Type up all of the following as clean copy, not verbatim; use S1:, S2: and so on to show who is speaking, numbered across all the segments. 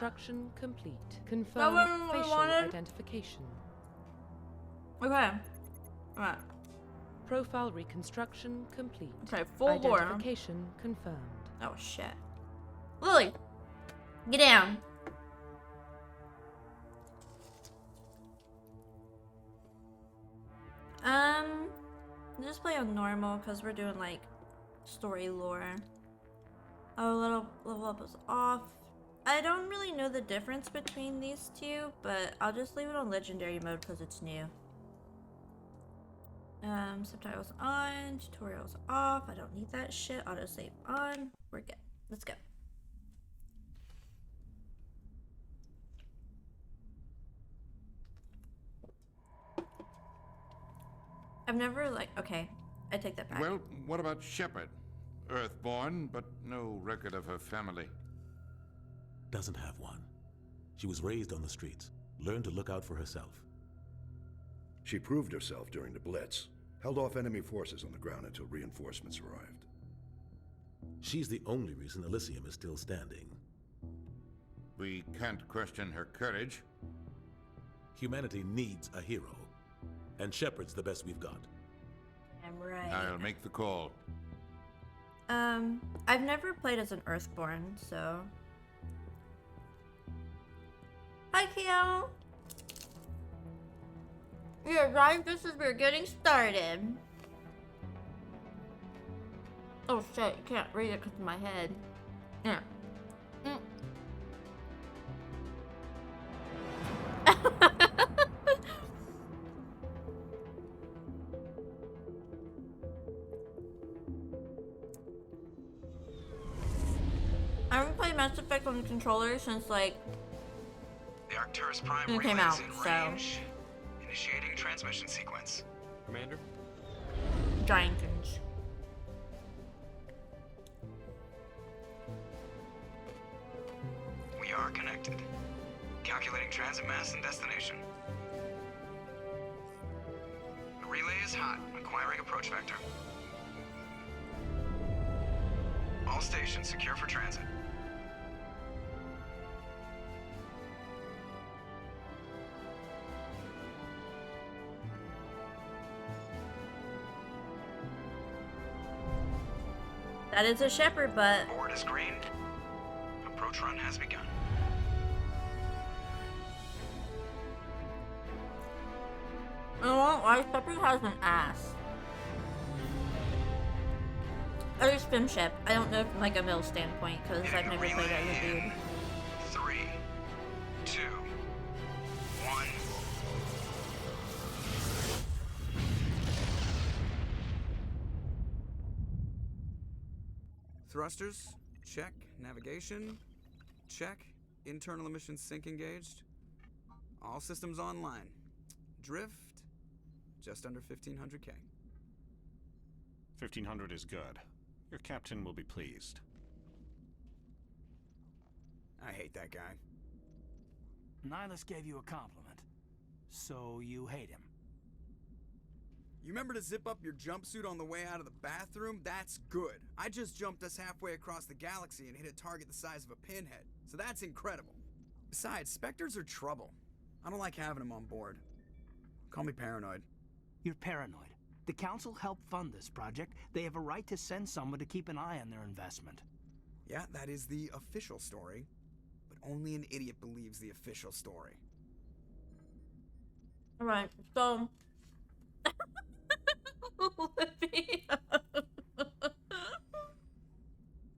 S1: reconstruction complete.
S2: That
S1: Confirm
S2: wasn't what we
S1: facial
S2: wanted?
S1: identification.
S2: Okay. Alright.
S1: Profile reconstruction complete.
S2: Okay, full lore.
S1: Identification confirmed.
S2: Oh shit. Lily! Get down. Just play on normal because we're doing like story lore. Oh, level up is off. I don't really know the difference between these two, but I'll just leave it on legendary mode because it's new. Subtitles on, tutorials off. I don't need that shit. Autosave on. We're good. Let's go. I've never okay, I take that back.
S3: Well, what about Shepard? Earthborn, but no record of her family.
S4: Doesn't have one. She was raised on the streets, learned to look out for herself.
S5: She proved herself during the Blitz, held off enemy forces on the ground until reinforcements arrived.
S4: She's the only reason Elysium is still standing.
S3: We can't question her courage.
S4: Humanity needs a hero, and Shepard's the best we've got.
S2: I'm right.
S3: I'll make the call.
S2: I've never played as an Earthborn, so... Hi, Kiel! We arrived just as we were getting started. Oh shit, you can't read it because of my head. Yeah. I haven't played Mass Effect on the controller since like
S6: The Arcturus Prime
S2: it
S6: relay
S2: came out,
S6: is in
S2: so
S6: range. Initiating transmission sequence.
S7: Commander?
S2: Jenkins.
S6: We are connected. Calculating transit mass and destination. The relay is hot. Acquiring approach vector. All stations secure for transit.
S2: That is a Shepard, but
S6: Board is green. Approach run has begun.
S2: I don't know why Shepard has an ass. Or Spimship. I don't know from like a mill standpoint because I've never played as a dude.
S6: 3, 2, 1.
S7: Thrusters, check. Navigation, check. Internal emissions sync engaged. All systems online. Drift, just under 1500K.
S8: 1500 is good. Your captain will be pleased.
S7: I hate that guy.
S9: Nihilus gave you a compliment, so you hate him.
S7: You remember to zip up your jumpsuit on the way out of the bathroom? That's good. I just jumped us halfway across the galaxy and hit a target the size of a pinhead, so that's incredible. Besides, Spectres are trouble. I don't like having them on board. Call me paranoid.
S9: You're paranoid. The Council helped fund this project. They have a right to send someone to keep an eye on their investment.
S7: Yeah, that is the official story. But only an idiot believes the official story.
S2: Alright, so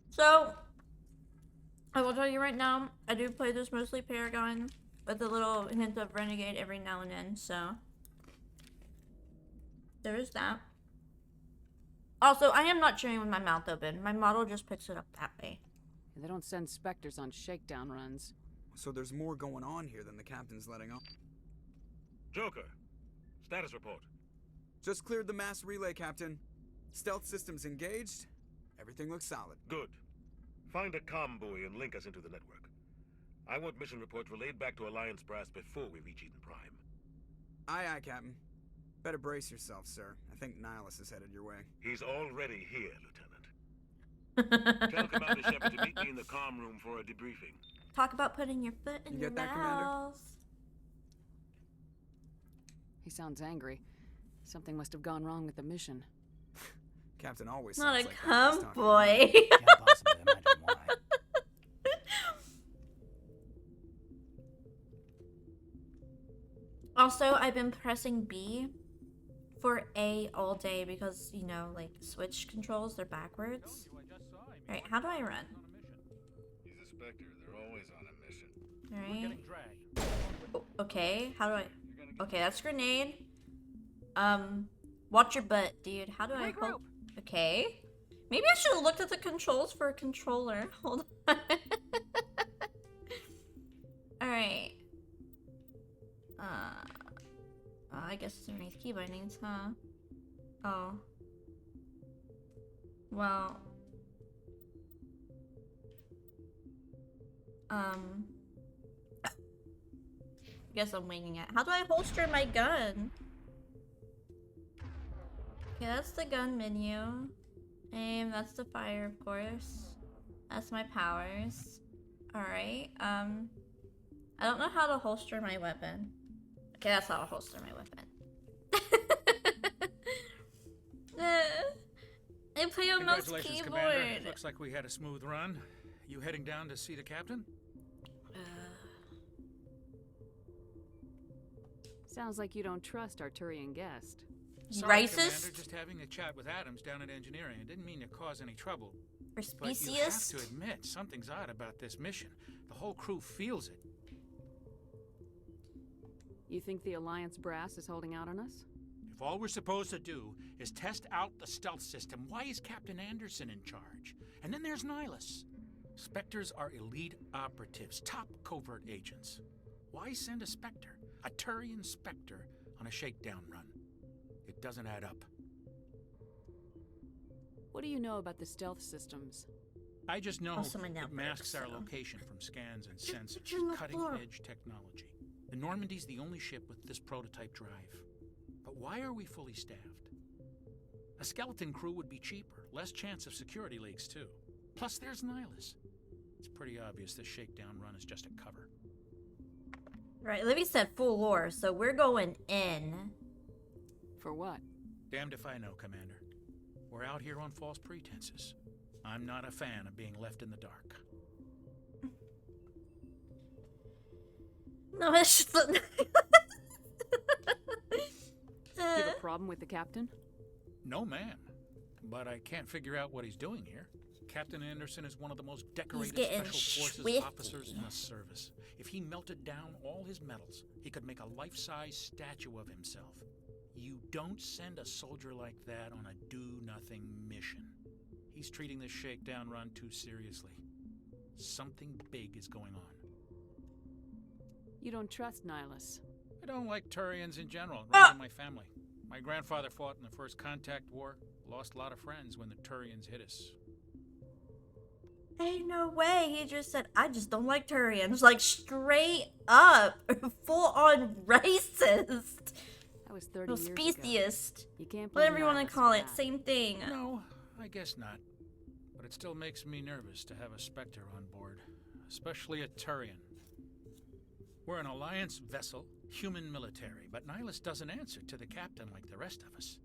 S2: so I will tell you right now, I do play this mostly Paragon with a little hint of Renegade every now and then, so there is that. Also, I am not chewing with my mouth open. My model just picks it up that way.
S10: They don't send Spectres on shakedown runs.
S7: So there's more going on here than the captain's letting on.
S11: Joker, status report.
S7: Just cleared the mass relay, Captain. Stealth systems engaged. Everything looks solid.
S11: Good. Find a comm buoy and link us into the network. I want mission reports relayed back to Alliance Brass before we reach Eden Prime.
S7: Aye, aye, Captain. Better brace yourself, sir. I think Nihilus is headed your way.
S11: He's already here, Lieutenant. Tell Commander Shepard to meet me in the comm room for a debriefing.
S2: Talk about putting your foot in
S7: You
S2: your
S7: get that, Commander?
S2: mouth.
S10: He sounds angry. Something must have gone wrong with the mission.
S7: Captain always
S2: Not a
S7: sounds like that when he's
S2: cum
S7: talking.
S2: boy.
S9: Can't possibly imagine why.
S2: Also, I've been pressing B for A all day because, you know, like switch controls, they're backwards. Alright, how do I run?
S3: He's a Spectre. They're always on a mission.
S2: Alright. Okay, how do I... Okay, that's grenade. Watch your butt, dude. How do I hold... Okay. Maybe I should have looked at the controls for a controller. Hold on. Alright. I guess it's underneath key bindings, huh? Oh. Well. Guess I'm winging it. How do I holster my gun? Okay, that's the gun menu. Aim, that's the fire, of course. That's my powers. Alright, I don't know how to holster my weapon. Okay, that's how to holster my weapon. I play on mouse
S12: Congratulations,
S2: keyboard.
S12: Commander. Looks like we had a smooth run. You heading down to see the captain?
S10: Sounds like you don't trust our Turian guest.
S12: Sorry,
S2: Racist?
S12: Commander, just having a chat with Adams down at engineering. I didn't mean to cause any trouble.
S2: Or
S12: But you have
S2: speciest?
S12: to admit, something's odd about this mission. The whole crew feels it.
S10: You think the Alliance brass is holding out on us?
S12: If all we're supposed to do is test out the stealth system, why is Captain Anderson in charge? And then there's Nihilus. Spectres are elite operatives, top covert agents. Why send a Spectre, a Turian Spectre, on a shakedown run? It doesn't add up.
S10: What do you know about the stealth systems?
S12: I just know
S2: Also, my nail
S12: it masks
S2: broke,
S12: our
S2: so-
S12: location from scans and
S2: Just put
S12: sensors.
S2: you on the floor.
S12: Cutting-edge technology. The Normandy's the only ship with this prototype drive. But why are we fully staffed? A skeleton crew would be cheaper, less chance of security leaks too. Plus there's Nihilus. It's pretty obvious this shakedown run is just a cover.
S2: Right, Livy said full lore, so we're going in.
S10: For what?
S12: Damned if I know, Commander. We're out here on false pretenses. I'm not a fan of being left in the dark.
S2: No, it's just...
S10: Do you have a problem with the captain?
S12: No, man. But I can't figure out what he's doing here. Captain Anderson is one of the most decorated
S2: getting
S12: Special Forces
S2: swifty.
S12: officers in the service. If he melted down all his medals, he could make a life-size statue of himself. You don't send a soldier like that on a do-nothing mission. He's treating this shakedown run too seriously. Something big is going on.
S10: You don't trust Nihilus.
S12: I don't like Turians in general. It runs in my family. My grandfather fought in the First Contact War. Lost a lot of friends when the Turians hit us.
S2: Ain't no way. He just said, I just don't like Turians. Like, straight up. Full on racist.
S10: That was 30
S2: No,
S10: years ago.
S2: speciest.
S10: You can't blame
S2: Whatever you want
S10: Nihilus
S2: to call
S10: for
S2: it.
S10: that.
S2: Same thing.
S12: No, I guess not. But it still makes me nervous to have a Spectre on board. Especially a Turian. We're an Alliance vessel, human military, but Nihilus doesn't answer to the captain like the rest of us.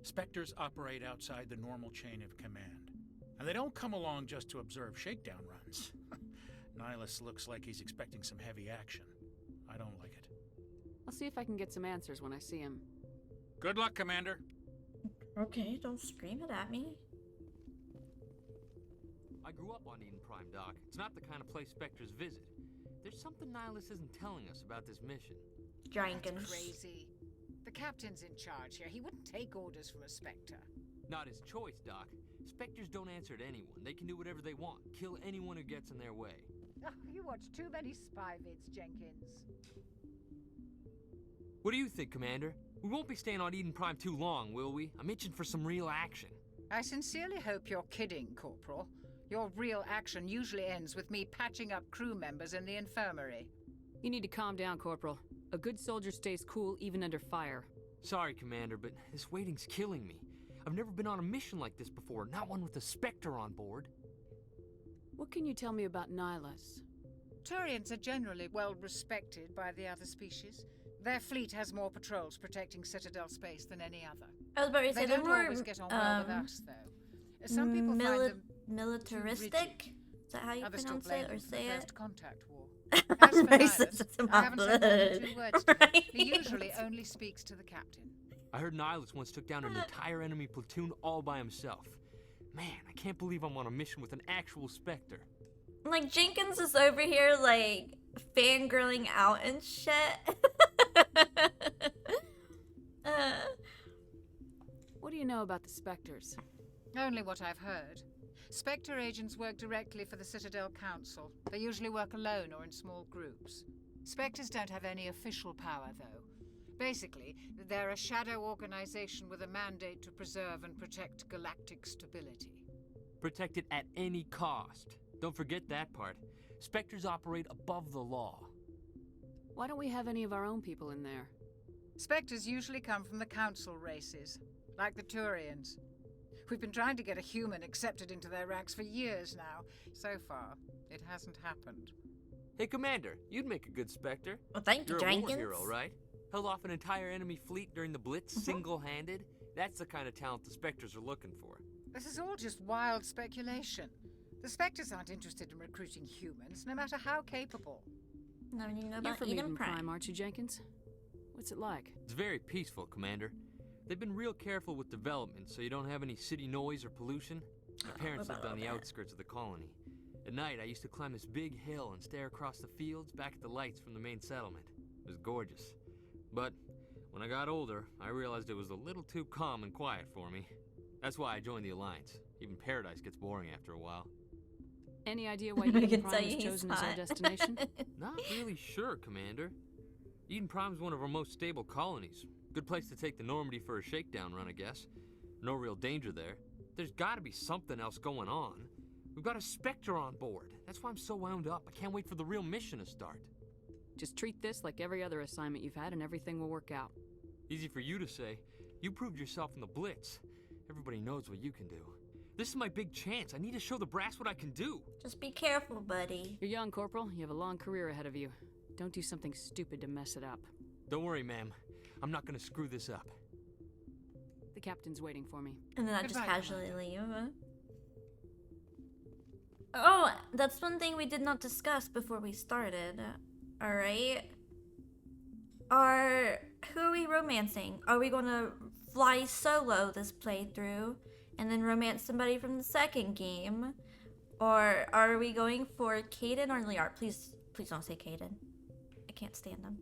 S12: Spectres operate outside the normal chain of command. And they don't come along just to observe shakedown runs. Nihilus looks like he's expecting some heavy action. I don't like it.
S10: I'll see if I can get some answers when I see him.
S12: Good luck, Commander.
S2: Okay, don't scream it at me.
S13: I grew up on Eden Prime, Doc. It's not the kind of place Spectres visit. There's something Nihilus isn't telling us about this mission.
S2: Jenkins.
S14: Crazy. The captain's in charge here. He wouldn't take orders from a Spectre.
S13: Not his choice, Doc. Spectres don't answer to anyone. They can do whatever they want. Kill anyone who gets in their way.
S14: Oh, you watch too many spy vids, Jenkins.
S13: What do you think, Commander? We won't be staying on Eden Prime too long, will we? I'm itching for some real action.
S14: I sincerely hope you're kidding, Corporal. Your real action usually ends with me patching up crew members in the infirmary.
S10: You need to calm down, Corporal. A good soldier stays cool even under fire.
S13: Sorry, Commander, but this waiting's killing me. I've never been on a mission like this before, not one with a Spectre on board.
S10: What can you tell me about Nihilus?
S14: Turians are generally well respected by the other species. Their fleet has more patrols protecting Citadel space than any other.
S2: I was about to say
S14: They
S2: they're
S14: don't
S2: more
S14: always get on well with us, though. Some people find them
S2: militaristic. Is that how you
S14: Others still
S2: pronounce
S14: blame
S2: it or
S14: them for the
S2: say it?
S14: First Contact War. As for
S2: Racist,
S14: Nihilus,
S2: it's in
S14: I
S2: my
S14: haven't said more than 2
S2: blood.
S14: words to him.
S2: Right.
S14: He usually only speaks to the captain.
S13: I heard Nihilus once took down an entire enemy platoon all by himself. Man, I can't believe I'm on a mission with an actual Spectre.
S2: Like, Jenkins is over here, like, fangirling out and shit.
S10: What do you know about the Spectres?
S14: Only what I've heard. Spectre agents work directly for the Citadel Council. They usually work alone or in small groups. Spectres don't have any official power, though. Basically, they're a shadow organization with a mandate to preserve and protect galactic stability.
S13: Protect it at any cost. Don't forget that part. Spectres operate above the law.
S10: Why don't we have any of our own people in there?
S14: Spectres usually come from the Council races, like the Turians. We've been trying to get a human accepted into their ranks for years now. So far, it hasn't happened.
S13: Hey, Commander, you'd make a good Spectre.
S2: Well, thank you,
S13: You're a war
S2: Jenkins.
S13: hero, right? Held off an entire enemy fleet during the Blitz single-handed. That's the kind of talent the Spectres are looking for.
S14: This is all just wild speculation. The Spectres aren't interested in recruiting humans, no matter how capable.
S2: No, you know
S10: You're
S2: about
S10: from
S2: Eden Prime.
S10: aren't you, Jenkins? What's it like?
S13: It's very peaceful, Commander. They've been real careful with development, so you don't have any city noise or pollution. My parents lived on the outskirts of the colony. At night, I used to climb this big hill and stare across the fields back at the lights from the main settlement. It was gorgeous. But when I got older, I realized it was a little too calm and quiet for me. That's why I joined the Alliance. Even Paradise gets boring after a while.
S10: Any idea why
S2: I
S10: Eden
S2: can
S10: Prime
S2: tell
S10: was
S2: you he's
S10: chosen as our
S2: hot.
S10: destination?
S13: Not really sure, Commander. Eden Prime's one of our most stable colonies. Good place to take the Normandy for a shakedown run, I guess. No real danger there. There's gotta be something else going on. We've got a Spectre on board. That's why I'm so wound up. I can't wait for the real mission to start.
S10: Just treat this like every other assignment you've had and everything will work out.
S13: Easy for you to say. You proved yourself in the Blitz. Everybody knows what you can do. This is my big chance. I need to show the brass what I can do.
S2: Just be careful, buddy.
S10: You're young, Corporal. You have a long career ahead of you. Don't do something stupid to mess it up.
S13: Don't worry, ma'am. I'm not gonna screw this up.
S10: The captain's waiting for me.
S2: And then I just
S14: Goodbye,
S2: casually leave. Oh, that's one thing we did not discuss before we started. Alright. Who are we romancing? Are we gonna fly solo this playthrough and then romance somebody from the second game? Or are we going for Caden or Liar? Please don't say Caden. I can't stand him.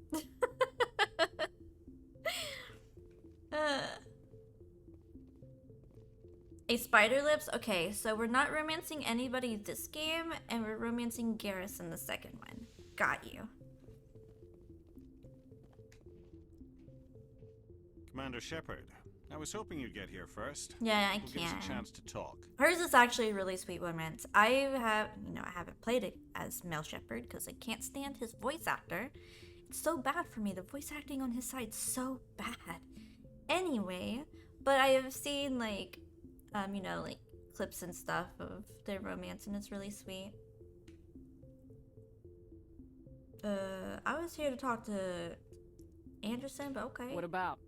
S2: A Spider Lips? Okay, so we're not romancing anybody this game, and we're romancing Garrison the second one. Got you.
S8: Commander Shepard, I was hoping you'd get here first.
S2: Yeah, I
S8: It'll give us
S2: can.
S8: a chance to talk.
S2: Hers is actually a really sweet romance. I haven't played it as Mel Shepard because I can't stand his voice actor. It's so bad for me. The voice acting on his side's so bad. Anyway, but I have seen like clips and stuff of their romance, and it's really sweet. I was here to talk to Anderson, but okay.
S10: What about?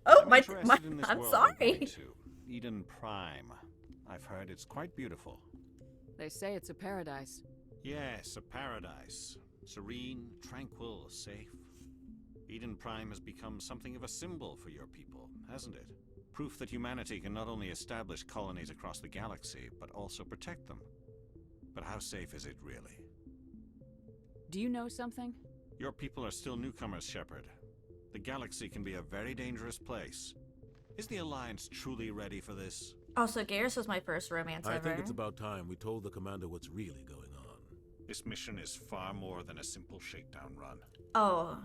S2: Oh,
S8: I'm
S2: my
S8: interested in this
S2: I'm
S8: world
S2: sorry.
S8: we're going to. Eden Prime. I've heard it's quite beautiful.
S10: They say it's a paradise.
S8: Yes, a paradise. Serene, tranquil, safe. Eden Prime has become something of a symbol for your people, hasn't it? Proof that humanity can not only establish colonies across the galaxy, but also protect them. But how safe is it really?
S10: Do you know something?
S8: Your people are still newcomers, Shepard. The galaxy can be a very dangerous place. Is the Alliance truly ready for this?
S2: Also, Garrus was my first romance
S4: I
S2: ever.
S4: think it's about time we told the commander what's really going on.
S8: This mission is far more than a simple shakedown run.
S2: Oh,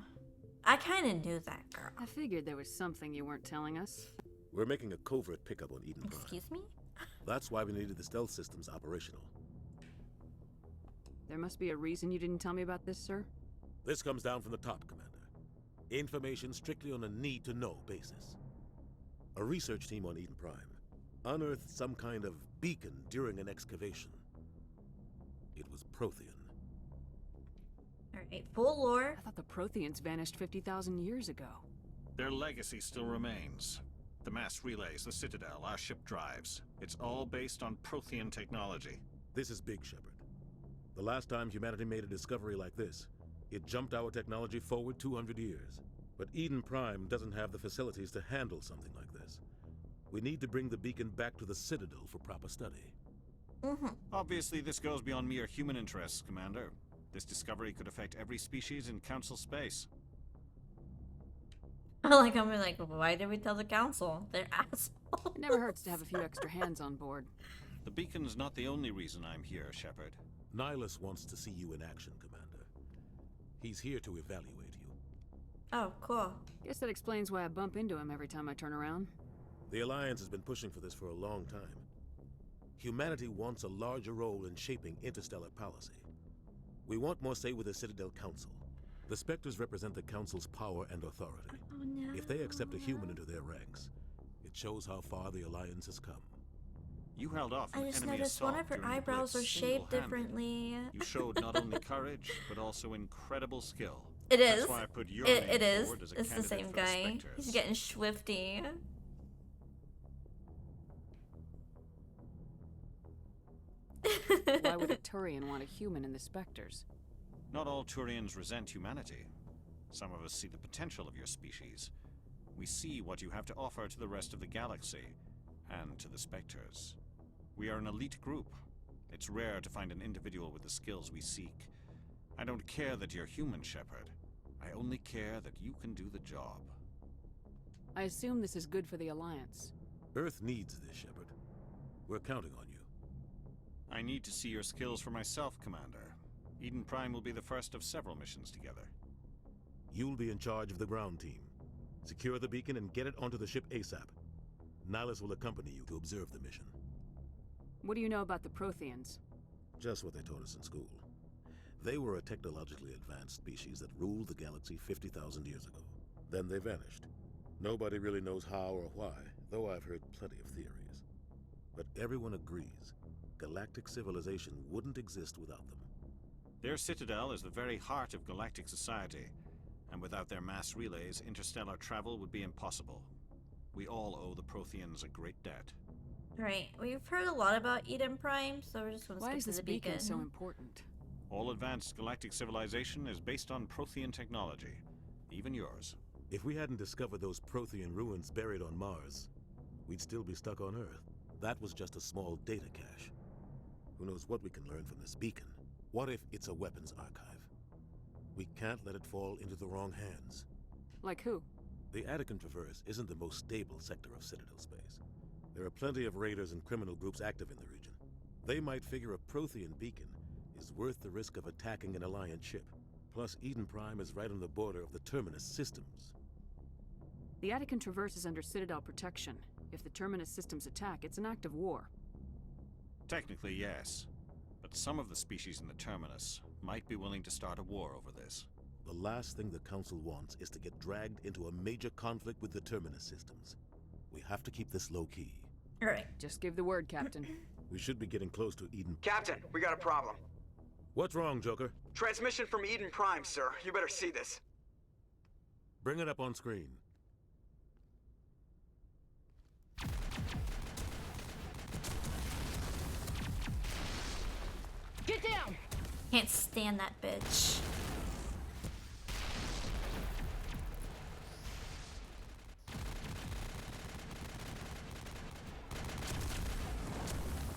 S2: I kind of knew that, girl.
S10: I figured there was something you weren't telling us.
S4: We're making a covert pickup on Eden Prime.
S2: Excuse me?
S4: That's why we needed the stealth systems operational.
S10: There must be a reason you didn't tell me about this, sir?
S4: This comes down from the top, Commander. Information strictly on a need-to-know basis. A research team on Eden Prime unearthed some kind of beacon during an excavation. It was Prothean.
S2: Right, full lore.
S10: I thought the Protheans vanished 50,000 years ago.
S8: Their legacy still remains. The mass relays, the Citadel, our ship drives. It's all based on Prothean technology.
S4: This is Big Shepard. The last time humanity made a discovery like this, it jumped our technology forward 200 years. But Eden Prime doesn't have the facilities to handle something like this. We need to bring the beacon back to the Citadel for proper study.
S8: Obviously, this goes beyond mere human interests, Commander. This discovery could affect every species in Council space.
S2: Like, I'm like, why did we tell the Council? They're assholes.
S10: It never hurts to have a few extra hands on board.
S8: The beacon's not the only reason I'm here, Shepard.
S4: Nihilus wants to see you in action, Commander. He's here to evaluate you.
S2: Oh, cool.
S10: Guess that explains why I bump into him every time I turn around.
S4: The Alliance has been pushing for this for a long time. Humanity wants a larger role in shaping interstellar policy. We want more say with the Citadel Council. The Spectres represent the Council's power and authority.
S2: Oh, no.
S4: If they accept a human into their ranks, it shows how far the Alliance has come.
S8: You held off
S2: I
S8: an
S2: just
S8: enemy
S2: noticed
S8: assault
S2: one of her
S8: during the
S2: eyebrows
S8: Blitz
S2: are shaped
S8: single-handed.
S2: differently.
S8: You showed not only courage, but also incredible skill.
S2: It is.
S8: That's why I put your
S2: It
S8: name
S2: is.
S8: forward as a
S2: It's the
S8: candidate
S2: same
S8: for
S2: guy.
S8: Spectres.
S2: He's getting swifty.
S10: Why would a Turian want a human in the Spectres?
S8: Not all Turians resent humanity. Some of us see the potential of your species. We see what you have to offer to the rest of the galaxy, and to the Spectres. We are an elite group. It's rare to find an individual with the skills we seek. I don't care that you're human, Shepard. I only care that you can do the job.
S10: I assume this is good for the Alliance.
S4: Earth needs this, Shepard. We're counting on you.
S8: I need to see your skills for myself, Commander. Eden Prime will be the first of several missions together.
S4: You'll be in charge of the ground team. Secure the beacon and get it onto the ship ASAP. Nihilus will accompany you to observe the mission.
S10: What do you know about the Protheans?
S4: Just what they taught us in school. They were a technologically advanced species that ruled the galaxy 50,000 years ago. Then they vanished. Nobody really knows how or why, though I've heard plenty of theories. But everyone agrees, galactic civilization wouldn't exist without them.
S8: Their citadel is the very heart of galactic society, and without their mass relays, interstellar travel would be impossible. We all owe the Protheans a great debt.
S2: Right, we've heard a lot about Eden Prime, so we're just going to
S10: Why
S2: skip
S10: is
S2: to
S10: this
S2: the
S10: beacon
S2: beacon.
S10: so important?
S8: All advanced galactic civilization is based on Prothean technology, even yours.
S4: If we hadn't discovered those Prothean ruins buried on Mars, we'd still be stuck on Earth. That was just a small data cache. Who knows what we can learn from this beacon? What if it's a weapons archive? We can't let it fall into the wrong hands.
S10: Like who?
S4: The Attican Traverse isn't the most stable sector of Citadel space. There are plenty of raiders and criminal groups active in the region. They might figure a Prothean beacon is worth the risk of attacking an Alliance ship. Plus, Eden Prime is right on the border of the Terminus systems.
S10: The Attican Traverse is under Citadel protection. If the Terminus systems attack, it's an act of war.
S8: Technically, yes. But some of the species in the Terminus might be willing to start a war over this.
S4: The last thing the Council wants is to get dragged into a major conflict with the Terminus systems. We have to keep this low-key.
S2: Alright.
S10: Just give the word, Captain.
S4: We should be getting close to Eden.
S6: Captain, we got a problem.
S4: What's wrong, Joker?
S6: Transmission from Eden Prime, sir. You better see this.
S4: Bring it up on screen.
S15: Get down!
S2: Can't stand that bitch.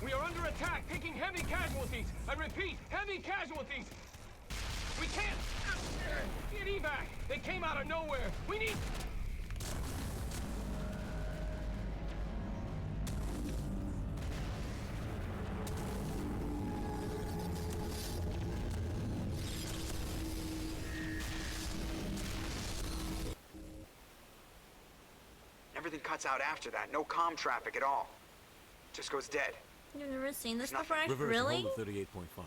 S15: We are under attack, taking heavy casualties. I repeat, heavy casualties. We can't get evac. They came out of nowhere. We need.
S6: Everything cuts out after that. No comm traffic at all. Just goes dead.
S2: You've never seen this
S6: There's
S2: before?
S4: Reverse
S2: Really?
S4: hold of 38.5.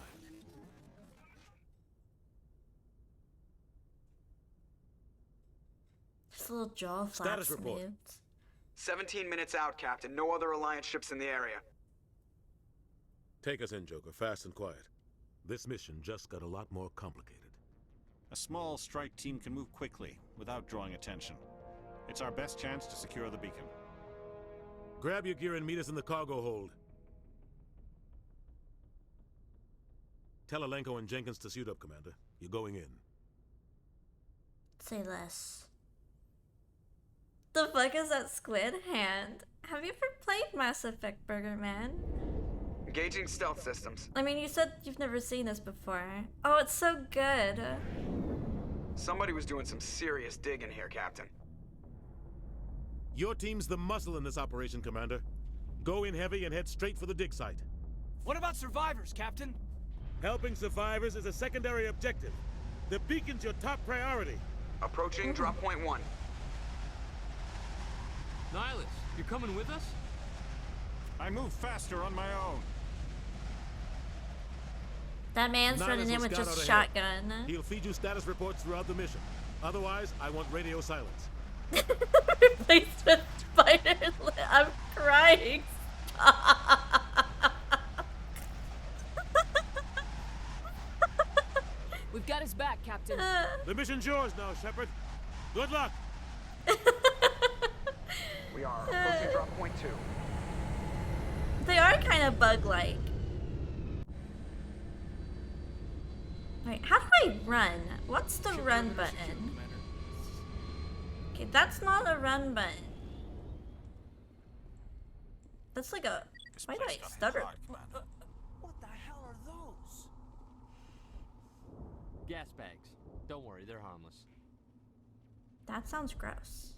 S2: This little jaw flaps
S4: Status report.
S2: moved.
S6: 17 minutes out, Captain. No other Alliance ships in the area.
S4: Take us in, Joker, fast and quiet. This mission just got a lot more complicated.
S8: small strike team can move quickly, without drawing attention. It's our best chance to secure the beacon.
S4: Grab your gear and meet us in the cargo hold. Tell Alenko and Jenkins to suit up, Commander. You're going in.
S2: Say less. The fuck is that squid hand? Have you ever played Mass Effect, Burger Man?
S6: Engaging stealth systems.
S2: I mean, you said you've never seen this before. Oh, it's so good.
S6: Somebody was doing some serious digging here, Captain.
S4: Your team's the muscle in this operation, Commander. Go in heavy and head straight for the dig site.
S9: What about survivors, Captain?
S4: Helping survivors is a secondary objective. The beacon's your top priority.
S6: Approaching drop point 1.
S13: Nihilus, you're coming with us?
S8: I move faster on my own.
S2: That man's
S4: Nihilus
S2: running in
S4: will
S2: with
S4: scout
S2: just
S4: out
S2: a
S4: ahead.
S2: shotgun.
S4: He'll feed you status reports throughout the mission. Otherwise, I want radio silence.
S2: Replaced with spider. I'm crying.
S10: We've got his back, Captain.
S4: The mission's yours now, Shepard. Good luck.
S6: We are approaching drop point 2.
S2: They are kind of bug-like. Wait, how do I run? What's the run button? Okay, that's not a run button. That's like a... Why do I stutter?
S9: What the hell are those?
S13: Gas bags. Don't worry, they're harmless.
S2: That sounds gross.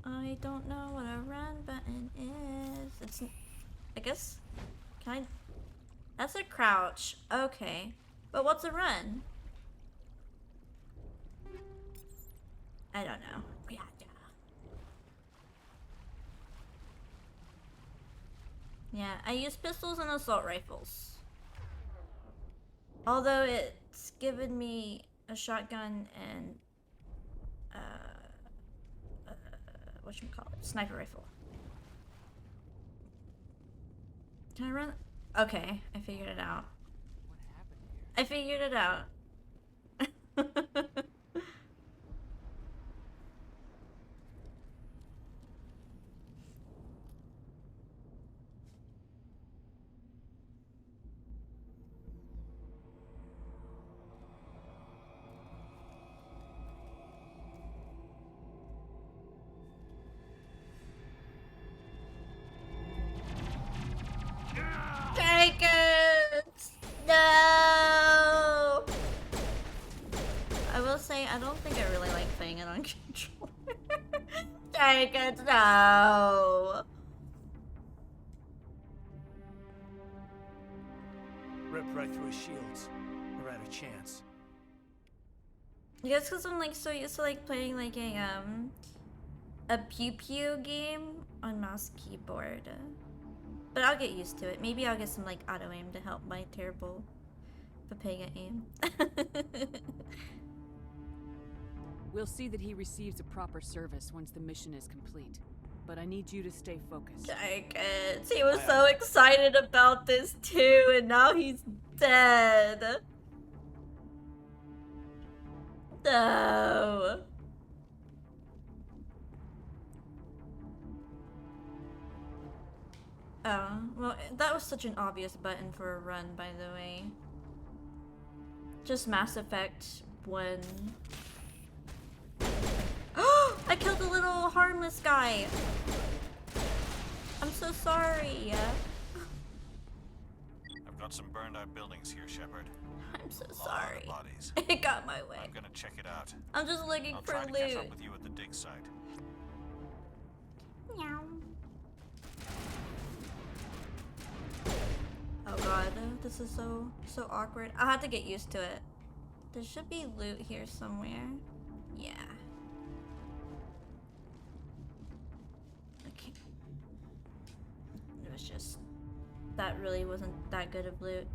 S2: I don't know what a run button is. It's... I guess... Can I... That's a crouch. Okay. But what's a run? I don't know. Yeah. Yeah, I use pistols and assault rifles. Although it's given me a shotgun and whatchamacallit, sniper rifle. Can I run? Okay, I figured it out.
S13: What happened here?
S2: I figured it out. Take it! No! I will say, I don't think I really like playing it on controller. Take it, no!
S9: Ripped right through his shields. Never had a chance.
S2: I guess because I'm like so used to like playing like a pew pew game on mouse keyboard. But I'll get used to it. Maybe I'll get some like auto aim to help my terrible Papega aim.
S10: We'll see that he receives a proper service once the mission is complete. But I need you to stay focused.
S2: Dang it. He was so excited about this too, and now he's dead. No. Oh, well, that was such an obvious button for a run, by the way. Just Mass Effect 1. I killed a little harmless guy. I'm so sorry.
S8: I've got some burned out buildings here, Shepard.
S2: I'm so
S8: A lot of
S2: sorry.
S8: bodies.
S2: It got my way.
S8: I'm gonna check it out.
S2: I'm just looking
S8: I'll
S2: for
S8: try to catch up
S2: loot.
S8: with you at the dig site.
S2: Meow. Oh god, this is so awkward. I had to get used to it. There should be loot here somewhere. Yeah. Okay. It was just... That really wasn't that good of loot.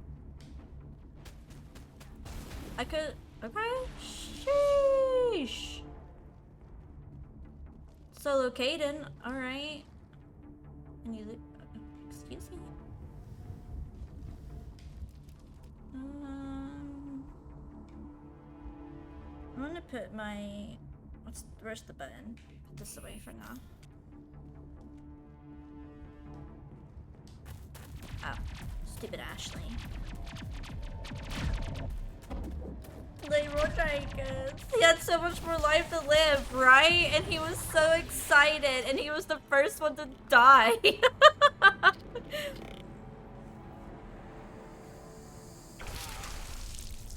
S2: I could... Okay. Sheesh. Solo Caden. Alright. I need loot. Excuse me? gonna put my... Where's the button? Put this away for now. Oh, stupid Ashley. Leroy Jenkins. He had so much more life to live, right? And he was so excited, and he was the first one to die.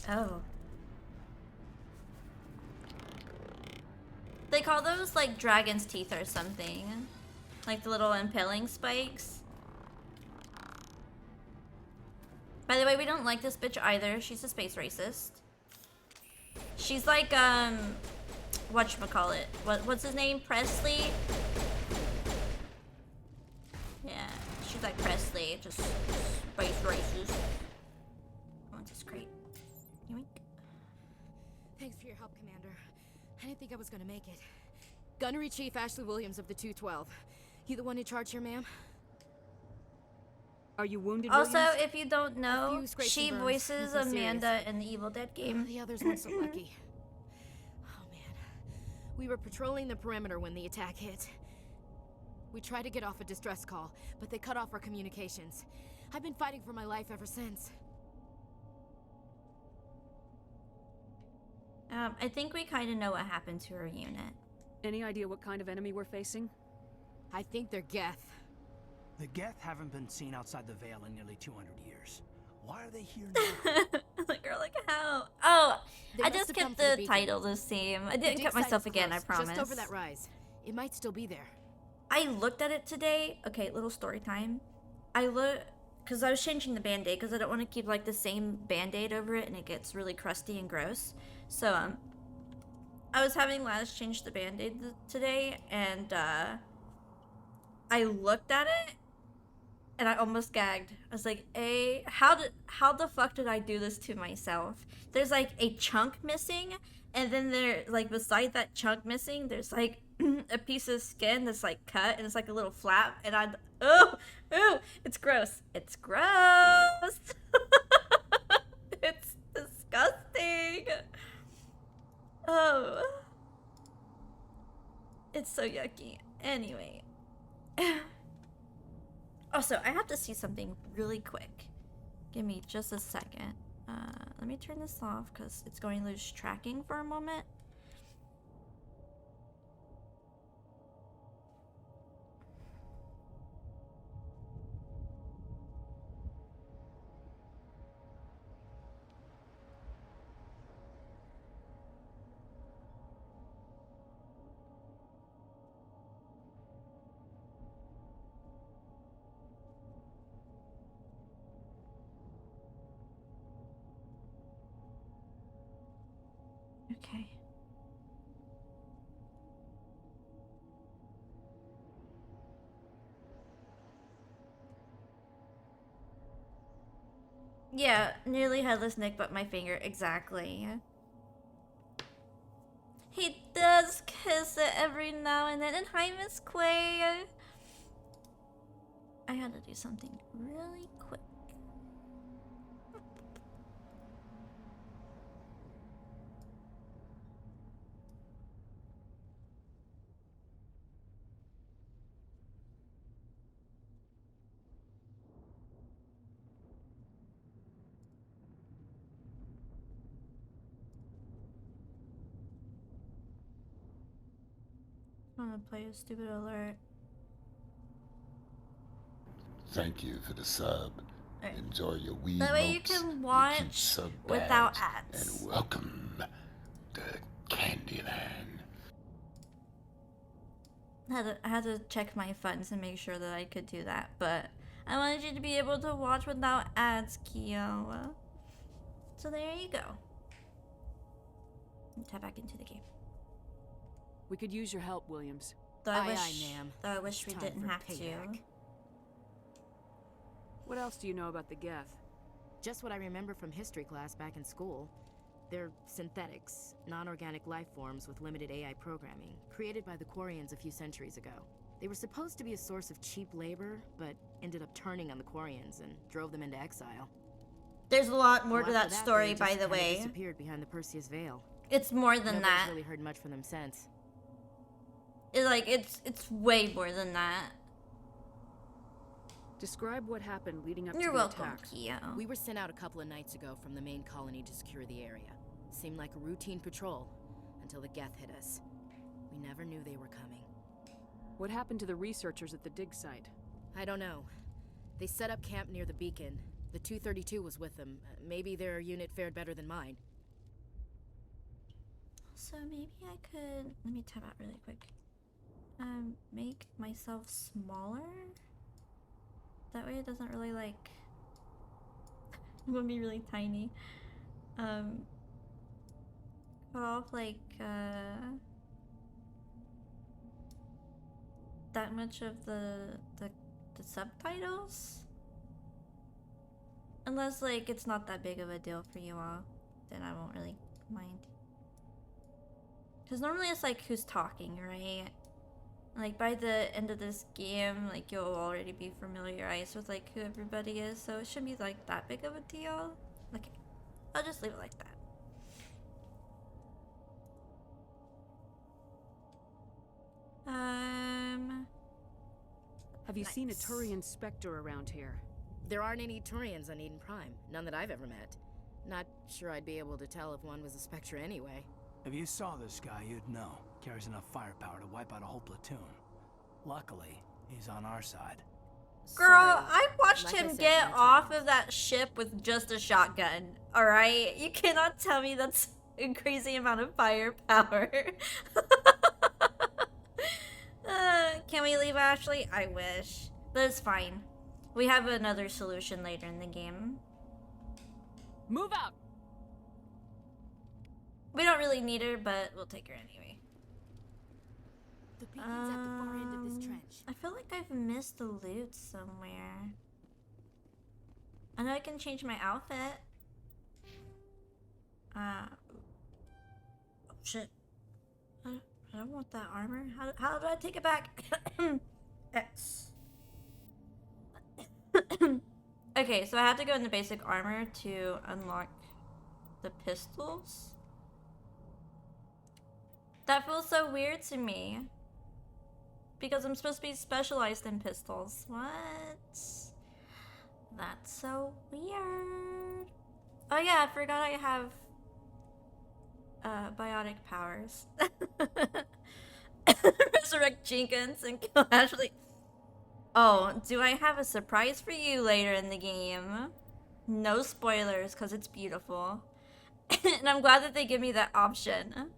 S2: Oh. They call those like dragon's teeth or something. Like the little impaling spikes. By the way, we don't like this bitch either. She's a space racist. She's like, whatchamacallit? What's his name? Presley? Yeah, she's like Presley, just space racist. I want this crate. Yoink.
S16: Thanks for your help, Commander. I didn't think I was gonna make it. Gunnery Chief Ashley Williams of the 212. You the one in charge here, ma'am?
S10: Are you wounded,
S2: Also,
S10: Williams?
S2: if you don't know,
S16: few scrapes
S2: she
S16: and burns.
S2: voices
S16: Nothing
S2: Amanda in the Evil Dead game.
S16: The others weren't so lucky. Oh man. We were patrolling the perimeter when the attack hit. We tried to get off a distress call, but they cut off our communications. I've been fighting for my life ever since.
S2: I think we kind of know what happened to her unit.
S10: Any idea what kind of enemy we're facing?
S16: I think they're Geth.
S9: The Geth haven't been seen outside the Veil in nearly 200 years. Why are they here now?
S2: Like, girl, like how? Oh,
S16: They
S2: I
S16: must
S2: just
S16: have come
S2: kept
S16: for the
S2: the
S16: beacon.
S2: title the same. I
S16: The
S2: didn't
S16: dig
S2: cut
S16: site
S2: myself
S16: is
S2: again, I
S16: close,
S2: promise.
S16: Just over that rise. It might still be there.
S2: I looked at it today. Okay, little story time. I looked, because I was changing the band-aid, because I don't want to keep, like, the same band-aid over it, and it gets really crusty and gross. So, I was having Laz change the band-aid today, and, I looked at it, and I almost gagged. I was like, how the fuck did I do this to myself? There's, like, a chunk missing, and then there, like, beside that chunk missing, there's, like, a piece of skin that's, like, cut, and it's, like, a little flap, and ooh, it's gross. It's gross. It's disgusting. Oh. It's so yucky. Anyway. Also, I have to see something really quick. Give me just a second. Let me turn this off because it's going to lose tracking for a moment. Okay. Yeah, nearly headless Nick but my finger, exactly. He does kiss it every now and then, and hi Miss Quay. I had to do something really quick. I'm gonna play a stupid alert.
S17: Thank you for the sub.
S2: Right.
S17: Enjoy your weed
S2: That way you
S17: mopes,
S2: can
S17: your
S2: watch
S17: cute sub
S2: without
S17: bags,
S2: ads.
S17: And welcome to Candyland.
S2: I had to check my funds and make sure that I could do that, but I wanted you to be able to watch without ads, Kyo. So there you go. Tap back into the game.
S10: We could use your help, Williams.
S2: Though I
S16: Aye,
S2: wish,
S16: aye, ma'am.
S2: though I wish we
S16: Time
S2: didn't
S16: for
S2: have
S16: payback.
S2: to.
S10: What else do you know about the Geth?
S16: Just what I remember from history class back in school. They're synthetics, non-organic life forms with limited AI programming, created by the Quarians a few centuries ago. They were supposed to be a source of cheap labor, but ended up turning on the Quarians and drove them into exile.
S2: There's a lot more
S16: Well,
S2: to that
S16: after
S2: story,
S16: they
S2: by
S16: just
S2: the
S16: kinda
S2: way.
S16: disappeared behind the Perseus Veil.
S2: It's more than
S16: Nobody's
S2: that.
S16: really heard much from them since.
S2: It's way more than that.
S10: Describe what happened leading up
S2: You're
S10: to the
S2: welcome,
S10: attack.
S2: Keo.
S16: We were sent out a couple of nights ago from the main colony to secure the area. Seemed like a routine patrol until the Geth hit us. We never knew they were coming.
S10: What happened to the researchers at the dig site?
S16: I don't know. They set up camp near the beacon. The 232 was with them. Maybe their unit fared better than mine.
S2: So maybe I could, let me tab out really quick. Make myself smaller. That way it doesn't really like, I'm gonna be really tiny. Cut off like, that much of the subtitles? Unless like it's not that big of a deal for you all, then I won't really mind. Because normally it's like who's talking, right? Like by the end of this game, like you'll already be familiarized with like who everybody is, so it shouldn't be like that big of a deal. Okay, I'll just leave it like that.
S10: Have you seen a Turian Spectre around here?
S16: There aren't any Turians on Eden Prime. None that I've ever met. Not sure I'd be able to tell if one was a Spectre anyway.
S9: If you saw this guy, you'd know. Carries enough firepower to wipe out a whole platoon. Luckily, he's on our side.
S2: Girl, I watched
S16: Like I
S2: him
S16: said,
S2: get
S16: no
S2: off of that ship with just a shotgun. Alright? You cannot tell me that's a crazy amount of firepower. Can we leave Ashley? I wish. But it's fine. We have another solution later in the game.
S10: Move out!
S2: We don't really need her, but we'll take her anyway.
S16: The beacon's at the far end of this trench.
S2: I feel like I've missed the loot somewhere. I know I can change my outfit. Oh shit. I don't want that armor. How do I take it back? X. Okay, so I have to go in the basic armor to unlock the pistols. That feels so weird to me. Because I'm supposed to be specialized in pistols. What? That's so weird. Oh yeah, I forgot I have biotic powers. Resurrect Jenkins and kill Ashley. Oh, do I have a surprise for you later in the game? No spoilers, because it's beautiful. And I'm glad that they give me that option.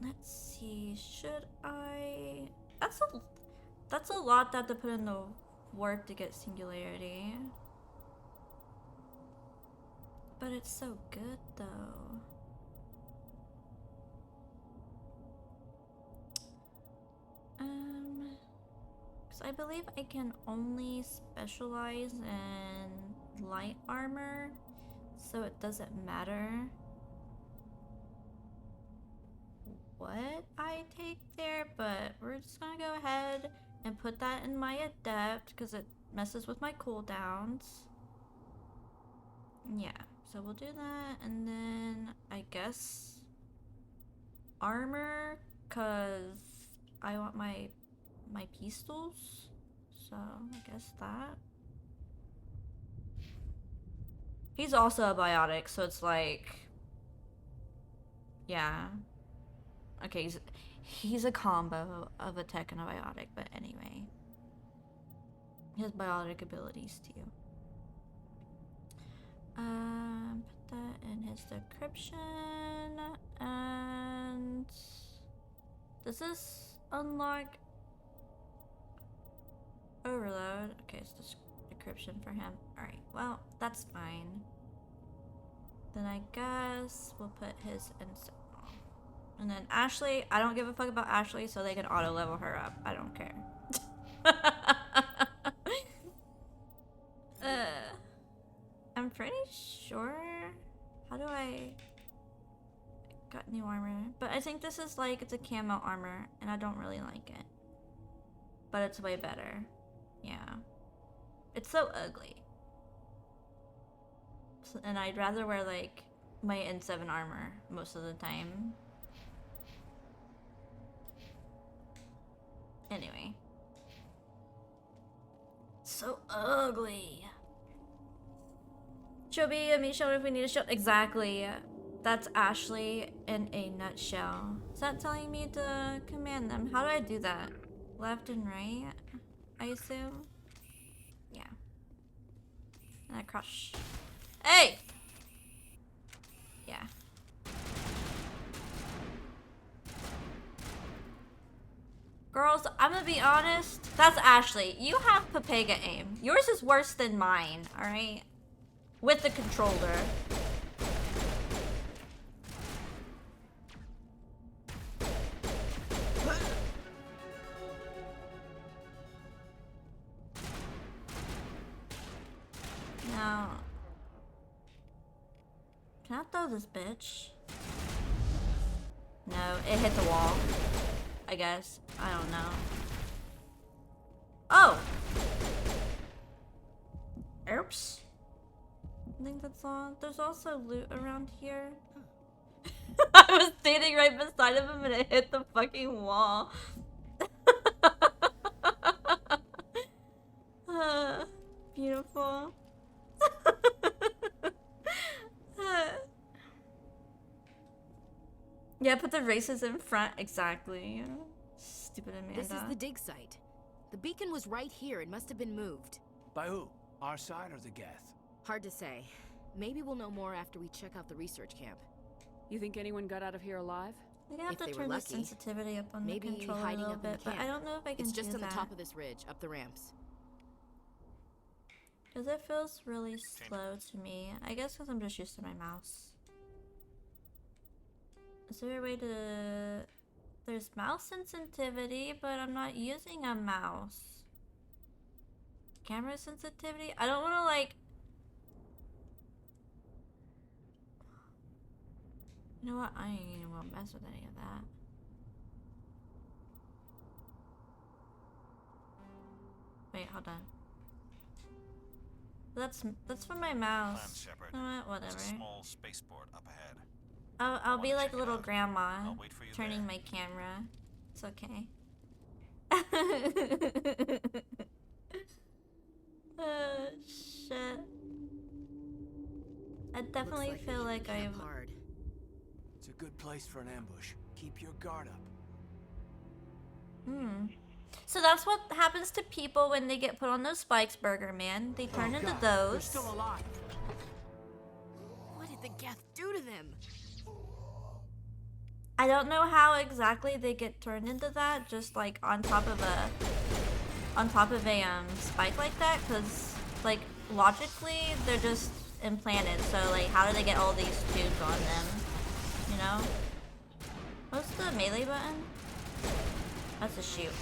S2: Let's see, should I... That's a lot to have to put in the warp to get singularity. But it's so good, though. Because I believe I can only specialize in light armor, so it doesn't matter what I take there, but we're just gonna go ahead and put that in my adept because it messes with my cooldowns. Yeah, so we'll do that, and then I guess armor, cause I want my pistols, so I guess that. He's also a biotic, so it's like, yeah. Okay, he's a combo of a tech and a biotic, but anyway. His biotic abilities too. Put that in his decryption, and does this unlock overload? Okay, it's just decryption for him. Alright, well, that's fine. Then I guess we'll put his insert. And then Ashley, I don't give a fuck about Ashley, so they can auto level her up. I don't care. I'm pretty sure. How do I got new armor? But I think this is like, it's a camo armor, and I don't really like it. But it's way better. Yeah. It's so ugly. And I'd rather wear like my N7 armor most of the time. Anyway. So ugly. She'll be a meat shield if we need a shield. Exactly. That's Ashley in a nutshell. Is that telling me to command them? How do I do that? Left and right, I assume? Yeah. And I crush. Hey! Yeah. Girls, I'm gonna be honest. That's Ashley. You have Pepega aim. Yours is worse than mine, alright? With the controller. Now, can I throw this bitch? No, it hit the wall. I guess. I don't know. Oh! Oops. I think that's all. There's also loot around here. I was standing right beside of him and it hit the fucking wall. Beautiful. Yeah, put the races in front. Exactly. Stupid Amanda.
S16: This is the dig site. The beacon was right here. It must have been moved.
S9: By who? Our side or the Geth?
S16: Hard to say. Maybe we'll know more after we check out the research camp.
S10: You think anyone got out of here alive?
S2: I'm gonna have to turn the sensitivity up on
S16: Maybe
S2: the controller a
S16: hiding
S2: little
S16: up in
S2: bit,
S16: the
S2: but I
S16: camp.
S2: don't know if I can
S16: It's just
S2: do
S16: on the
S2: that.
S16: top of this ridge, up the ramps.
S2: Because it feels really slow to me. I guess because I'm just used to my mouse. Is there a way to... There's mouse sensitivity, but I'm not using a mouse. Camera sensitivity? I don't want to like... You know what? I ain't even want to mess with any of that. Wait, hold on. That's for my mouse. You know what? Whatever.
S8: There's a small spaceport up ahead.
S2: I'll be like little grandma, turning my camera. It's okay. Shit. I definitely feel like I've...
S9: It's a good place for an ambush. Keep your guard up.
S2: So that's what happens to people when they get put on those spikes, Burger Man. They turn into
S9: They're
S2: those.
S9: still alive.
S16: What did the Geth do to them?
S2: I don't know how exactly they get turned into that, just like on top of a spike like that, because like logically they're just implanted. So like how do they get all these tubes on them? You know? What's the melee button? That's a shoot.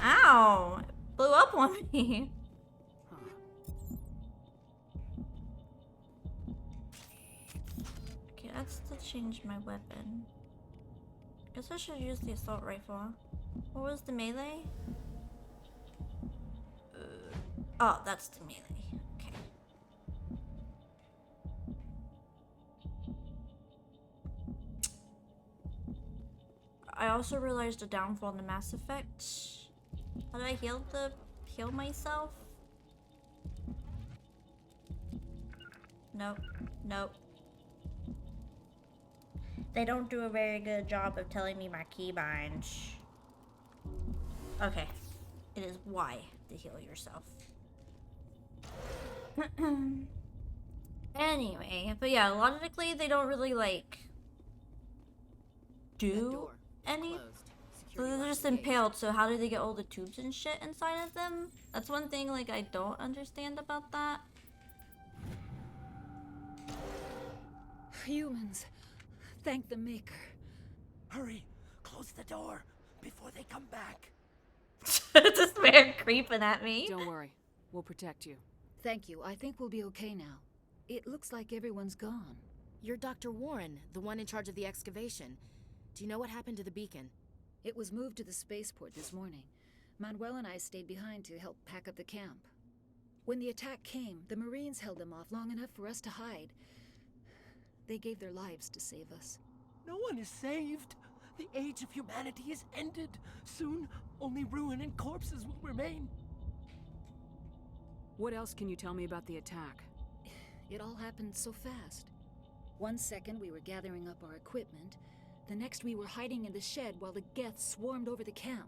S2: Ow! It blew up on me. Okay, that's to change my weapon. Guess I should use the assault rifle. What was the melee? Oh, that's the melee. Okay. I also realized a downfall in the Mass Effect. How do I heal myself? Nope. Nope. They don't do a very good job of telling me my keybinds. Okay. It is Y to heal yourself. Anyway, but yeah, logically they don't really like do any. So they're just impaled, so how do they get all the tubes and shit inside of them? That's one thing like I don't understand about that.
S10: Humans. Thank the Maker.
S9: Hurry! Close the door before they come back.
S2: This man creeping at me.
S10: Don't worry. We'll protect you.
S18: Thank you. I think we'll be okay now. It looks like everyone's gone.
S16: You're Dr. Warren, the one in charge of the excavation. Do you know what happened to the beacon?
S18: It was moved to the spaceport this morning. Manuel and I stayed behind to help pack up the camp. When the attack came, the Marines held them off long enough for us to hide. They gave their lives to save us.
S15: No one is saved. The age of humanity is ended. Soon, only ruin and corpses will remain.
S10: What else can you tell me about the attack?
S18: It all happened so fast. One second we were gathering up our equipment. The next we were hiding in the shed while the Geth swarmed over the camp.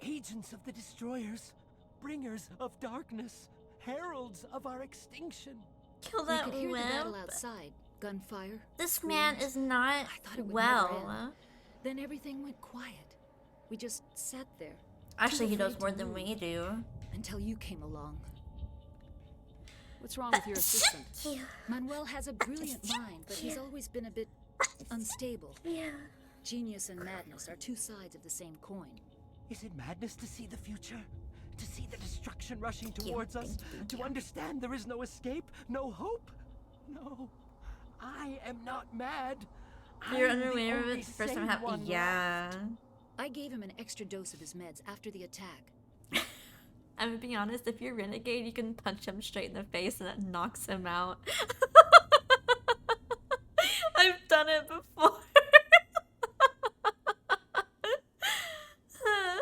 S15: Agents of the Destroyers, bringers of darkness, heralds of our extinction.
S2: Kill
S18: We
S2: that
S18: could hear the battle
S2: wimp.
S18: outside. Gunfire.
S2: This man
S18: screams.
S2: is not
S18: I thought it would
S2: well.
S18: never end. Then everything went quiet. We just sat there.
S2: Actually,
S18: too
S2: he knows
S18: afraid
S2: more
S18: to
S2: than
S18: move.
S2: we do.
S18: Until you came along.
S10: What's wrong with your assistant?
S18: Manuel has a brilliant mind, but he's always been a bit unstable.
S2: Yeah.
S18: Genius and madness are two sides of the same coin.
S15: Is it madness to see the future? To see the destruction rushing towards us? To understand there is no escape? No hope? No. I am not mad.
S2: You're
S15: I'm the
S2: unaware of
S15: only
S2: it the first time
S15: sane
S2: happened.
S15: one
S2: Yeah.
S18: I gave him an extra dose of his meds after the attack.
S2: I'm gonna be honest, if you're Renegade, you can punch him straight in the face and that knocks him out. I've done it before.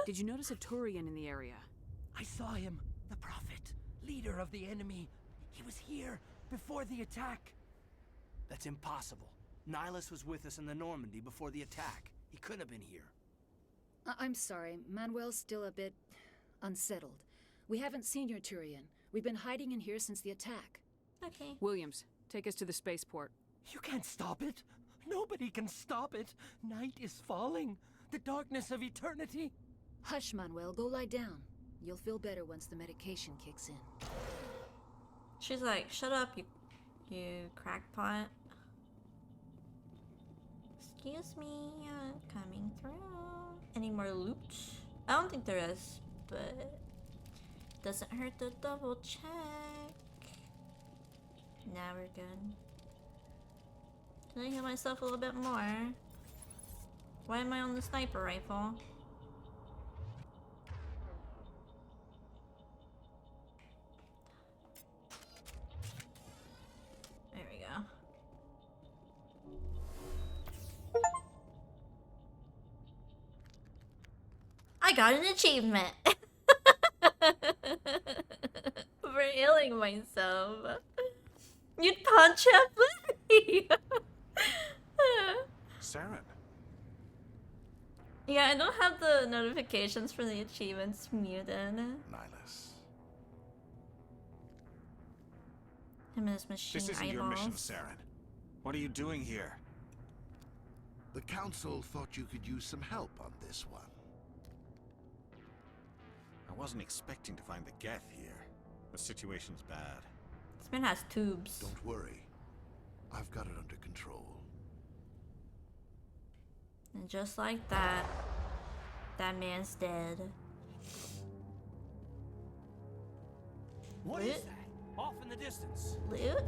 S10: Did you notice a Turian in the area?
S15: I saw him, the Prophet, leader of the enemy. He was here before the attack.
S9: That's impossible. Nihilus was with us in the Normandy before the attack. He couldn't have been here.
S18: I'm sorry, Manuel's still a bit unsettled. We haven't seen your Turian. We've been hiding in here since the attack.
S2: Okay.
S10: Williams, take us to the spaceport.
S15: You can't stop it. Nobody can stop it. Night is falling. The darkness of eternity.
S18: Hush, Manuel, go lie down. You'll feel better once the medication kicks in.
S2: She's like, shut up, you crackpot. Excuse me, coming through. Any more loot? I don't think there is, but doesn't hurt to double check. Now we're good. Can I heal myself a little bit more? Why am I on the sniper rifle? There we go. I got an achievement for healing myself. You'd punch him?
S8: Saren.
S2: Yeah, I don't have the notifications for the achievements muted.
S8: Nihilus.
S2: Him and his machine
S8: This isn't
S2: eyeballs.
S8: your mission, Saren. What are you doing here?
S17: The Council thought you could use some help on this one.
S8: I wasn't expecting to find the Geth here. The situation's bad.
S2: This man has tubes.
S17: Don't worry. I've got it under control.
S2: And just like that, that man's dead.
S9: What
S2: Loot?
S9: is that? Off in the distance.
S2: Loot?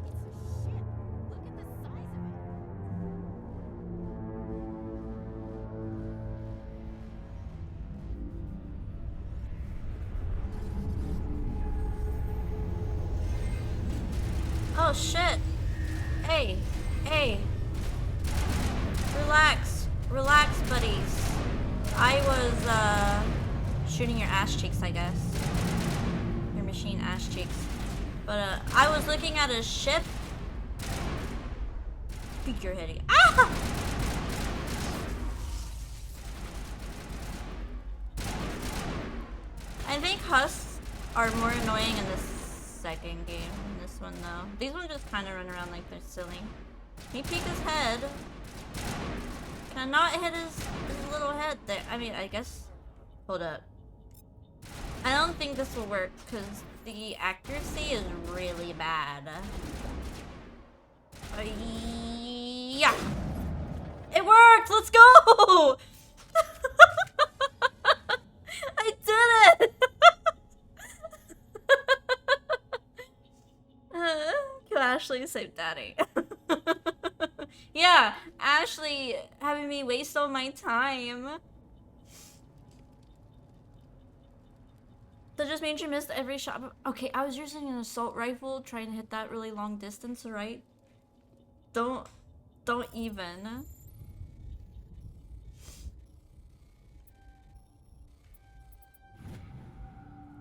S2: Oh shit! Hey, hey! Relax, relax, buddies. I was shooting your ass cheeks, I guess. Your machine ass cheeks. But I was looking at a ship. Peek your head. Ah! I think husks are more annoying in this second game. In this one, though, these ones just kind of run around like they're silly. Can he peek his head? Can I not hit his little head there? I mean, I guess. Hold up. I don't think this will work because the accuracy is really bad. Yeah. It worked! Let's go! I did it! Kill Ashley, save Daddy. Yeah, Ashley having me waste all my time. That just means you missed every shot. Okay, I was using an assault rifle trying to hit that really long distance, alright? Don't even.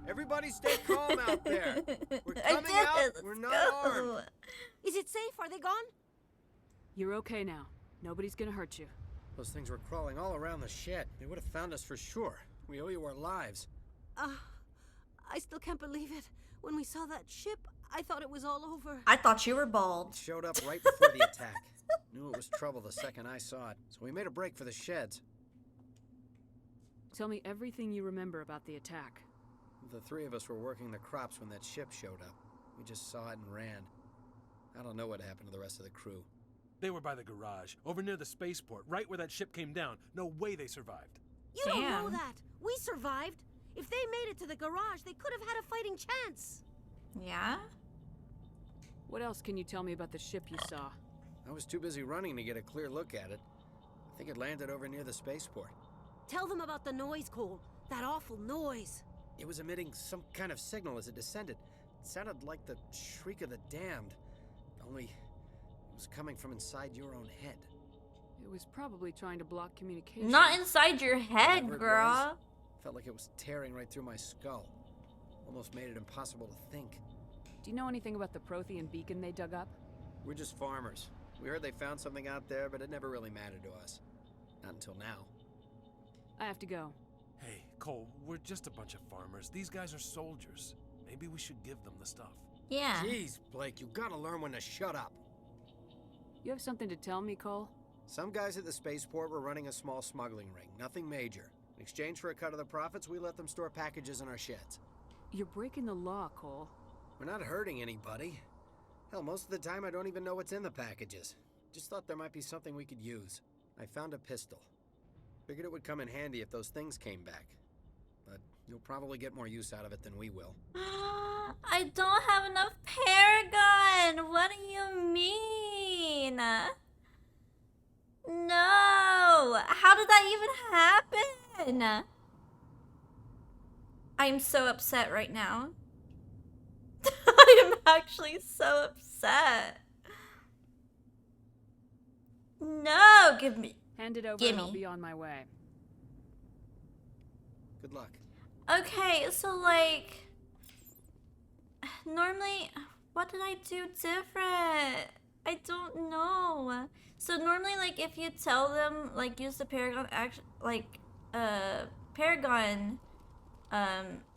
S19: Everybody stay calm out there. We're coming out. We're not armed.
S20: Is it safe? Are they gone?
S10: You're okay now. Nobody's gonna hurt you.
S19: Those things were crawling all around the shed. They would have found us for sure. We owe you our lives.
S20: I still can't believe it. When we saw that ship, I thought it was all over.
S2: I thought you were bald.
S19: It showed up right before the attack. Knew it was trouble the second I saw it, so we made a break for the sheds.
S10: Tell me everything you remember about the attack.
S19: The three of us were working the crops when that ship showed up. We just saw it and ran. I don't know what happened to the rest of the crew.
S21: They were by the garage, over near the spaceport, right where that ship came down. No way they survived.
S20: You don't know that. We survived. If they made it to the garage, they could have had a fighting chance.
S2: Yeah?
S10: What else can you tell me about the ship you saw?
S19: I was too busy running to get a clear look at it. I think it landed over near the spaceport.
S20: Tell them about the noise, Cole. That awful noise.
S19: It was emitting some kind of signal as it descended. It sounded like the shriek of the damned, only it was coming from inside your own head.
S10: It was probably trying to block communication.
S2: Not inside your head,
S19: Whatever it
S2: girl.
S19: was, felt like it was tearing right through my skull. Almost made it impossible to think.
S10: Do you know anything about the Prothean beacon they dug up?
S19: We're just farmers. We heard they found something out there, but it never really mattered to us. Not until now.
S10: I have to go.
S21: Hey, Cole, we're just a bunch of farmers. These guys are soldiers. Maybe we should give them the stuff.
S2: Yeah.
S19: Jeez, Blake, you gotta learn when to shut up.
S10: You have something to tell me, Cole?
S19: Some guys at the spaceport were running a small smuggling ring. Nothing major. In exchange for a cut of the profits, we let them store packages in our sheds.
S10: You're breaking the law, Cole.
S19: We're not hurting anybody. Hell, most of the time I don't even know what's in the packages. Just thought there might be something we could use. I found a pistol. Figured it would come in handy if those things came back. But you'll probably get more use out of it than we will.
S2: I don't have enough Paragon. What do you mean? No. How did that even happen? I'm so upset right now. I am actually so upset. No, give me.
S10: Hand it over
S2: Gimme.
S10: and I'll be on my way.
S19: Good luck.
S2: Okay, so like, normally, what did I do different? I don't know. So normally, like, if you tell them, like, use the Paragon action, like, Paragon,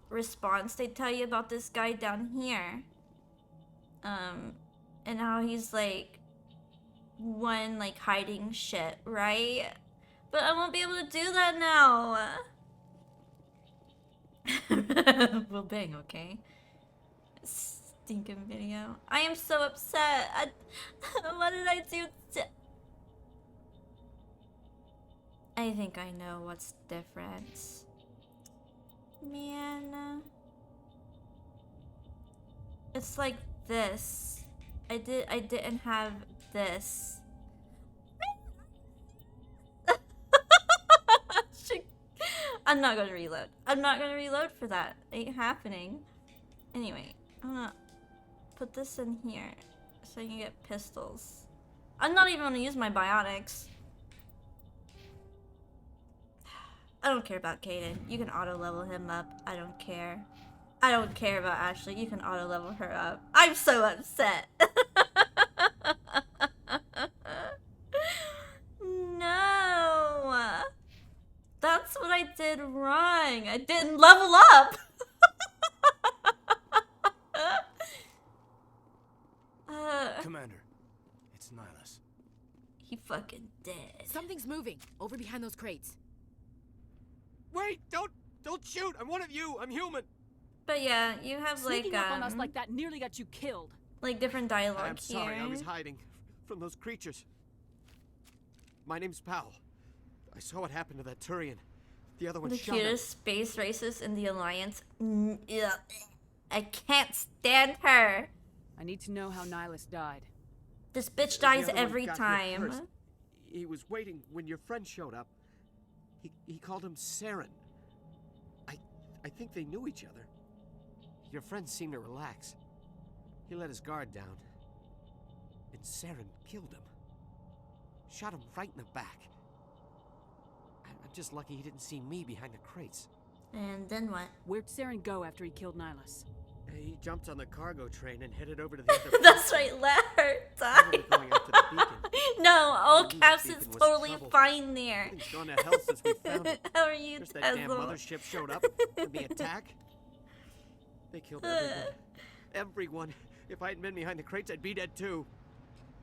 S2: response, they tell you about this guy down here. And how he's, like, like, hiding shit, right? But I won't be able to do that now. Well, bang, okay? Stinking video. I am so upset. What did I do? I think I know what's different. Man. It's like this. I didn't have this. I'm not gonna reload. I'm not gonna reload for that. Ain't happening. Anyway, I'm gonna put this in here so I can get pistols. I'm not even gonna use my biotics. I don't care about Kaden. You can auto level him up. I don't care. I don't care about Ashley. You can auto level her up. I'm so upset. No. That's what I did wrong. I didn't level up.
S9: Commander, it's Nihilus.
S2: He fucking dead.
S16: Something's moving over behind those crates.
S15: Wait! Don't shoot! I'm one of you! I'm human!
S2: But yeah, you have
S10: Sneaking
S2: like
S10: up on us like that nearly got you killed.
S2: Like different dialogue
S15: I'm sorry,
S2: here.
S15: I was hiding from those creatures. My name's Powell. I saw what happened to that Turian. The other one
S2: The
S15: shot him.
S2: cutest space racist in the Alliance. Ugh. I can't stand her.
S10: I need to know how Nihilus died.
S2: This bitch
S15: The
S2: dies
S15: other one
S2: every
S15: got here
S2: time.
S15: first. He was waiting when your friend showed up. He called him Saren. I think they knew each other. your friend seemed to relax. He let his guard down. And Saren killed him. Shot him right in the back. I'm just lucky he didn't see me behind the crates.
S2: And then what?
S10: Where'd Saren go after he killed Nihilus?
S15: He jumped on the cargo train and headed over to the other
S2: That's right, let her die.
S15: Going after the beacon.
S2: No, all
S15: The
S2: caps
S15: beacon
S2: is
S15: was
S2: totally
S15: trouble.
S2: fine there.
S15: Everything's gone to hell since we found it.
S2: How are you,
S15: First that damn
S2: Tezel?
S15: mothership showed up and the attack. They killed everyone. Everyone. If I hadn't been behind the crates, I'd be dead too.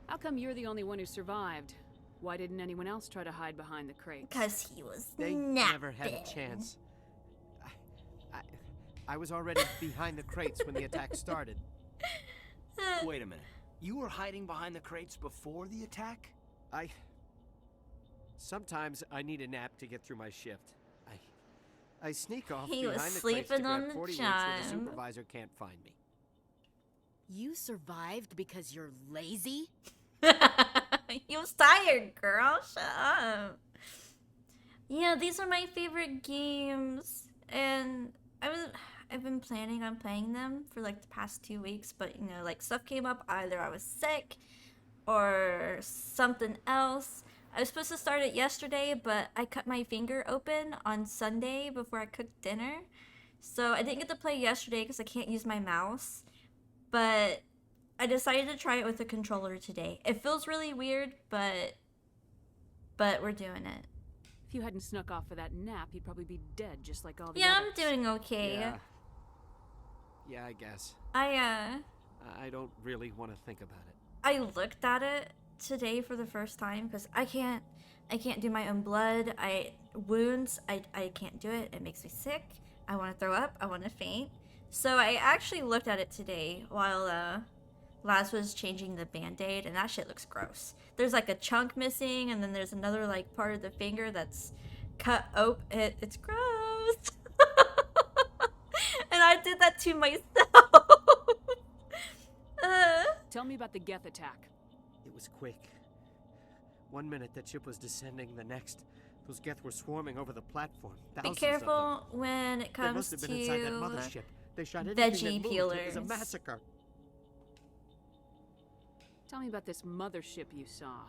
S10: How come you're the only one who survived? Why didn't anyone else try to hide behind the crates?
S2: Because he was
S15: They
S2: napping.
S15: never had a chance. I was already behind the crates when the attack started.
S9: Wait a minute. You were hiding behind the crates before the attack?
S15: Sometimes I need a nap to get through my shift. I sneak off
S2: He was
S15: behind the crates to
S2: sleeping on
S15: grab
S2: the
S15: 40 winks where the
S2: chime.
S15: supervisor can't find me.
S16: You survived because you're lazy?
S2: He was tired, girl. Shut up. Yeah, these are my favorite games, and I've been planning on playing them for like the past 2 weeks, but you know, like stuff came up. Either I was sick or something else. I was supposed to start it yesterday, but I cut my finger open on Sunday before I cooked dinner, so I didn't get to play yesterday because I can't use my mouse. But I decided to try it with a controller today. It feels really weird, but we're doing it.
S10: If you hadn't snuck off for that nap, you'd probably be dead just like all the
S2: Yeah,
S10: others.
S2: I'm doing okay.
S15: Yeah, I guess.
S2: I
S15: don't really want to think about it.
S2: I looked at it today for the first time because I can't do my own blood. Wounds, I can't do it. It makes me sick. I want to throw up. I want to faint. So I actually looked at it today while Laz was changing the band-aid, and that shit looks gross. There's like a chunk missing, and then there's another like part of the finger that's cut open. It's gross. And I did that to myself.
S10: Tell me about the Geth attack.
S15: It was quick. 1 minute that ship was descending, the next, those Geth were swarming over the platform.
S2: Be
S15: Thousands
S2: careful
S15: of them.
S2: when it
S15: They
S2: comes
S15: must have
S2: to
S15: been inside that mothership. They shot anything
S2: veggie
S15: that moved.
S2: peelers.
S15: It was a massacre.
S10: Tell me about this mothership you saw.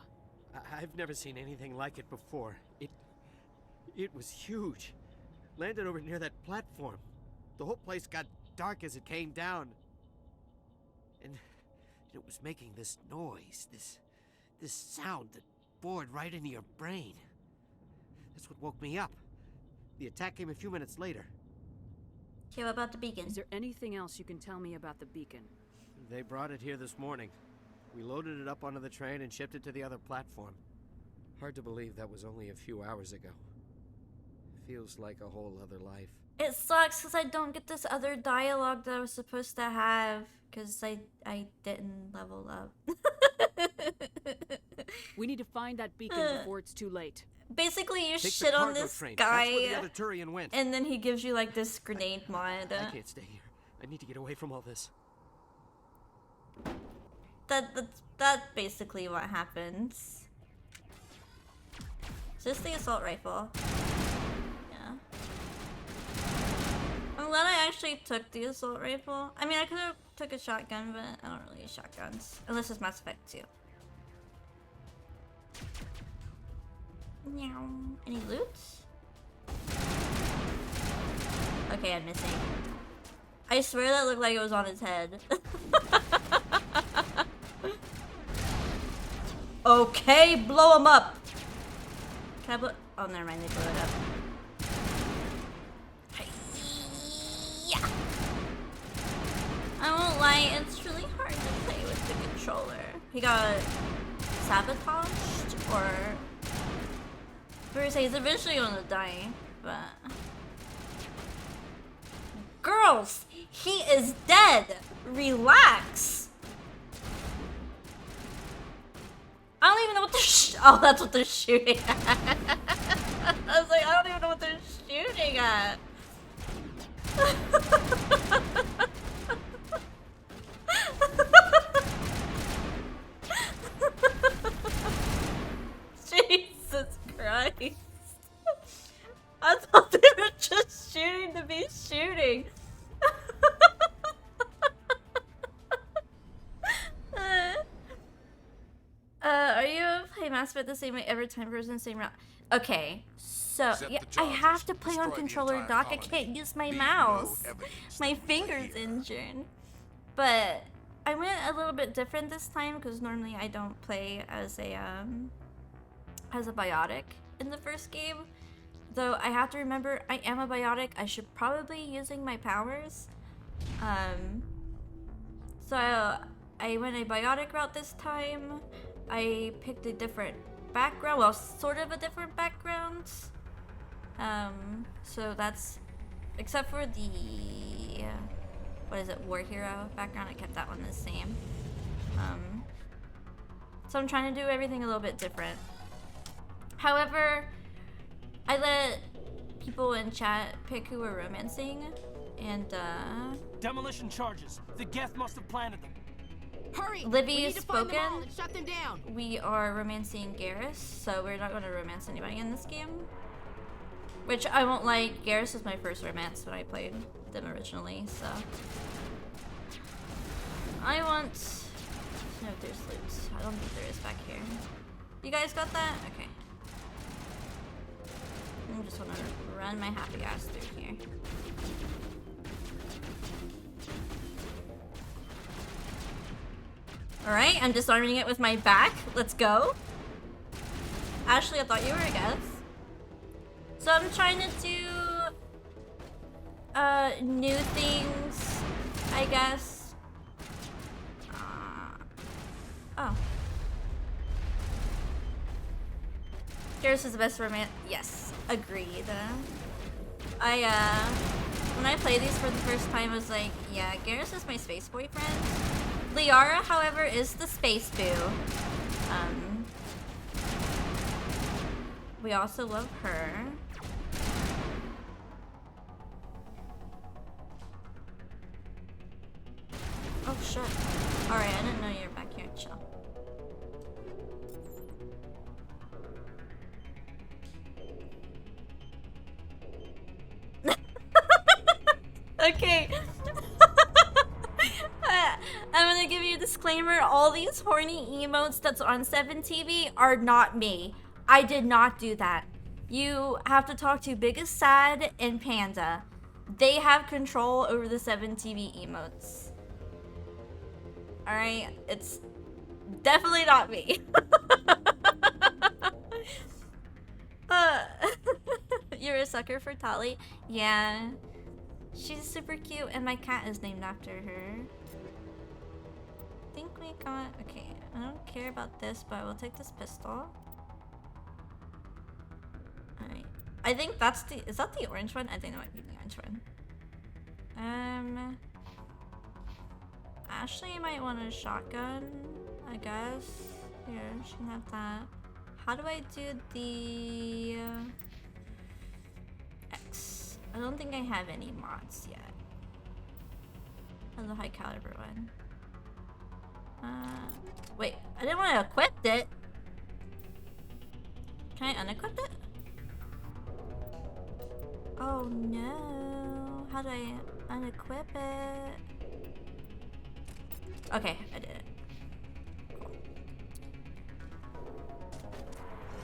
S15: I've never seen anything like it before. It was huge. Landed over near that platform. The whole place got dark as it came down. And it was making this noise, this sound that bored right into your brain. That's what woke me up. The attack came a few minutes later.
S2: Okay, what about the beacon?
S10: Is there anything else you can tell me about the beacon?
S15: They brought it here this morning. We loaded it up onto the train and shipped it to the other platform. Hard to believe that was only a few hours ago. Feels like a whole other life.
S2: It sucks because I don't get this other dialogue that I was supposed to have because I didn't level up.
S10: We need to find that beacon before it's too late.
S2: Basically, you
S15: Take the
S2: shit on
S15: cargo
S2: this
S15: train.
S2: guy,
S15: That's where the other Turian went.
S2: and then he gives you like this grenade mod.
S15: I can't stay here. I need to get away from all this.
S2: That's basically what happens. Is this the assault rifle? Yeah. I'm glad I actually took the assault rifle. I mean, I could have took a shotgun, but I don't really use shotguns. Unless it's Mass Effect 2. Meow. Any loot? Okay, I'm missing. I swear that looked like it was on his head. Okay, blow him up. Can I blow? Oh, never mind. They blew it up. Yeah. I won't lie. It's really hard to play with the controller. He got sabotaged, or he's eventually gonna die, but girls, he is dead. Relax. I don't even know what they're oh, that's what they're shooting at. I was like, I don't even know what they're shooting at. Jesus Christ. I thought they were just shooting to be shooting. ask about the same way every time person same route. Okay, so
S17: Set
S2: yeah,
S17: the
S2: I have
S17: charges.
S2: to play on
S17: Destroy the
S2: controller
S17: entire
S2: dock. I
S17: colony.
S2: can't use my
S17: Leave
S2: mouse.
S17: no evidence
S2: My
S17: that we were
S2: finger's
S17: here.
S2: injured. But I went a little bit different this time because normally I don't play as a biotic in the first game. Though I have to remember I am a biotic. I should probably be using my powers. So I went a biotic route this time. I picked a different background, well, sort of a different background. So that's, except for the, what is it, War Hero background, I kept that one the same. So I'm trying to do everything a little bit different. However, I let people in chat pick who were romancing, and
S9: Demolition charges. The Geth must have planted them.
S16: Hurry!
S2: Livy
S16: we
S2: has
S16: need to find them all
S2: spoken.
S16: and shut them down.
S2: We are romancing Garrus, so we're not going to romance anybody in this game. Which I won't lie, Garrus is my first romance when I played them originally, so. I want to know if there's loot. I don't think there is back here. You guys got that? Okay. I just want to run my happy ass through here. Alright, I'm disarming it with my back. Let's go. Ashley, I thought you were a guest. So I'm trying to do new things, I guess. Oh. Garrus is the best romance. Yes, agreed. When I played these for the first time, I was like, yeah, Garrus is my space boyfriend. Liara, however, is the space boo. We also love her. Oh shit. Alright, I didn't know you were back here. Chill. Okay. I'm gonna give you a disclaimer. All these horny emotes that's on 7TV are not me. I did not do that. You have to talk to Biggest Sad and Panda. They have control over the 7TV emotes. Alright? It's definitely not me. You're a sucker for Tali? Yeah. She's super cute and my cat is named after her. I think we got... Okay, I don't care about this, but I will take this pistol. Alright. I think that's the... Is that the orange one? I think that might be the orange one. Ashley might want a shotgun, I guess. Here, she can have that. How do I do the... X? I don't think I have any mods yet. That's a high caliber one. Wait, I didn't want to equip it. Can I unequip it? Oh no. How do I unequip it? Okay, I did it.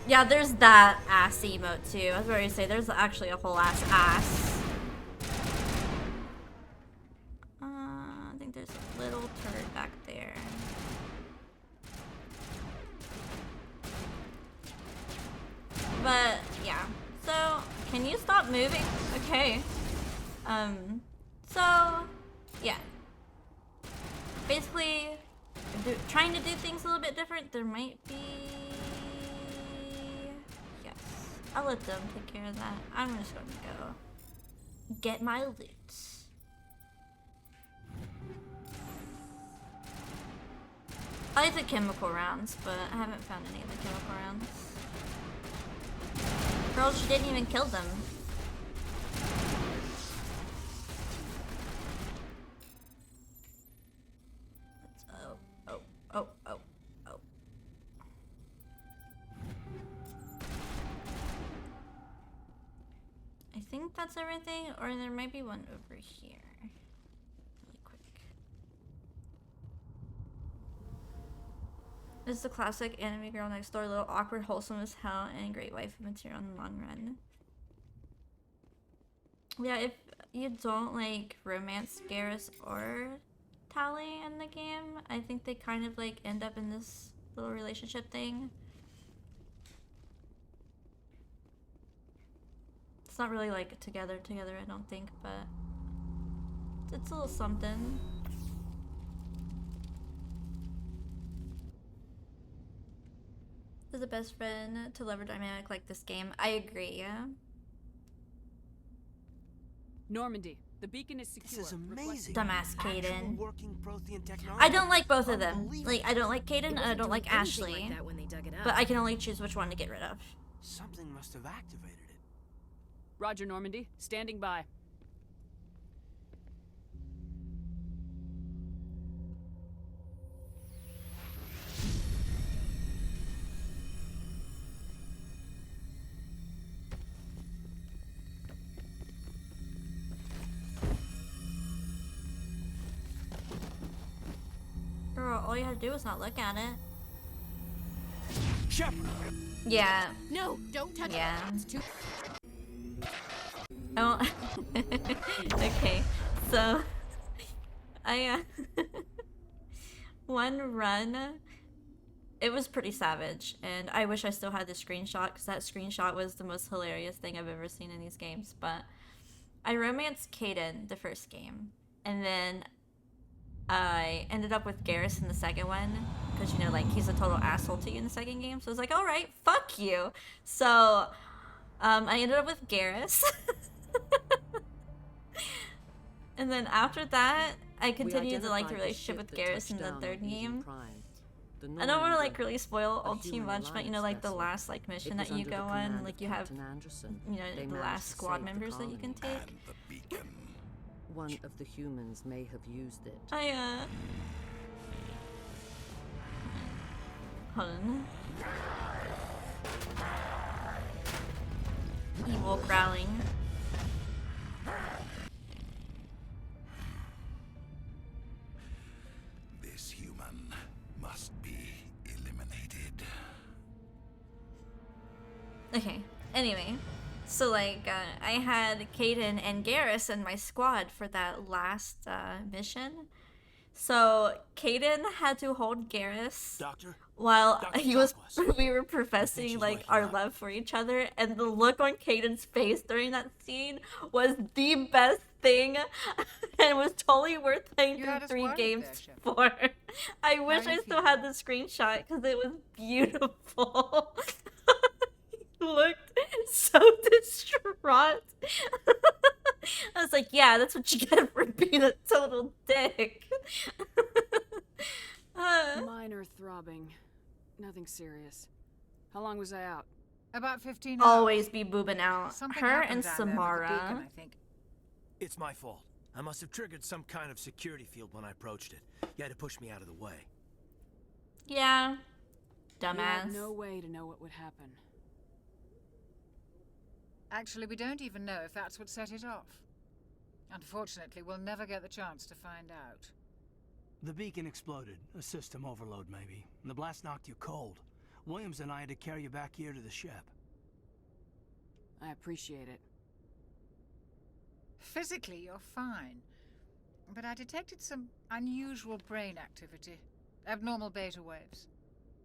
S2: Yeah, there's that ass emote too. I was ready to say there's actually a whole ass. I think there's a little turd back there. But yeah. So can you stop moving? Okay. So yeah. Basically, trying to do things a little bit different. There might be. Yes, I'll let them take care of that. I'm just going to go get my loot. I like the chemical rounds, but I haven't found any of the chemical rounds. Girl, she didn't even kill them. Oh. I think that's everything, or there might be one over here. Really quick. It's the classic anime girl next door, little awkward, wholesome as hell, and great wife material in the long run. Yeah, if you don't like romance Garrus or Tali in the game, I think they kind of like end up in this little relationship thing. It's not really like together, I don't think, but it's a little something. Is a best friend to lover dynamic like this game. I agree, yeah.
S10: Normandy, the beacon is secure.
S15: This is amazing.
S2: Dumbass Caden.
S15: Working Prothean technology.
S2: I don't like both of them. Like, I don't like Caden and I don't like
S16: anything
S2: Ashley.
S16: like that when they dug it up.
S2: But I can only choose which one to get rid of.
S15: Something must have activated it.
S10: Roger, Normandy. Standing by.
S2: Girl, all you had to do was not look at it.
S15: Shepard.
S2: Yeah.
S20: No, don't touch
S2: Yeah.
S20: it. It's too.
S2: Oh. Okay, so I one run, it was pretty savage, and I wish I still had the screenshot because that screenshot was the most hilarious thing I've ever seen in these games. But I romanced Caden the first game, and then I ended up with Garrus in the second one because, you know, like, he's a total asshole to you in the second game. So I was like, all right, fuck you. So I ended up with Garrus. And then after that, I continued to like the relationship with Garrus in the third game. I don't want to like really spoil all too much, but you know, like the last like mission that you go on, like you have, you know, the last squad members that you can take.
S1: One of the humans may have used it.
S2: Hold on. Evil growling.
S17: This human must be eliminated.
S2: Okay, anyway. So, like, I had Caden and Garrus in my squad for that last mission. So, Caden had to hold Garrus while we were professing, like, our love for each other. And the look on Caden's face during that scene was the best thing. And was totally worth playing through 3 games for. I wish I still had the screenshot because it was beautiful. Looked so distraught. I was like, yeah, that's what you get for being a total dick.
S10: Minor throbbing. Nothing serious. How long was I out?
S14: About 15 hours.
S2: Always be boobing out.
S14: Something
S2: Her
S14: happened
S2: and
S14: down there with the
S2: Samara.
S14: beacon, I think.
S9: It's my fault. I must have triggered some kind of security field when I approached it. You had to push me out of the way.
S2: Yeah.
S10: We had
S2: Dumbass.
S10: no way to know what would happen.
S14: Actually, we don't even know if that's what set it off. Unfortunately, we'll never get the chance to find out.
S9: The beacon exploded. A system overload, maybe. And the blast knocked you cold. Williams and I had to carry you back here to the ship.
S10: I appreciate it.
S14: Physically, you're fine. But I detected some unusual brain activity. Abnormal beta waves.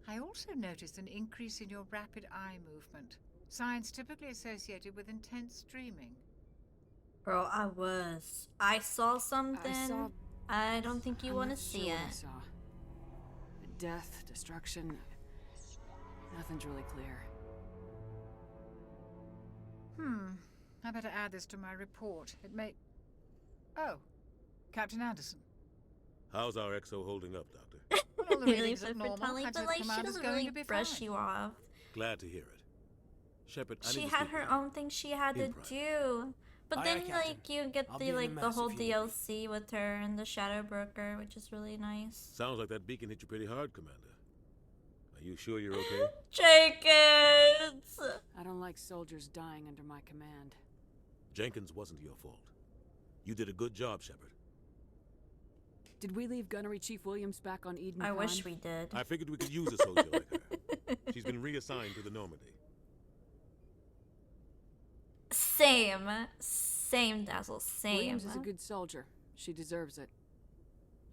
S14: I also noticed an increase in your rapid eye movement. Signs typically associated with intense dreaming.
S2: Bro, I saw something. I don't think you want to see
S10: What I
S2: it.
S10: saw. Death, destruction. Nothing's really clear.
S14: I better add this to my report. It may... Oh, Captain Anderson.
S4: How's our EXO holding up, Doctor?
S14: All the
S2: Really
S14: readings are
S2: fit for
S14: normal.
S2: Tali, but
S14: Hunter's
S2: like she
S14: command is
S2: doesn't
S14: going
S2: really
S14: to be
S2: brush
S14: fine.
S2: you off.
S4: Glad to hear it. Shepard, I
S2: She
S4: need to
S2: had
S4: speak
S2: her
S4: with you.
S2: own thing she had to
S4: In private.
S2: do. But
S9: Aye,
S2: then,
S9: aye, Captain.
S2: like, you get
S9: I'll
S2: the
S9: be in
S2: like
S9: the
S2: the
S9: mess
S2: whole
S9: if you need me.
S2: DLC with her and the Shadow Broker, which is really nice.
S4: Sounds like that beacon hit you pretty hard, Commander. Are you sure you're okay?
S2: Jenkins!
S10: I don't like soldiers dying under my command.
S4: Jenkins wasn't your fault. You did a good job, Shepard.
S10: Did we leave Gunnery Chief Williams back on Eden
S2: I
S10: Prime?
S2: wish we did.
S4: I figured we could use a soldier like her. She's been reassigned to the Normandy.
S2: Same, Dazzle, same.
S10: Williams is a good soldier. She deserves it.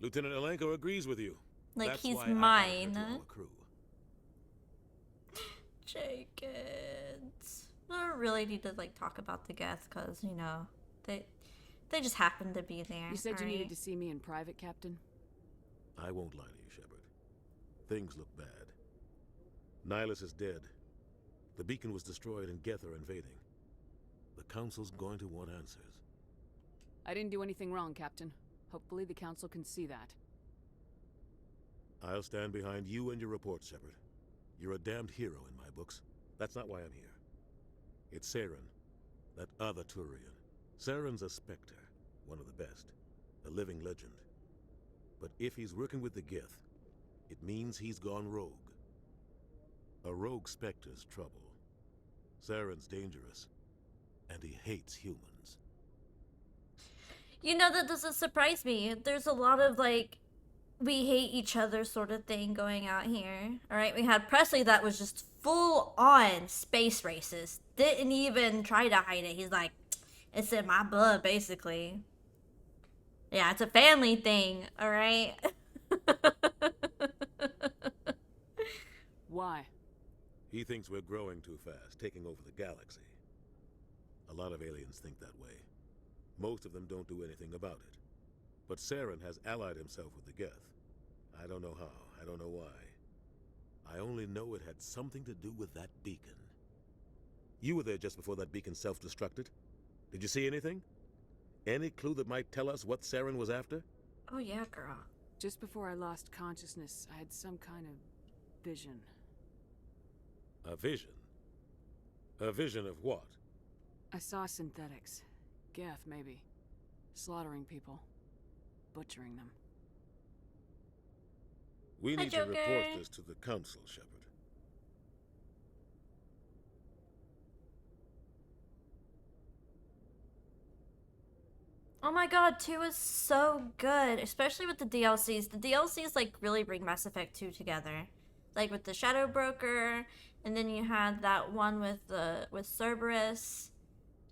S4: Lieutenant Alenko agrees with you.
S2: Like,
S4: That's
S2: he's
S4: why I added her
S2: mine.
S4: to our crew.
S2: Jenkins. I really need to like talk about the Geth, cause you know they just happen to be there.
S10: You said you
S2: alright?
S10: needed to see me in private, Captain.
S4: I won't lie to you, Shepard. Things look bad. Nihilus is dead. The beacon was destroyed and Geth are invading. The Council's going to want answers.
S10: I didn't do anything wrong, Captain. Hopefully the Council can see that.
S4: I'll stand behind you and your report, Shepard. You're a damned hero in my books. That's not why I'm here. It's Saren, that other Turian. Saren's a Spectre, one of the best, a living legend. But if he's working with the Geth, it means he's gone rogue. A rogue Spectre's trouble. Saren's dangerous, and he hates humans.
S2: You know, that doesn't surprise me. There's a lot of like, we hate each other sort of thing going out here. Alright, we had Presley that was just full on space racist. Didn't even try to hide it. He's like, it's in my blood, basically. Yeah, it's a family thing, alright?
S10: Why?
S4: He thinks we're growing too fast, taking over the galaxy. A lot of aliens think that way. Most of them don't do anything about it. But Saren has allied himself with the Geth. I don't know how, I don't know why. I only know it had something to do with that beacon. You were there just before that beacon self-destructed. Did you see anything? Any clue that might tell us what Saren was after?
S2: Oh yeah, girl.
S10: Just before I lost consciousness, I had some kind of vision.
S4: A vision? A vision of what?
S10: I saw synthetics. Geth, maybe. Slaughtering people. Butchering them.
S4: We
S2: Hi,
S4: need to
S2: Joker.
S4: report this to the Council, Shepard.
S2: Oh my god, 2 is so good, especially with the DLCs. The DLCs like really bring Mass Effect 2 together. Like with the Shadow Broker, and then you had that one with Cerberus.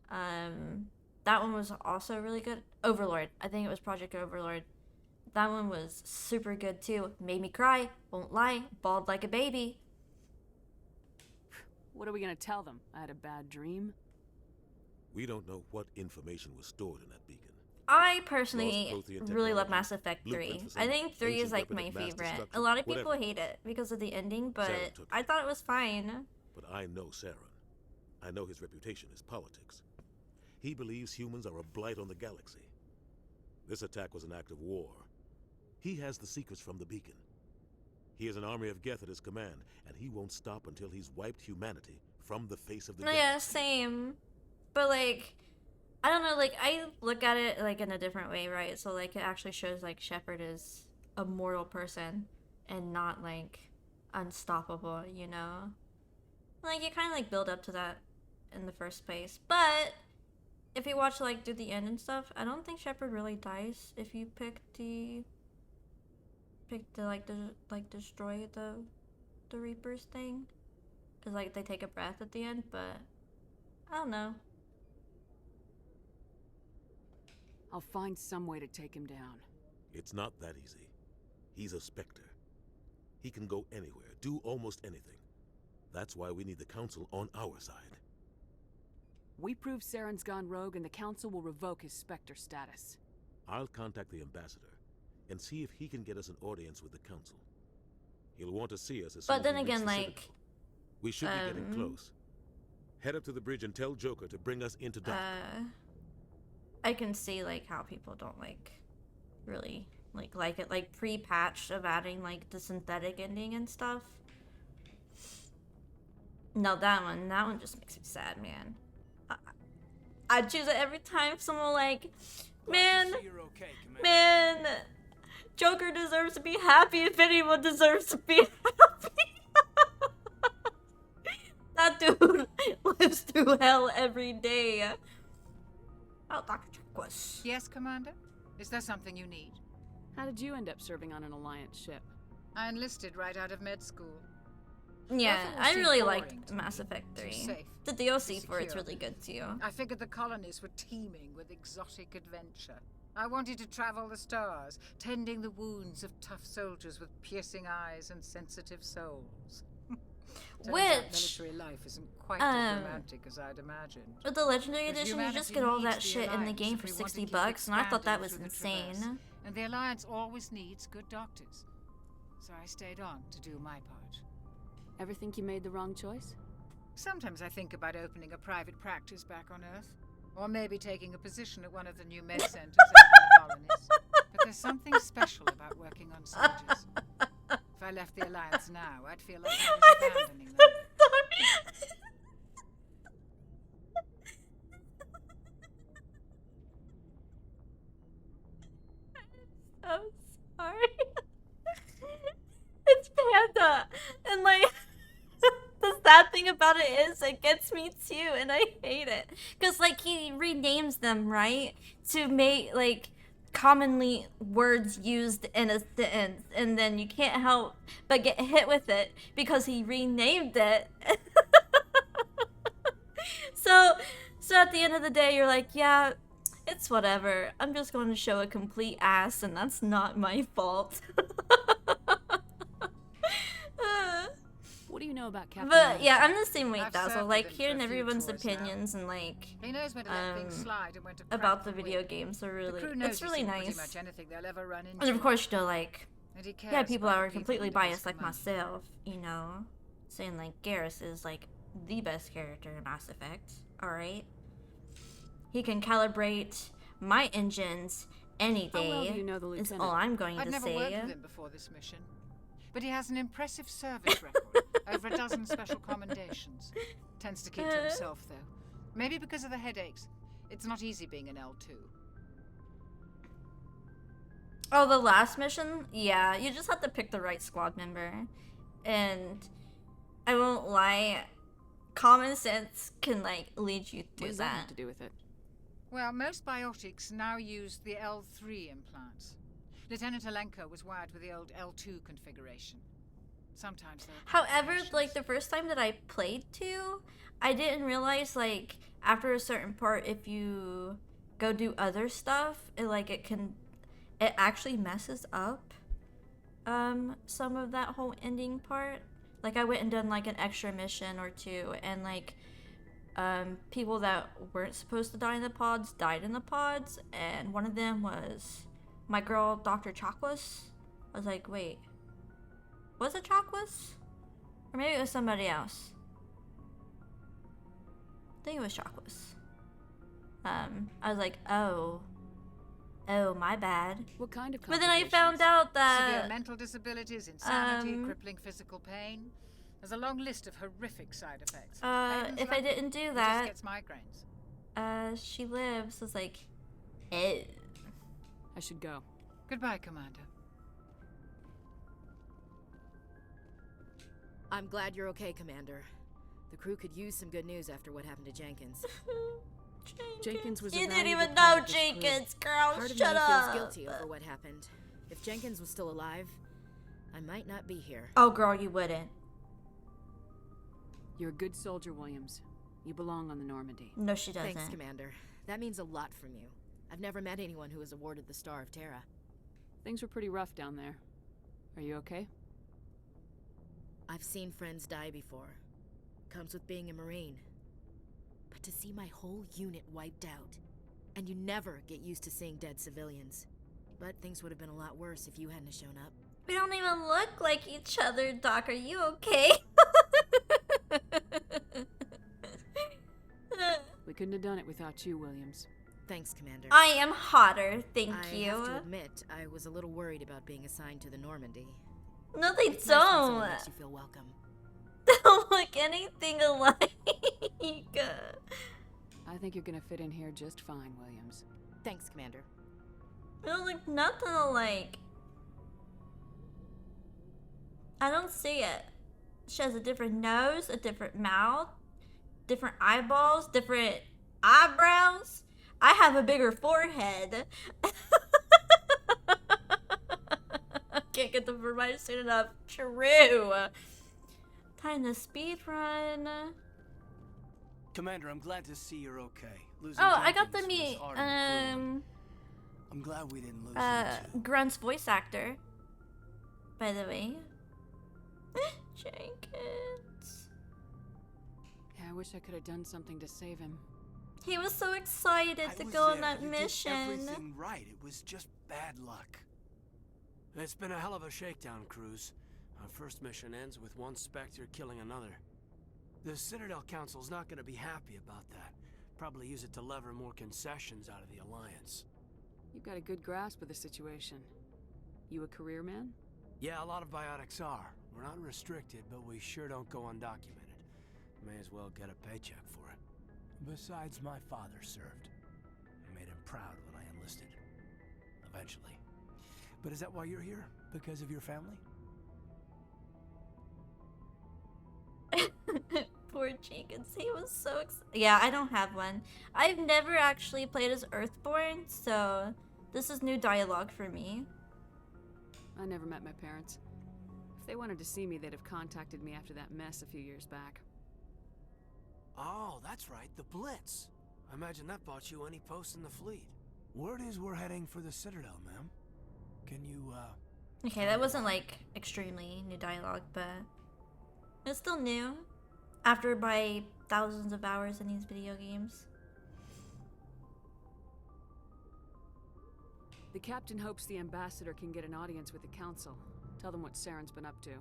S2: That one was also really good. Overlord. I think it was Project Overlord. That one was super good too. Made me cry, won't lie, bawled like a baby.
S10: What are we gonna tell them? I had a bad dream?
S4: We don't know what information was stored in that beacon.
S2: I personally
S4: Lost Prothean
S2: really love
S4: technology,
S2: Mass Effect 3.
S4: blueprint for
S2: I
S4: some
S2: think 3 is
S4: ancient
S2: like
S4: weapon
S2: my
S4: of mass
S2: favorite.
S4: destruction,
S2: A lot of people
S4: whatever.
S2: hate it because of the ending, but
S4: Saren took it.
S2: I thought it was fine.
S4: But I know Saren. I know his reputation is politics. He believes humans are a blight on the galaxy. This attack was an act of war. He has the secrets from the beacon. He has an army of Geth at his command, and he won't stop until he's wiped humanity from the face of the
S2: No,
S4: galaxy.
S2: yeah, same. But like, I don't know, like I look at it like in a different way, right? So like it actually shows like Shepard is a mortal person and not like unstoppable, you know? Like you kind of like build up to that in the first place. But if you watch like do the end and stuff, I don't think Shepard really dies if you pick the destroy the Reapers thing. Cause like they take a breath at the end, but I don't know.
S10: I'll find some way to take him down.
S4: It's not that easy. He's a Spectre. He can go anywhere, do almost anything. That's why we need the Council on our side.
S10: We prove Saren's gone rogue and the Council will revoke his Spectre status.
S4: I'll contact the Ambassador and see if he can get us an audience with the Council. He'll want to see us as soon
S2: But
S4: as
S2: then
S4: we reach
S2: again,
S4: the
S2: like,
S4: Citadel. We should be getting close. Head up to the bridge and tell Joker to bring us into dock.
S2: I can see like how people don't like really like it, like pre-patched of adding like the synthetic ending and stuff. No, that one just makes me sad, man. I choose it every time someone like, man, Joker deserves to be happy if anyone deserves to be happy. That dude lives through hell every day. Oh, Dr. Turquoise.
S14: Yes, Commander? Is there something you need?
S10: How did you end up serving on an Alliance ship?
S14: I enlisted right out of med school.
S2: Yeah,
S14: Nothing
S2: I
S14: seemed
S2: really
S14: boring
S2: liked
S14: to me.
S2: Mass Effect
S14: Too
S2: 3.
S14: safe,
S2: The DLC for it's
S14: secure.
S2: really good too.
S14: I figured the colonies were teeming with exotic adventure. I wanted to travel the stars, tending the wounds of tough soldiers with piercing eyes and sensitive souls. Turns out
S2: Which,
S14: military life isn't quite as romantic as I'd imagined.
S2: with the Legendary
S14: But
S2: Edition, you just
S14: humanity
S2: get all
S14: needs
S2: that
S14: the
S2: shit in the
S14: Alliance
S2: game
S14: if
S2: for
S14: we want to
S2: $60
S14: keep
S2: and I thought that
S14: expanding
S2: was
S14: through the Traverse.
S2: insane.
S14: And the Alliance always needs good doctors. So I stayed on to do my part.
S10: Ever think you made the wrong choice?
S14: Sometimes I think about opening a private practice back on Earth. Or maybe taking a position at one of the new med centers over the colonies. But there's something special about working on soldiers. If I left the Alliance now, I'd feel like I was abandoning them.
S2: I'm sorry. It's Panda. And like the sad thing about it is it gets me too and I hate it. Cause like he renames them, right? To make like commonly words used in a sentence and then you can't help but get hit with it because he renamed it. So at the end of the day you're like, yeah, it's whatever. I'm just going to show a complete ass and that's not my fault.
S10: What do you know about Captain
S2: But
S10: Madison?
S2: yeah, I'm the same way,
S14: I've
S2: Dazzle.
S14: served
S2: Like
S14: with him
S2: hearing
S14: for a few
S2: everyone's
S14: tours now.
S2: opinions and like
S14: He knows when to let things slide and when to crack
S2: about the
S14: whip.
S2: video games are
S14: The
S2: really
S14: crew knows
S2: it's
S14: he's
S2: really
S14: seen pretty
S2: nice.
S14: much anything they'll ever run into.
S2: And of course, you know, like
S14: And he
S2: yeah,
S14: cares
S2: people
S14: about
S2: are
S14: the people
S2: completely
S14: under his
S2: biased like
S14: command.
S2: myself, you know, saying like Garrus is like the best character in Mass Effect. All right, he can calibrate my engines any
S10: How
S2: day.
S10: well do you know the
S2: is
S10: lieutenant?
S2: all I'm going
S14: I'd
S2: to
S14: never
S2: say.
S14: worked with him before this mission. But he has an impressive service record. Over a dozen special commendations. Tends to keep to himself, though. Maybe because of the headaches. It's not easy being an L2.
S2: Oh, the last mission? Yeah, you just have to pick the right squad member. And I won't lie, common sense can like lead you
S10: What
S2: through
S10: does that have
S2: that.
S10: to do with it?
S14: Well, most biotics now use the L3 implants. Lieutenant Alenko was wired with the old L2 configuration. Sometimes there are
S2: However,
S14: complications.
S2: like the first time that I played 2, I didn't realize like after a certain part if you go do other stuff, it actually messes up some of that whole ending part. Like I went and done like an extra mission or 2 and like people that weren't supposed to die in the pods died in the pods, and one of them was my girl Dr. Chakwas. I was like, wait, was it Chakwas? Or maybe it was somebody else. I think it was Chakwas. I was like, oh, my bad.
S10: What kind of
S2: But then I found out
S14: Severe
S2: that
S14: mental disabilities, insanity,
S2: um,
S14: crippling physical pain. There's a long list of horrific side effects.
S2: if
S14: Hayden's
S2: I
S14: lucky.
S2: didn't do
S14: He
S2: that,
S14: just gets migraines.
S2: she lives. I was like, eh.
S10: I should go.
S14: Goodbye, Commander.
S16: I'm glad you're okay, Commander. The crew could use some good news after what happened to Jenkins.
S10: Jenkins was a
S2: You didn't
S10: valuable
S2: even
S10: part
S2: know
S10: of this crew.
S2: Jenkins, girl.
S16: Part of
S2: Shut
S16: me
S2: up.
S16: feels guilty over what happened. If Jenkins was still alive, I might not be here.
S2: Oh, girl, you wouldn't.
S10: You're a good soldier, Williams. You belong on the Normandy.
S2: No, she doesn't.
S16: Thanks, Commander. That means a lot from you. I've never met anyone who was awarded the Star of Terra.
S10: Things were pretty rough down there. Are you okay?
S16: I've seen friends die before. Comes with being a Marine. But to see my whole unit wiped out, and you never get used to seeing dead civilians. But things would have been a lot worse if you hadn't shown up.
S2: We don't even look like each other, Doc. Are you okay?
S10: We couldn't have done it without you, Williams.
S16: Thanks, Commander.
S2: I am hotter, thank
S16: I
S2: you.
S16: have to admit, I was a little worried about being assigned to the Normandy.
S2: No, they
S16: It's nice when someone
S2: don't.
S16: makes you feel welcome.
S2: Don't look anything alike.
S10: I think you're gonna fit in here just fine, Williams.
S16: Thanks, Commander.
S2: We don't look nothing alike. I don't see it. She has a different nose, a different mouth, different eyeballs, different eyebrows. I have a bigger forehead. get the provided soon enough. True. Time to speed run.
S9: Commander, I'm glad to see you're okay. Losing
S2: Oh, I got
S9: Jenkins
S2: to meet
S9: was hard and cruel. I'm glad we didn't lose you too.
S2: Grunt's voice actor. By the way. Jenkins.
S10: Yeah, I wish I could have done something to save him.
S2: He was so excited to go on that mission.
S9: Everything right. It was just bad luck. It's been a hell of a shakedown, Cruz. Our first mission ends with one Spectre killing another. The Citadel Council's not going to be happy about that. Probably use it to lever more concessions out of the Alliance.
S10: You've got a good grasp of the situation. You a career man?
S9: Yeah, a lot of biotics are. We're not restricted, but we sure don't go undocumented. May as well get a paycheck for it. Besides, my father served. I made him proud when I enlisted. Eventually. But is that why you're here? Because of your family?
S2: Poor Jenkins, he was so excited. Yeah, I don't have one. I've never actually played as Earthborn, so this is new dialogue for me.
S10: I never met my parents. If they wanted to see me, they'd have contacted me after that mess a few years back.
S9: Oh, that's right, the Blitz. I imagine that bought you any post in the fleet. Word is we're heading for the Citadel, ma'am. Can you,
S2: Okay, that wasn't, like, extremely new dialogue, but it's still new. After by thousands of hours in these video games.
S10: The captain hopes the ambassador can get an audience with the council. Tell them what Saren's been up to.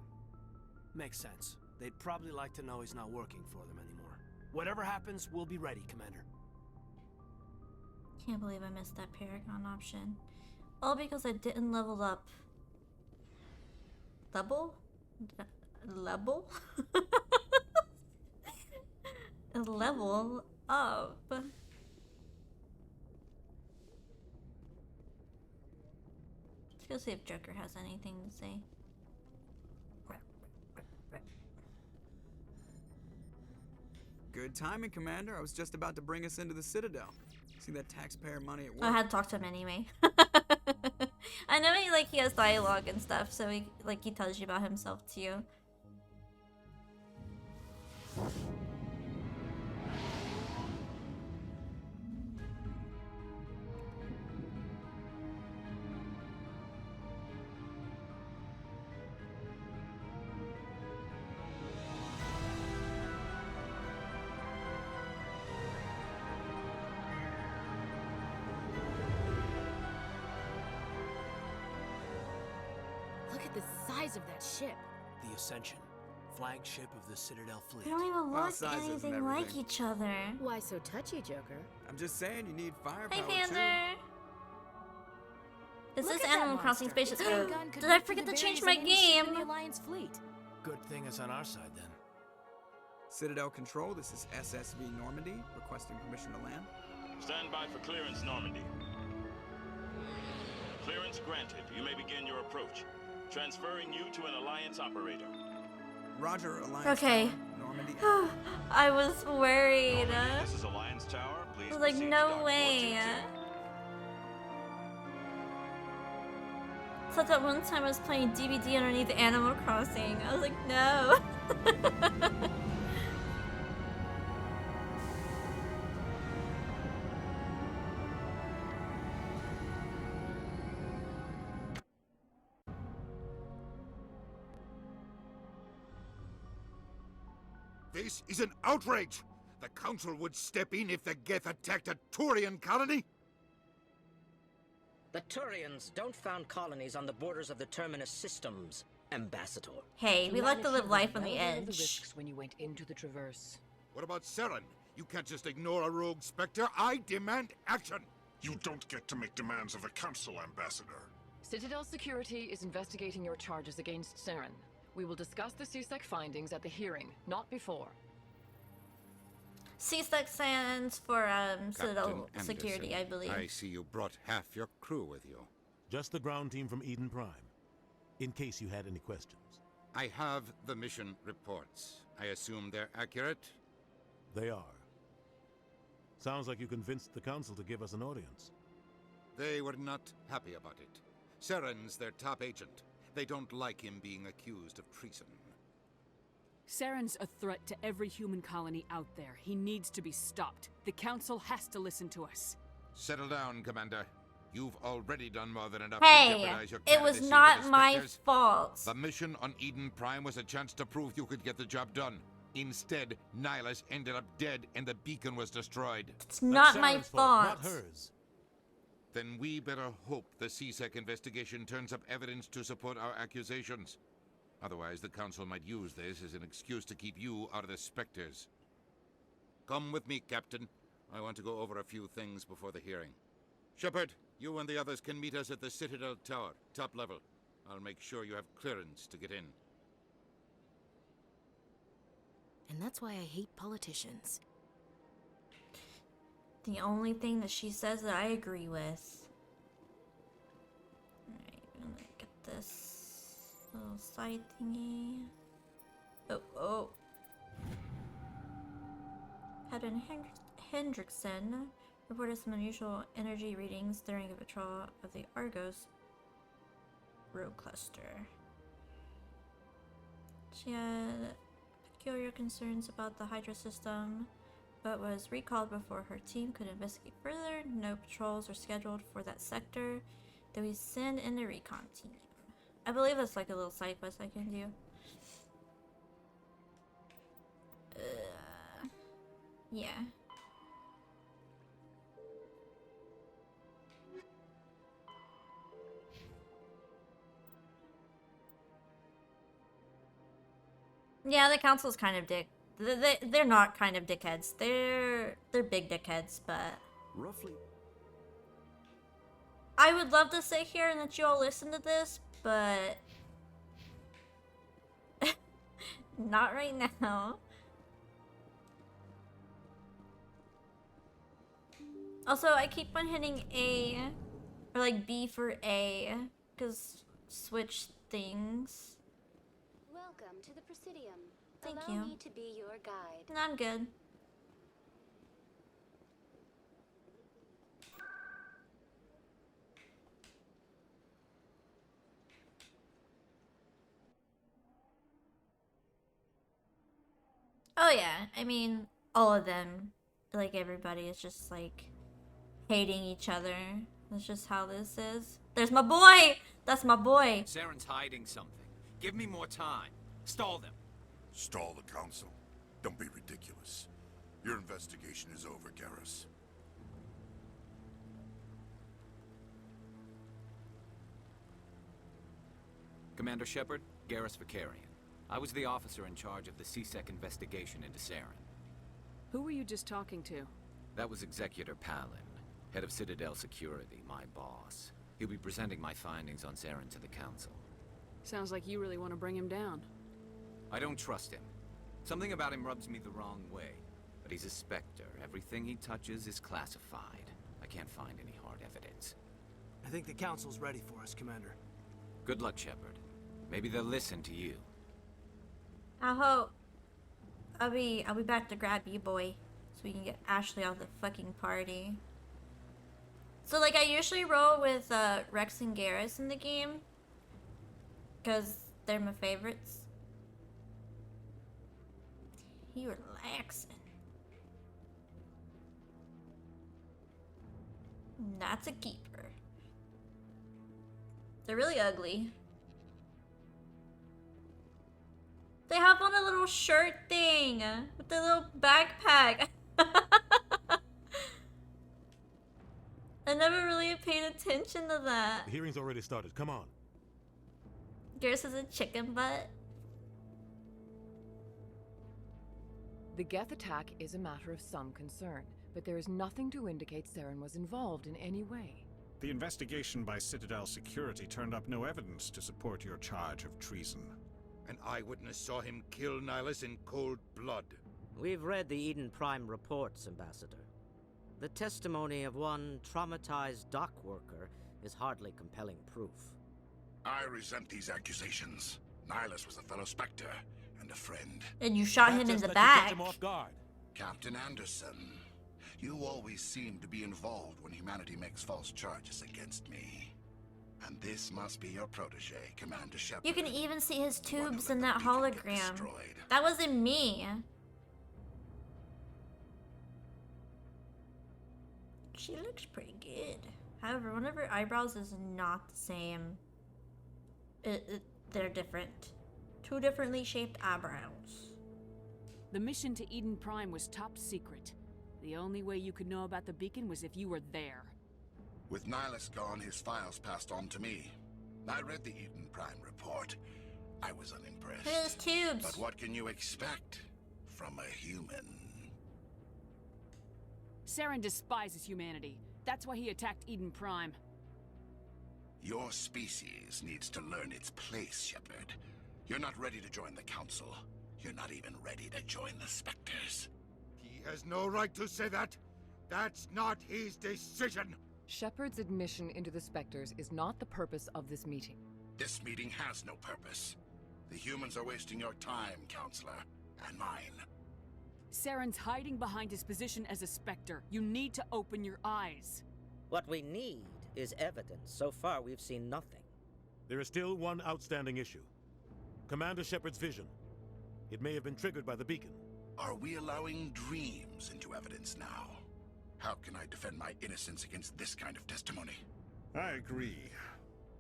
S9: Makes sense. They'd probably like to know he's not working for them anymore. Whatever happens, we'll be ready, Commander.
S2: Can't believe I missed that Paragon option. All because I didn't level up. Level? Level? Level up. Let's go see if Joker has anything to say.
S7: Good timing, Commander. I was just about to bring us into the Citadel. See that taxpayer money at work.
S2: I had to talk to him anyway. I know he has dialogue and stuff, so he tells you about himself too.
S16: Look at the size of that ship.
S9: The Ascension, flagship of the Citadel fleet.
S2: They don't even
S7: Well,
S2: look
S7: size isn't
S2: anything like
S7: everything.
S2: each other.
S16: Why so touchy, Joker?
S7: I'm just saying, you need firepower
S2: Hey,
S7: too.
S2: Pander. This
S16: Look
S2: is
S16: at that
S2: Animal Crossing
S16: monster.
S2: Spaceship.
S16: Its main gun could
S2: Did I
S16: rip through
S2: forget
S16: the
S2: to change
S16: barriers
S2: my
S16: of any ship in
S2: game?
S16: the Alliance fleet.
S9: Good thing it's on our side then.
S7: Citadel Control, this is SSV Normandy, requesting permission to land.
S5: Stand by for clearance, Normandy. Clearance granted. You may begin your approach. Transferring you to an Alliance operator.
S7: Roger, Alliance
S2: Okay.
S7: Tower, Normandy.
S2: I was worried.
S5: This is Alliance Tower. Please
S2: I was like,
S5: proceed to
S2: no
S5: dock
S2: way.
S5: 422.
S2: So that one time I was playing DVD underneath Animal Crossing. I was like, no.
S3: This is an outrage! The Council would step in if the Geth attacked a Turian colony?
S22: The Turians don't found colonies on the borders of the Terminus systems, Ambassador.
S2: Hey, we like to live life on the
S1: Well aware of the
S22: edge.
S1: risks when you went into the Traverse.
S3: What about Saren? You can't just ignore a rogue Spectre. I demand action!
S23: You don't get to make demands of the Council, Ambassador.
S1: Citadel Security is investigating your charges against Saren. We will discuss the CSEC findings at the hearing, not before.
S2: CSEC stands for Citadel
S3: Captain
S2: Security, I
S3: Anderson,
S2: believe.
S3: I see you brought half your crew with you.
S4: Just the ground team from Eden Prime, in case you had any questions.
S3: I have the mission reports. I assume they're accurate?
S4: They are. Sounds like you convinced the Council to give us an audience.
S3: They were not happy about it. Saren's their top agent. They don't like him being accused of treason.
S10: Saren's a threat to every human colony out there. He needs to be stopped. The Council has to listen to us.
S6: Settle down, Commander. You've already done more than enough
S2: Hey,
S6: to jeopardize your
S2: it was
S6: candidacy
S2: not
S6: with the
S2: my
S6: Spectres.
S2: fault.
S6: The mission on Eden Prime was a chance to prove you could get the job done. Instead, Nihilus ended up dead and the beacon was destroyed.
S2: It's not my fault.
S21: Not hers.
S6: Then we better hope the CSEC investigation turns up evidence to support our accusations. Otherwise, the Council might use this as an excuse to keep you out of the Spectres.
S3: Come with me, Captain. I want to go over a few things before the hearing. Shepard, you and the others can meet us at the Citadel Tower, top level. I'll make sure you have clearance to get in.
S16: And that's why I hate politicians.
S2: The only thing that she says that I agree with. Alright, I'm gonna get this little side thingy. Oh. Captain Hendrickson reported some unusual energy readings during a patrol of the Argos road cluster. She had peculiar concerns about the Hydra system, but was recalled before her team could investigate further. No patrols are scheduled for that sector, though we send in the recon team. I believe it's like a little side quest I can do. Yeah. Yeah, the Council's kind of dick. They're not kind of dickheads. They're big dickheads, but
S21: Roughly.
S2: I would love to sit here and let you all listen to this, but not right now. Also, I keep on hitting A, or like B for A, because switch things.
S11: Welcome to the Presidium.
S2: Thank
S11: Allow
S2: you.
S11: me to be your guide.
S2: I'm good. Oh yeah, I mean, all of them, like everybody is just like hating each other. That's just how this is. There's my boy! That's my boy.
S12: Saren's hiding something. Give me more time. Stall them.
S23: Stall the Council. Don't be ridiculous. Your investigation is over, Garrus.
S12: Commander Shepard, Garrus Vakarian. I was the officer in charge of the CSEC investigation into Saren.
S10: Who were you just talking to?
S12: That was Executor Palin, head of Citadel Security, my boss. He'll be presenting my findings on Saren to the Council.
S10: Sounds like you really want to bring him down.
S12: I don't trust him. Something about him rubs me the wrong way. But he's a Spectre. Everything he touches is classified. I can't find any hard evidence.
S9: I think the Council's ready for us, Commander.
S12: Good luck, Shepard. Maybe they'll listen to you.
S2: I hope. I'll be back to grab you, boy, so we can get Ashley out of the fucking party. So like I usually roll with Rex and Garrus in the game, cause they're my favorites. You relaxing. That's a keeper. They're really ugly. They have on a little shirt thing with the little backpack. I never really paid attention to that.
S4: The hearing's already started. Come on.
S2: Garrus is a chicken butt.
S1: The Geth attack is a matter of some concern, but there is nothing to indicate Saren was involved in any way.
S8: The investigation by Citadel Security turned up no evidence to support your charge of treason.
S3: An eyewitness saw him kill Nihilus in cold blood.
S22: We've read the Eden Prime reports, Ambassador. The testimony of one traumatized dock worker is hardly compelling proof.
S23: I resent these accusations. Nihilus was a fellow Spectre and a friend.
S2: And you shot him in the back.
S23: Captain Anderson, you always seem to be involved when humanity makes false charges against me.
S17: And this must be your protege, Commander Shepard.
S2: You can even see his tubes in that hologram. That wasn't me. She looks pretty good. However, one of her eyebrows is not the same. They're different. Two differently shaped eyebrows.
S10: The mission to Eden Prime was top secret. The only way you could know about the beacon was if you were there.
S17: With Nihilus gone, his files passed on to me. I read the Eden Prime report. I was unimpressed.
S2: Look at his tubes.
S17: But what can you expect from a human?
S10: Saren despises humanity. That's why he attacked Eden Prime.
S17: Your species needs to learn its place, Shepard. You're not ready to join the Council. You're not even ready to join the Spectres.
S3: He has no right to say that. That's not his decision.
S1: Shepard's admission into the Spectres is not the purpose of this meeting.
S17: This meeting has no purpose. The humans are wasting your time, Counselor, and mine.
S10: Saren's hiding behind his position as a Spectre. You need to open your eyes.
S22: What we need is evidence. So far, we've seen nothing.
S4: There is still one outstanding issue. Commander Shepard's vision. It may have been triggered by the beacon.
S17: Are we allowing dreams into evidence now? How can I defend my innocence against this kind of testimony?
S8: I agree.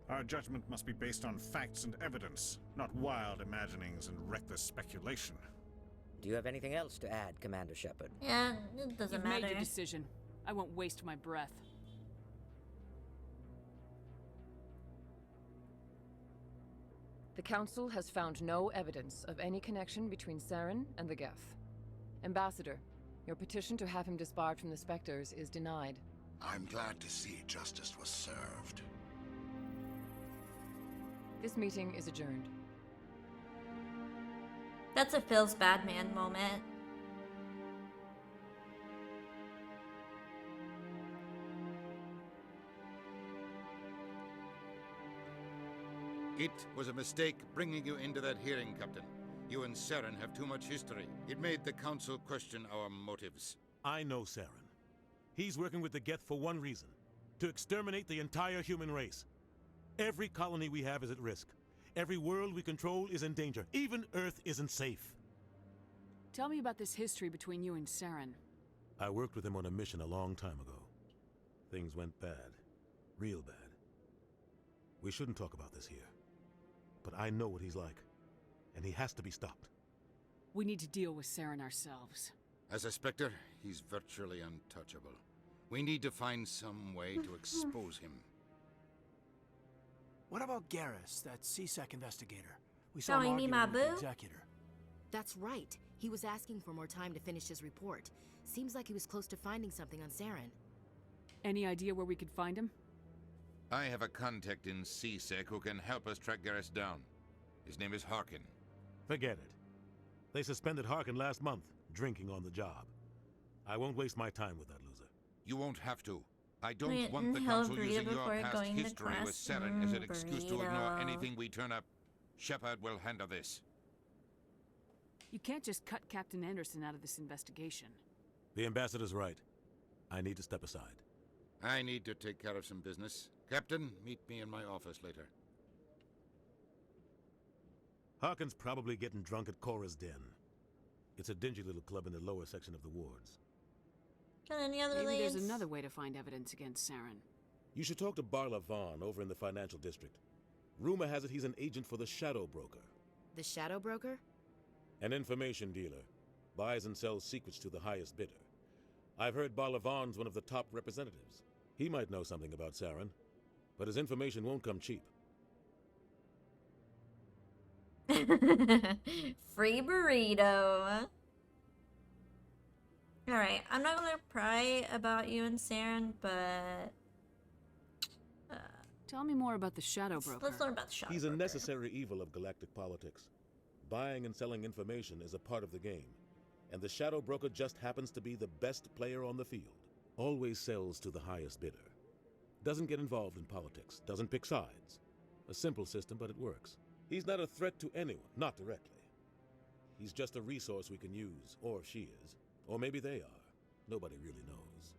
S8: Our judgment must be based on facts and evidence, not wild imaginings and reckless speculation.
S22: Do you have anything else to add, Commander Shepard?
S2: Yeah, it doesn't matter.
S10: You've made your decision. I won't waste my breath.
S1: The Council has found no evidence of any connection between Saren and the Geth. Ambassador, your petition to have him disbarred from the Spectres is denied.
S17: I'm glad to see justice was served.
S1: This meeting is adjourned.
S2: That's a Phil's bad man moment.
S3: It was a mistake bringing you into that hearing, Captain. You and Saren have too much history. It made the Council question our motives.
S4: I know Saren. He's working with the Geth for one reason. To exterminate the entire human race. Every colony we have is at risk. Every world we control is in danger. Even Earth isn't safe.
S10: Tell me about this history between you and Saren.
S4: I worked with him on a mission a long time ago. Things went bad. Real bad. We shouldn't talk about this here. But I know what he's like. And he has to be stopped.
S10: We need to deal with Saren ourselves.
S3: As a Spectre, he's virtually untouchable. We need to find some way to expose him.
S9: What about Garrus, that CSEC investigator? We saw
S2: Showing
S9: him
S2: me
S9: arguing
S2: my
S9: with the
S2: boo?
S9: executor.
S16: That's right. He was asking for more time to finish his report. Seems like he was close to finding something on Saren.
S10: Any idea where we could find him?
S6: I have a contact in CSEC who can help us track Garrus down. His name is Harkin.
S4: Forget it. They suspended Harkin last month, drinking on the job. I won't waste my time with that loser.
S6: You won't have to. I don't
S2: Wait,
S6: want the
S2: hell,
S6: Council
S2: burrito
S6: using your
S2: before
S6: past
S2: going to
S6: history with
S2: class?
S6: Saren as an excuse to ignore
S2: Burrito.
S6: anything we turn up. Shepard will handle this.
S10: You can't just cut Captain Anderson out of this investigation.
S4: The ambassador's right. I need to step aside.
S3: I need to take care of some business. Captain, meet me in my office later.
S4: Harkin's probably getting drunk at Cora's Den. It's a dingy little club in the lower section of the wards.
S2: Got any other
S10: Maybe
S2: leads?
S10: there's another way to find evidence against Saren.
S4: You should talk to Barla Vaughn over in the financial district. Rumor has it he's an agent for the Shadow Broker.
S16: The Shadow Broker?
S4: An information dealer. Buys and sells secrets to the highest bidder. I've heard Barla Vaughn's one of the top representatives. He might know something about Saren, but his information won't come cheap.
S2: Free burrito. Alright, I'm not gonna pry about you and Saren, but...
S10: Tell me more about the Shadow Broker.
S2: Let's learn about the Shadow
S4: He's
S2: Broker.
S4: a necessary evil of galactic politics. Buying and selling information is a part of the game, and the Shadow Broker just happens to be the best player on the field. Always sells to the highest bidder. Doesn't get involved in politics, doesn't pick sides. A simple system, but it works. He's not a threat to anyone, not directly. He's just a resource we can use, or she is. Or maybe they are. Nobody really knows.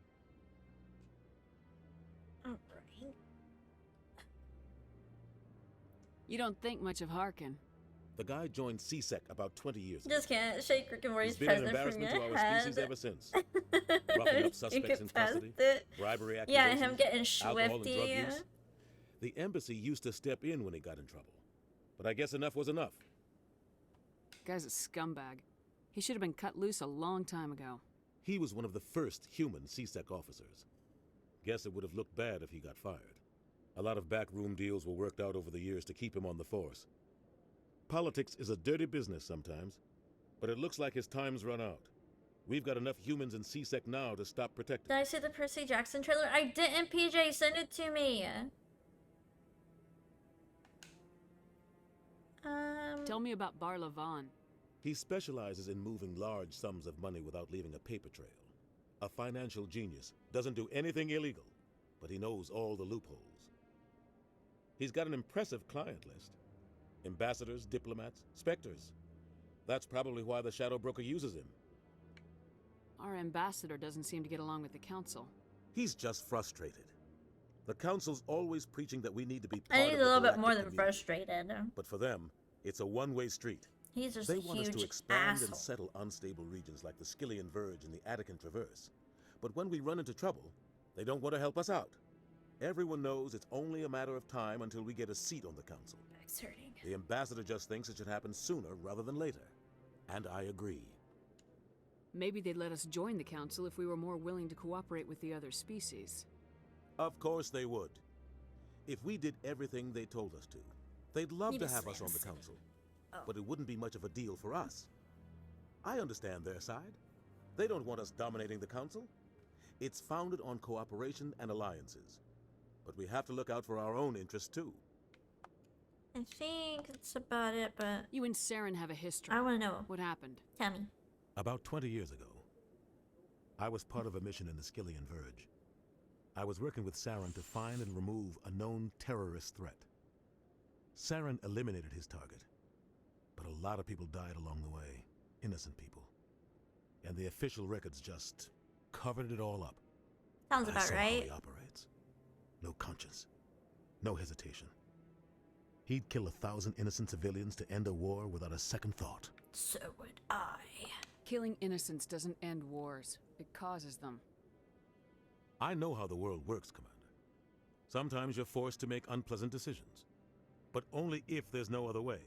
S2: Alright.
S10: You don't think much of Harkin.
S4: The guy joined CSEC about 20 years ago.
S2: Just can't shake Rick and Morty's
S4: He's been an
S2: president from
S4: embarrassment
S2: your
S4: to our
S2: head.
S4: species ever since. Roughing up suspects in custody, bribery
S2: Yeah,
S4: accusations,
S2: him getting
S4: alcohol and drug
S2: swifty.
S4: use. The embassy used to step in when he got in trouble. But I guess enough was enough.
S10: Guy's a scumbag. He should have been cut loose a long time ago.
S4: He was one of the first human CSEC officers. Guess it would have looked bad if he got fired. A lot of backroom deals were worked out over the years to keep him on the force. Politics is a dirty business sometimes, but it looks like his time's run out. We've got enough humans in CSEC now to stop protecting.
S2: Did I see the Percy Jackson trailer? I didn't, PJ. Send it to me.
S10: Tell me about Bar Levon.
S4: He specializes in moving large sums of money without leaving a paper trail. A financial genius, doesn't do anything illegal, but he knows all the loopholes. He's got an impressive client list. Ambassadors, diplomats, specters. That's probably why the Shadow Broker uses him.
S10: Our ambassador doesn't seem to get along with the council.
S4: He's just frustrated. The council's always preaching that we need to be
S2: I
S4: part
S2: think
S4: of
S2: he's a
S4: the
S2: little bit
S4: galactic
S2: more than
S4: community.
S2: frustrated.
S4: But for them, it's a one-way street.
S2: He's just
S4: They
S2: a
S4: want us to
S2: huge
S4: expand
S2: asshole.
S4: and settle unstable regions like the Skillian Verge and the Attican Traverse. But when we run into trouble, they don't want to help us out. Everyone knows it's only a matter of time until we get a seat on the council.
S2: Back's hurting.
S4: The ambassador just thinks it should happen sooner rather than later. And I agree.
S10: Maybe they'd let us join the council if we were more willing to cooperate with the other species.
S4: Of course they would. If we did everything they told us to, they'd love
S2: Need
S4: to
S2: to
S4: have us
S2: slam
S4: on the
S2: us.
S4: council.
S2: Oh.
S4: But it wouldn't be much of a deal for us. I understand their side. They don't want us dominating the council. It's founded on cooperation and alliances. But we have to look out for our own interests too.
S2: I think that's about it, but
S10: You and Saren have a history.
S2: I want to know.
S10: What happened?
S2: Tell me.
S4: About 20 years ago, I was part of a mission in the Skillian Verge. I was working with Saren to find and remove a known terrorist threat. Saren eliminated his target, but a lot of people died along the way, innocent people. And the official records just covered it all up.
S2: Sounds
S4: I
S2: about
S4: saw how
S2: right.
S4: he operates. No conscience, no hesitation. He'd kill 1,000 innocent civilians to end a war without a second thought.
S2: So would I.
S10: Killing innocents doesn't end wars. It causes them.
S4: I know how the world works, Commander. Sometimes you're forced to make unpleasant decisions, but only if there's no other way.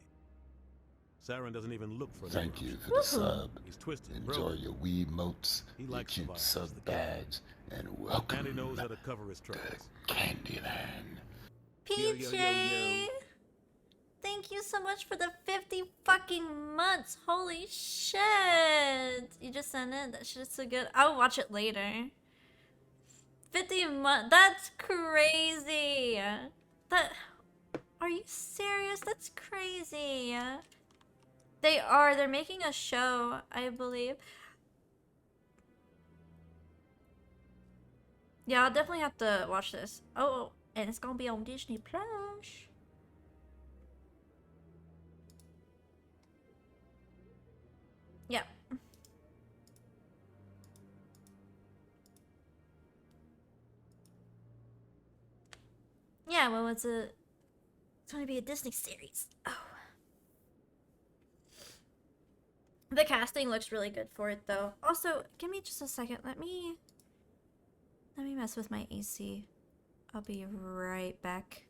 S4: Saren doesn't even look for
S13: Thank you for the sub.
S4: He's twisted,
S13: Enjoy
S4: broken.
S13: your Wii motes,
S4: He
S13: your
S4: likes
S13: cute
S4: violence,
S13: sub
S4: the
S13: badge, and welcome
S4: And he knows how to cover his tracks.
S13: Candyland.
S2: PJ! Thank you so much for the 50 fucking months. Holy shit. You just sent it? That shit is so good. I'll watch it later. 50 months. That's crazy. That. Are you serious? That's crazy. They are. They're making a show, I believe. Yeah, I'll definitely have to watch this. Oh, and it's gonna be on Disney Plus. Yeah. Yeah, well, it's gonna be a Disney series. Oh. The casting looks really good for it, though. Also, give me just a second. Let me mess with my AC. I'll be right back.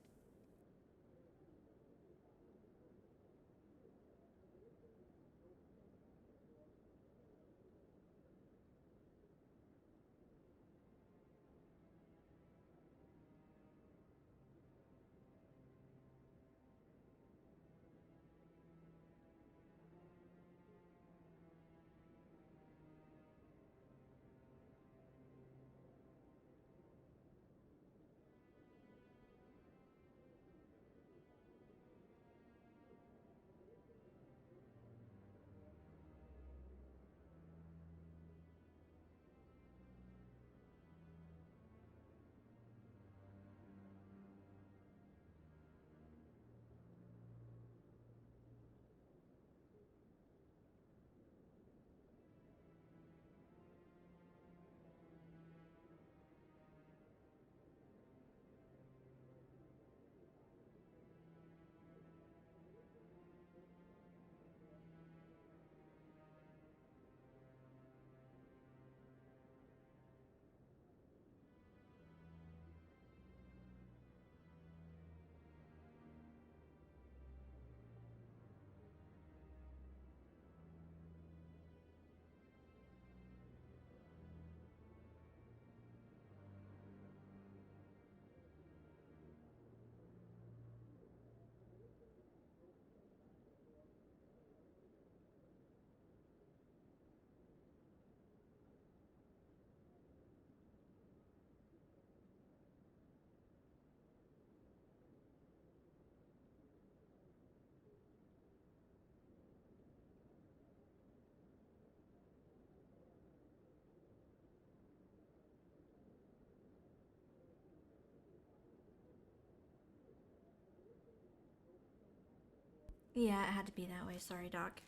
S2: Yeah, it had to be that way. Sorry, Doc.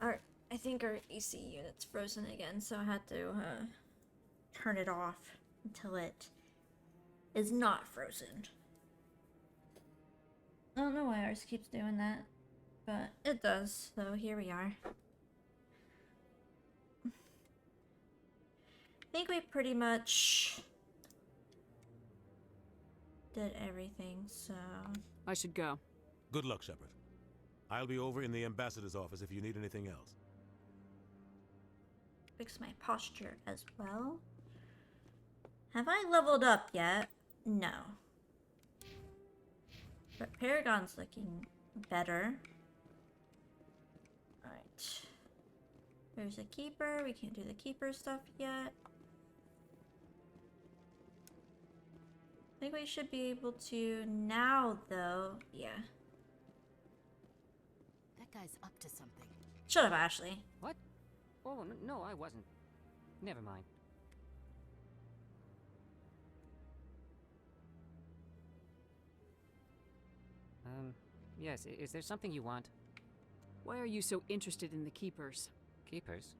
S2: I think our AC unit's frozen again, so I had to turn it off until it is not frozen. I don't know why ours keeps doing that, but it does. So here we are. I think we pretty much did everything, so...
S10: I should go.
S4: Good luck, Shepard. I'll be over in the ambassador's office if you need anything else.
S2: Fix my posture as well. Have I leveled up yet? No. But Paragon's looking better. Alright. There's a keeper. We can't do the keeper stuff yet. I think we should be able to now, though. Yeah.
S16: That guy's up to something.
S2: Shut up, Ashley.
S15: What? Oh, no, I wasn't. Never mind. Yes, is there something you want?
S10: Why are you so interested in the Keepers?
S15: Keepers?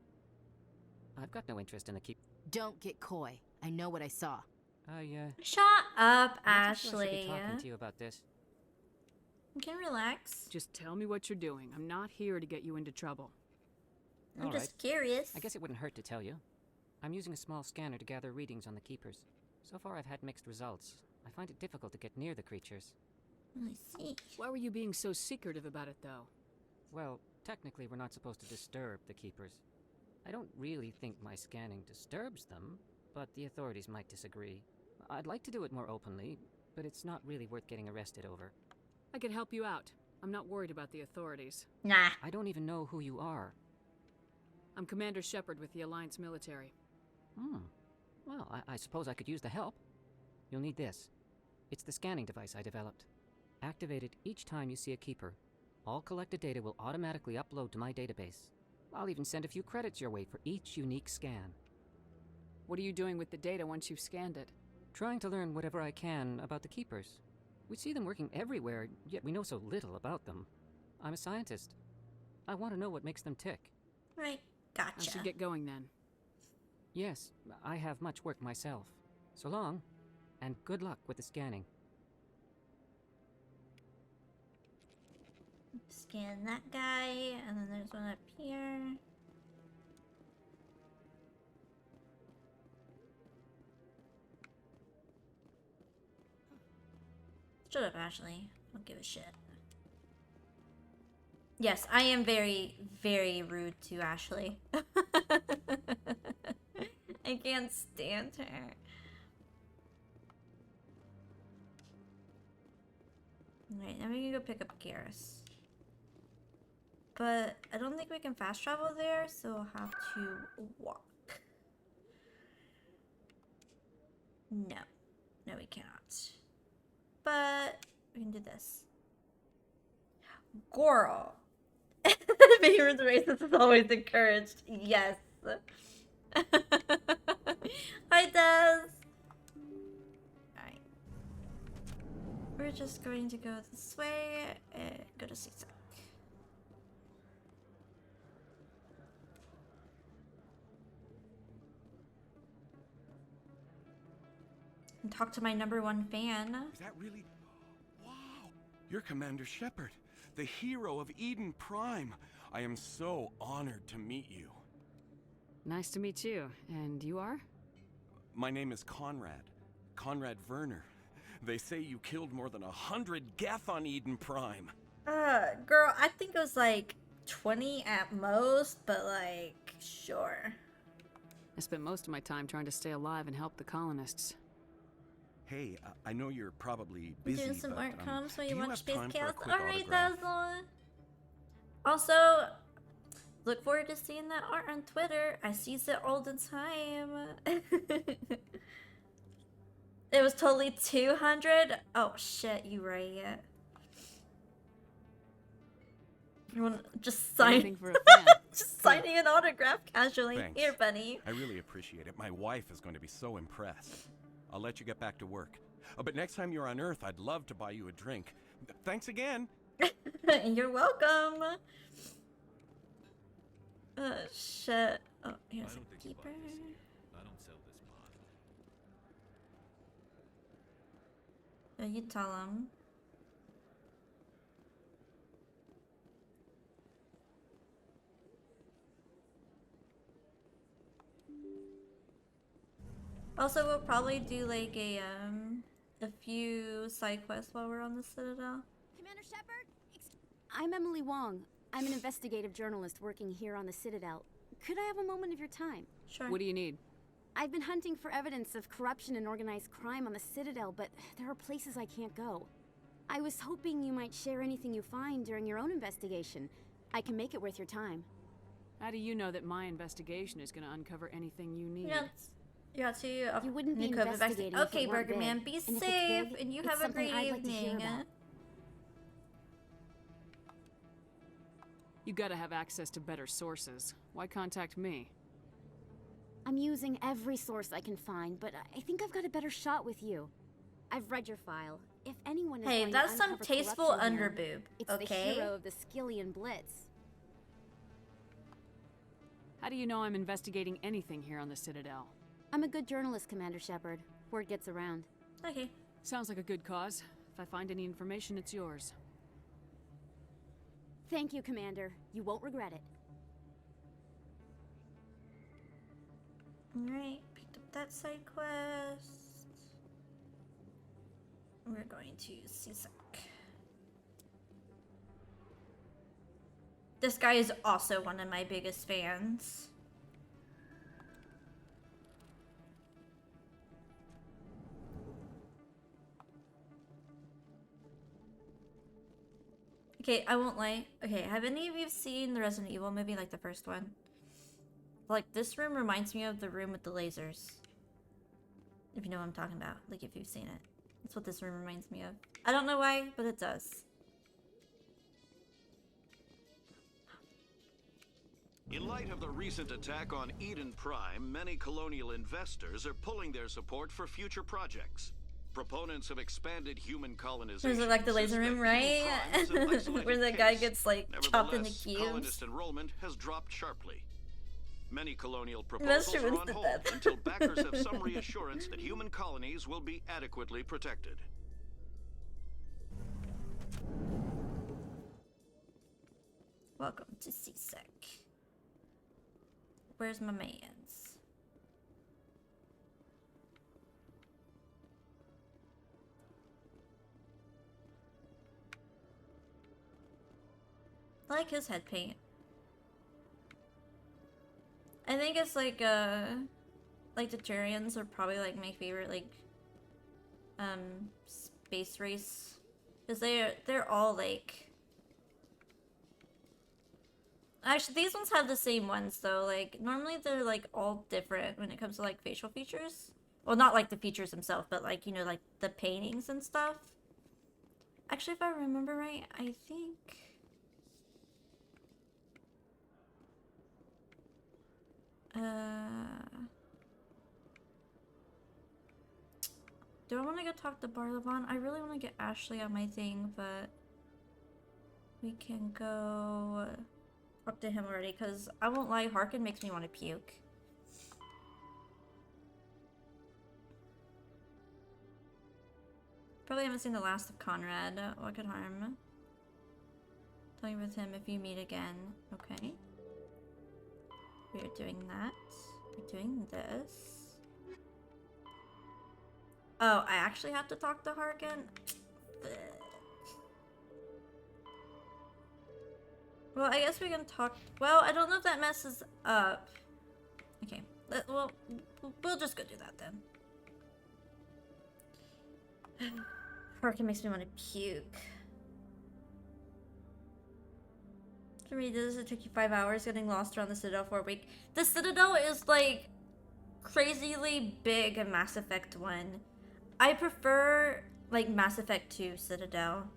S15: I've got no interest in the
S16: Don't get coy. I know what I saw.
S2: Shut up,
S15: I'm not sure I should
S2: Ashley.
S15: be talking to you about this.
S2: You can relax.
S10: Just tell me what you're doing. I'm not here to get you into trouble.
S2: I'm just curious.
S15: I guess it wouldn't hurt to tell you. I'm using a small scanner to gather readings on the Keepers. So far I've had mixed results. I find it difficult to get near the creatures.
S2: I see.
S10: Why were you being so secretive about it, though?
S15: Well, technically we're not supposed to disturb the Keepers. I don't really think my scanning disturbs them, but the authorities might disagree. I'd like to do it more openly, but it's not really worth getting arrested over.
S10: I could help you out. I'm not worried about the authorities.
S2: Nah.
S15: I don't even know who you are.
S10: I'm Commander Shepard with the Alliance military.
S15: Well, I suppose I could use the help. You'll need this. It's the scanning device I developed. Activate it each time you see a Keeper. All collected data will automatically upload to my database. I'll even send a few credits your way for each unique scan.
S10: What are you doing with the data once you've scanned it?
S15: Trying to learn whatever I can about the Keepers. We see them working everywhere, yet we know so little about them. I'm a scientist. I want to know what makes them tick.
S2: Right, gotcha.
S10: I should get going then.
S15: Yes, I have much work myself. So long, and good luck with the scanning.
S2: Scan that guy, and then there's one up here. Shut up, Ashley. Don't give a shit. Yes, I am very, very rude to Ashley. I can't stand her. Alright, now we can go pick up Garrus. But I don't think we can fast travel there, so we'll have to walk. No. No, we cannot. But we can do this. Girl. Favorite racist is always encouraged. Yes. Hi, Des. Alright. We're just going to go this way and go to CSEC. And talk to my #1 fan.
S18: Is that really? Wow! You're Commander Shepard, the hero of Eden Prime. I am so honored to meet you.
S10: Nice to meet you. And you are?
S18: My name is Conrad. Conrad Werner. They say you killed more than 100 Geth on Eden Prime.
S2: Girl, I think it was like 20 at most, but like, sure.
S10: I spent most of my time trying to stay alive and help the colonists.
S18: Hey, I know you're probably busy,
S2: Doing some
S18: but,
S2: art comms while
S18: do
S2: you watch
S18: have
S2: Space
S18: time for a
S2: Chaos.
S18: quick
S2: Alright,
S18: autograph?
S2: Dazzle. Also, look forward to seeing that art on Twitter. I sees it all the time. It was totally 200. Oh shit, you right? Everyone just sign.
S10: For a fan.
S2: Just signing an autograph casually.
S18: Thanks.
S2: Here, Bunny.
S18: I really appreciate it. My wife is going to be so impressed. I'll let you get back to work. But next time you're on Earth, I'd love to buy you a drink. Thanks again.
S2: You're welcome. Shit. Oh, here's a keeper.
S14: I don't sell this pot.
S2: You tell him. Also, we'll probably do like a few side quests while we're on the Citadel.
S19: Commander Shepard? I'm Emily Wong. I'm an investigative journalist working here on the Citadel. Could I have a moment of your time?
S2: Sure.
S10: What do you need?
S19: I've been hunting for evidence of corruption and organized crime on the Citadel, but there are places I can't go. I was hoping you might share anything you find during your own investigation. I can make it worth your time.
S10: How do you know that my investigation is going to uncover anything you need?
S19: You wouldn't be investigating if
S2: Okay,
S19: it weren't
S2: Burger Man,
S19: big.
S2: be
S19: And if it's
S2: safe,
S19: big,
S2: and you
S19: it's
S2: have a
S19: something
S2: great
S19: I'd like to hear
S2: evening.
S19: about.
S10: You gotta have access to better sources. Why contact me?
S19: I'm using every source I can find, but I think I've got a better shot with you. I've read your file. If anyone is
S2: Hey,
S19: going
S2: that's
S19: to
S2: some
S19: uncover
S2: tasteful
S19: corruption here,
S2: underboob,
S19: it's
S2: okay?
S19: the hero of the Skillian Blitz.
S10: How do you know I'm investigating anything here on the Citadel?
S19: I'm a good journalist, Commander Shepard. Word gets around.
S2: Okay.
S10: Sounds like a good cause. If I find any information, it's yours.
S19: Thank you, Commander. You won't regret it.
S2: Alright, picked up that side quest. We're going to CSEC. This guy is also one of my biggest fans. Okay, I won't lie. Okay, have any of you seen the Resident Evil movie, like the first one? Like, this room reminds me of the room with the lasers. If you know what I'm talking about. Like, if you've seen it. That's what this room reminds me of. I don't know why, but it does.
S20: In light of the recent attack on Eden Prime, many colonial investors are pulling their support for future projects. Proponents of expanded human colonization.
S2: Is it like the laser room, right? Where the guy gets like chopped into
S20: Nevertheless,
S2: cubes.
S20: colonist enrollment has dropped sharply. Many colonial
S2: That's
S20: proposals
S2: true,
S20: are on
S2: it's
S20: hold
S2: death.
S20: until backers have some reassurance that human colonies will be adequately protected.
S2: Welcome to CSEC. Where's my mans? I like his head paint. I think it's like the Turians are probably like my favorite space race. Because they're all like, actually these ones have the same ones though. Like normally they're like all different when it comes to like facial features. Well, not like the features themselves, but like, you know, like the paintings and stuff. Actually, if I remember right, I think do I want to go talk to Barlavon? I really want to get Ashley on my thing, but we can go talk to him already, because I won't lie, Harkin makes me want to puke. Probably haven't seen the last of Conrad. What could harm? Talking with him if you meet again. Okay. We're doing that. We're doing this. Oh, I actually have to talk to Harkin? Well, I guess we can talk. Well, I don't know if that messes up. Okay. Well, we'll just go do that then. Harkin makes me want to puke. To read this, it took you 5 hours getting lost around the Citadel for a week. The Citadel is like crazily big in Mass Effect 1. I prefer like Mass Effect 2 Citadel.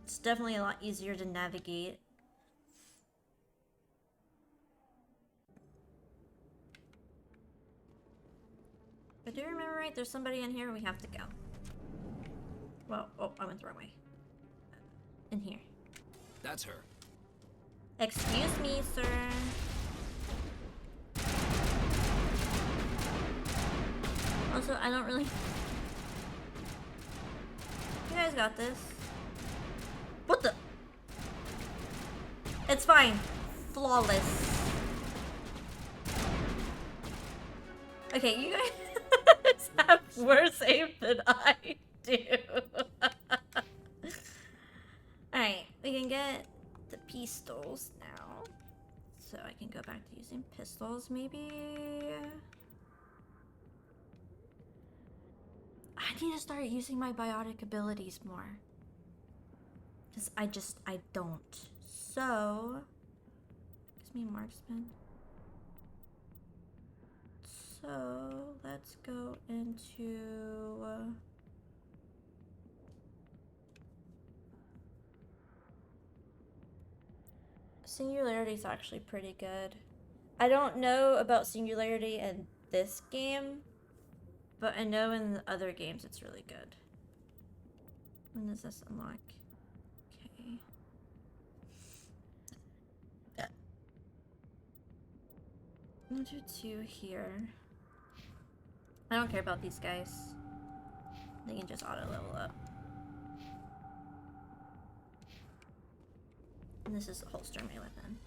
S2: It's definitely a lot easier to navigate. If I do remember right, there's somebody in here, we have to go. Well, oh, I went the wrong way. In here.
S9: That's her.
S2: Excuse me, sir. Also, I don't really... You guys got this. What the? It's fine. Flawless. Okay, you guys have worse aim than I do. Alright, we can get the pistols now. So I can go back to using pistols, maybe. I need to start using my biotic abilities more. Because I don't. So, gives me marksman. So, let's go into... Singularity is actually pretty good. I don't know about Singularity in this game, but I know in the other games it's really good. When does this unlock? Okay. I'll do 2 here. I don't care about these guys. They can just auto level up. And this is a holster my weapon.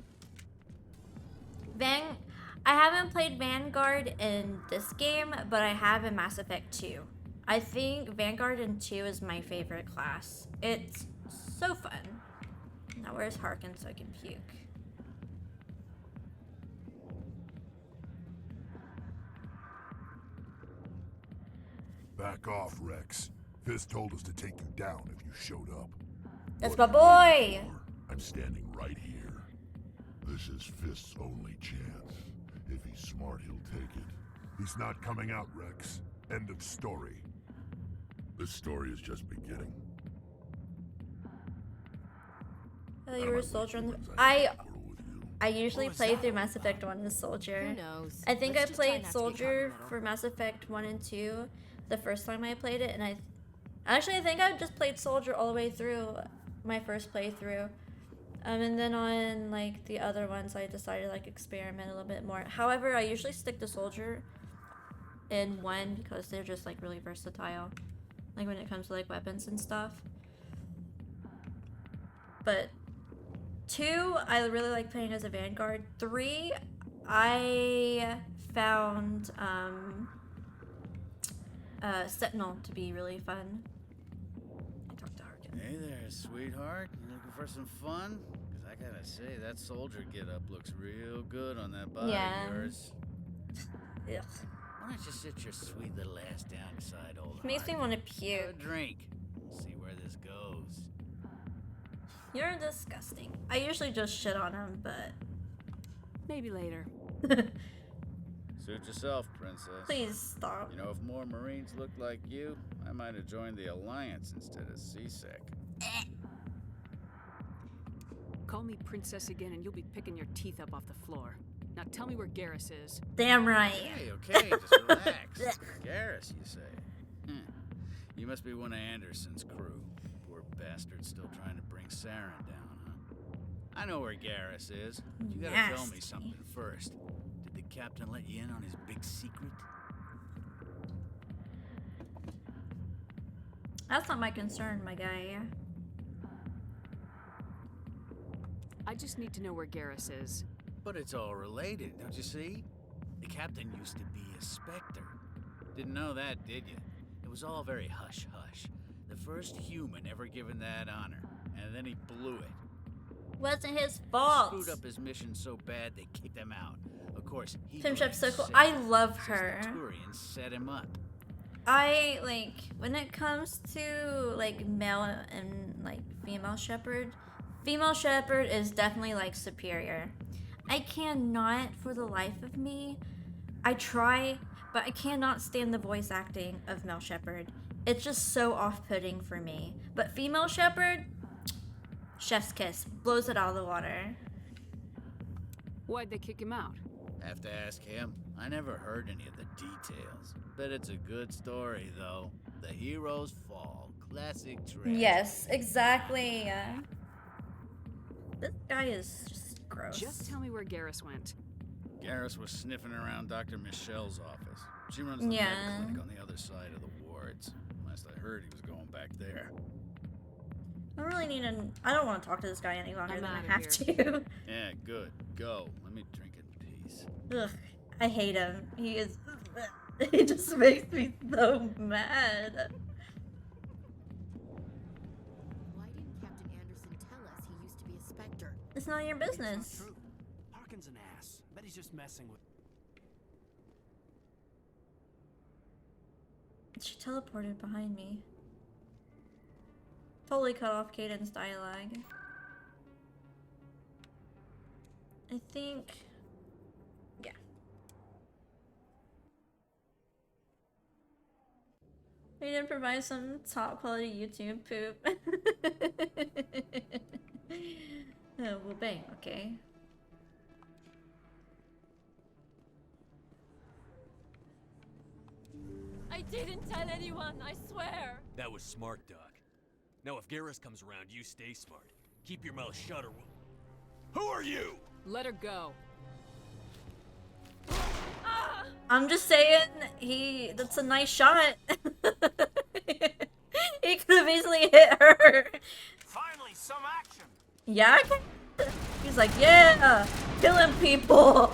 S2: I haven't played Vanguard in this game, but I have in Mass Effect 2. I think Vanguard in 2 is my favorite class. It's so fun. Now where's Harkin so I can puke?
S23: Back off, Rex. Fist told us to take you down if you showed up.
S2: That's my boy!
S23: I'm standing right here. This is Fist's only chance. If he's smart, he'll take it. He's not coming out, Rex. End of story. This story is just beginning.
S2: Oh, you were a soldier on the... I usually play through Mass Effect 1 as soldier.
S16: Who knows?
S2: I think
S16: Let's
S2: I
S16: just try
S2: played
S16: not to get caught in the
S2: soldier
S16: middle.
S2: for Mass Effect 1 and 2 the first time I played it, and I think I just played soldier all the way through my first playthrough. And then on like the other ones I decided to like experiment a little bit more. However, I usually stick to soldier in 1 because they're just like really versatile. Like when it comes to like weapons and stuff. But 2, I really like playing as a Vanguard. 3, I found Sentinel to be really fun. I talked to Harkin.
S5: Hey there, sweetheart. You looking for some fun? Because I gotta say, that soldier get-up looks real good on that body
S2: Yeah.
S5: of yours.
S2: Ugh.
S5: Why don't you sit your sweet little ass down beside old
S2: Makes me
S5: Harkin?
S2: want to
S5: Have
S2: puke.
S5: a drink. See where this goes.
S2: You're disgusting. I usually just shit on him, but
S10: Maybe later.
S5: Suit yourself, princess.
S2: Please stop.
S5: You know, if more Marines looked like you, I might have joined the Alliance instead of CSEC.
S10: Call me princess again and you'll be picking your teeth up off the floor. Now tell me where Garrus is.
S2: Damn right.
S5: Hey, okay, just relax. Garrus, you say? You must be one of Anderson's crew. Poor bastard still trying to bring Saren down, huh? I know where Garrus is. You gotta tell me something first. Did the captain let you in on his big secret?
S2: That's not my concern, my guy.
S10: I just need to know where Garrus is.
S5: But it's all related, don't you see? The captain used to be a Spectre. Didn't know that, did you? It was all very hush-hush. The first human ever given that honor, and then he blew it.
S2: Wasn't his fault.
S5: Screwed up his mission so bad they kicked him out. Of course, he
S2: Femshep's so cool.
S5: blamed
S2: I
S5: Sarah,
S2: love
S5: says
S2: her.
S5: The Turians set him up.
S2: I like when it comes to like male and like female shepherd is definitely like superior. I cannot for the life of me, I try, but I cannot stand the voice acting of male shepherd. It's just so off-putting for me. But female shepherd, chef's kiss, blows it out of the water.
S10: Why'd they kick him out?
S5: Have to ask him. I never heard any of the details. Bet it's a good story, though. The heroes fall. Classic tragedy.
S2: Yes, exactly. This guy is just gross.
S10: Just tell me where Garrus went.
S5: Garrus was sniffing around Dr. Michelle's office. She runs the
S2: Yeah.
S5: med clinic on the other side of the wards. Last I heard, he was going back there.
S2: I really need to. I don't want to talk to this guy any longer
S10: I'm
S2: than I
S10: outta
S2: have
S10: here.
S2: to.
S5: Yeah, good. Go. Let me drink in peace.
S2: Ugh, I hate him. He is. He just makes me so mad.
S16: Why didn't Captain Anderson tell us he used to be a Spectre?
S2: It's none of your
S9: It's
S2: business.
S9: not true. Harkin's an ass. Bet he's just messing with.
S2: She teleported behind me. Totally cut off Caden's dialogue. I think. Yeah. We didn't provide some top quality YouTube poop. Oh, well, bang, okay.
S1: I didn't tell anyone, I swear.
S14: That was smart, Doc. Now if Garrus comes around, you stay smart. Keep your mouth shut or Who are you?
S10: Let her go.
S2: I'm just saying, that's a nice shot. He could have easily hit her.
S9: Finally, some action.
S2: Yeah? He's like, yeah, killing people.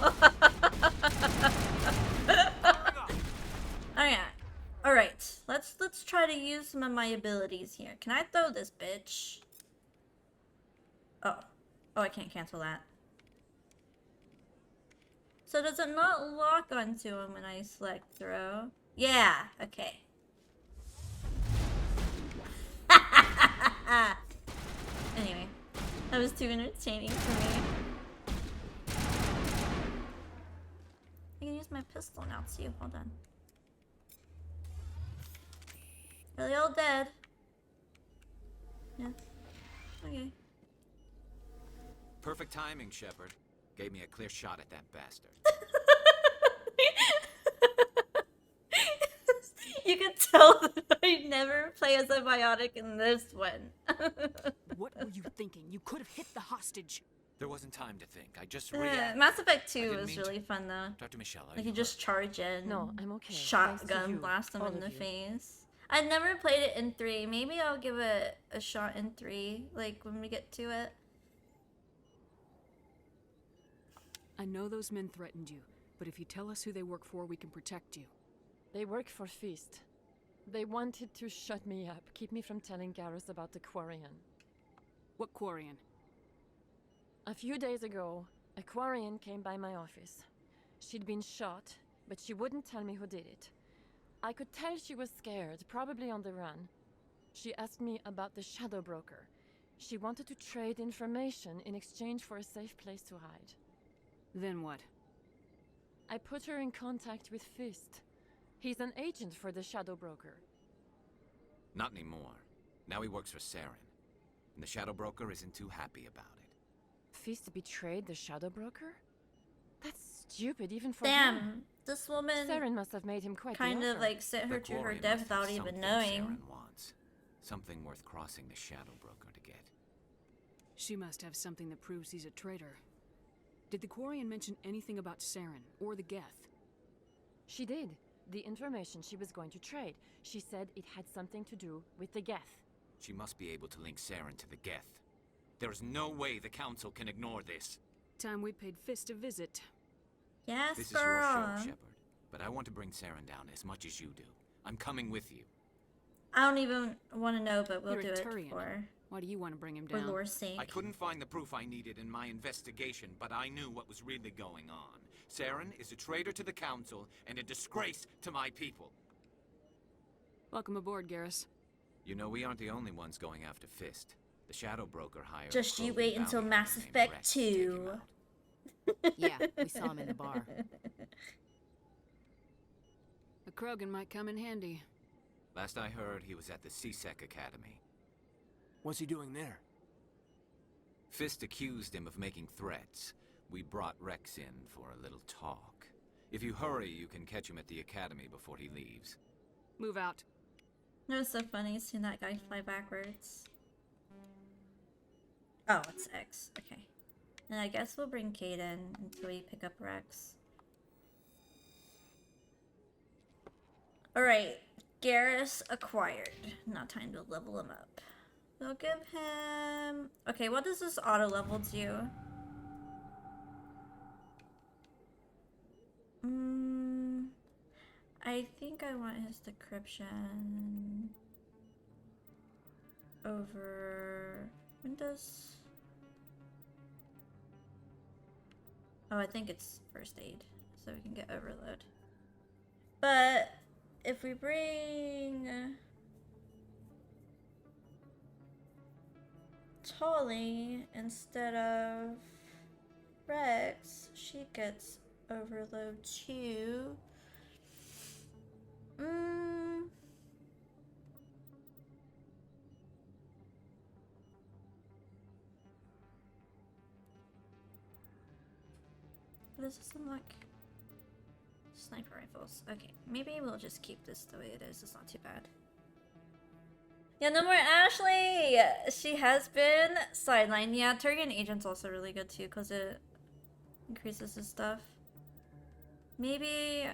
S2: Alright, let's try to use some of my abilities here. Can I throw this bitch? Oh, I can't cancel that. So does it not lock onto him when I select throw? Yeah, okay. Anyway, that was too entertaining for me. I can use my pistol now too, hold on. Are they all dead? Yeah. Okay.
S12: Perfect timing, Shepard. Gave me a clear shot at that bastard.
S2: You can tell that I never play as a biotic in this one.
S10: What were you thinking? You could have hit the hostage.
S12: There wasn't time to think. I just
S2: Yeah,
S12: reacted.
S2: Mass Effect
S12: I
S2: 2
S12: didn't
S2: was
S12: mean
S2: really fun though.
S12: Dr. Michelle, are
S2: Like
S12: you
S2: you just charge in.
S1: No, I'm okay. Thanks to
S2: Shotgun
S1: you,
S2: blast them
S1: all
S2: in
S1: of
S2: the
S1: you.
S2: face. I never played it in 3. Maybe I'll give it a shot in 3, like when we get to it.
S10: I know those men threatened you, but if you tell us who they work for, we can protect you.
S1: They work for Feast. They wanted to shut me up, keep me from telling Garrus about the Quarian.
S10: What Quarian?
S1: A few days ago, a Quarian came by my office. She'd been shot, but she wouldn't tell me who did it. I could tell she was scared, probably on the run. She asked me about the Shadow Broker. She wanted to trade information in exchange for a safe place to hide.
S10: Then what?
S1: I put her in contact with Fist. He's an agent for the Shadow Broker.
S12: Not anymore. Now he works for Saren. And the Shadow Broker isn't too happy about it.
S1: Fist betrayed the Shadow Broker? That's stupid, even for
S2: Damn,
S1: him.
S2: this woman
S1: Saren must have made him quite the
S2: kind of
S1: offer.
S2: like sent her
S12: The
S2: to her
S12: Quarian
S2: death
S12: must have
S2: without even
S12: something
S2: knowing.
S12: Saren wants. Something worth crossing the Shadow Broker to get.
S10: She must have something that proves he's a traitor. Did the Quarian mention anything about Saren or the Geth?
S1: She did. The information she was going to trade. She said it had something to do with the Geth.
S12: She must be able to link Saren to the Geth. There is no way the Council can ignore this.
S10: Time we paid Fist a visit.
S2: Yes,
S12: This is your
S2: girl.
S12: show, Shepard. But I want to bring Saren down as much as you do. I'm coming with you.
S2: I don't even want to know, but we'll
S10: You're
S2: do
S10: a
S2: it
S10: Turian.
S2: for
S10: Why do you want to bring him
S2: for
S10: down?
S2: lore's sake.
S12: I couldn't find the proof I needed in my investigation, but I knew what was really going on. Saren is a traitor to the Council and a disgrace to my people.
S10: Welcome aboard, Garrus.
S12: You know, we aren't the only ones going after Fist. The Shadow Broker hired
S2: Just
S12: a
S2: you
S12: Krogan
S2: wait until
S12: bounty
S2: Mass
S12: hunter named
S2: Effect
S12: Rex to take him
S2: 2.
S12: out.
S16: Yeah, we saw him in the bar.
S10: A Krogan might come in handy.
S12: Last I heard, he was at the CSEC Academy.
S9: What's he doing there?
S12: Fist accused him of making threats. We brought Rex in for a little talk. If you hurry, you can catch him at the Academy before he leaves.
S10: Move out.
S2: It was so funny seeing that guy fly backwards. Oh, it's X. Okay. And I guess we'll bring Caden until we pick up Rex. Alright. Garrus acquired. Now time to level him up. We'll give him... Okay, what does this auto level do? I think I want his decryption over... When does... Oh, I think it's first aid, so we can get overload. But if we bring Tolly instead of Rex, she gets overload too. What does this unlock? Sniper rifles. Okay, maybe we'll just keep this the way it is. It's not too bad. Yeah, no more Ashley! She has been sidelined. Yeah, Turgan Agent's also really good too, because it increases his stuff. Maybe...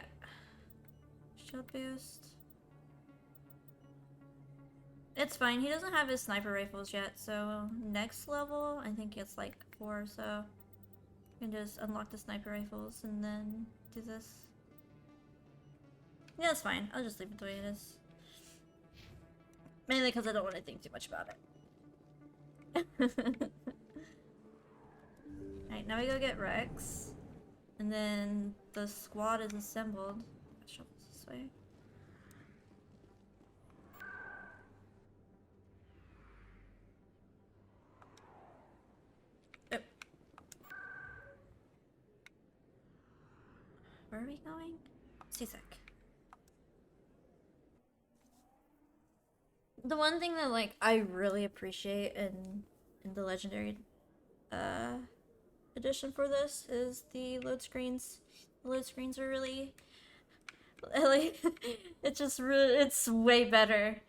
S2: Shield boost. It's fine. He doesn't have his sniper rifles yet, so next level, I think it's like 4, so... You can just unlock the sniper rifles and then do this. Yeah, it's fine. I'll just leave it the way it is. Mainly because I don't want to think too much about it. Alright, now we go get Rex. And then the squad is assembled. Shuffle this way. Oh. Where are we going? CSEC. The one thing that like I really appreciate in the legendary edition for this is the load screens. The load screens are really like it's way better.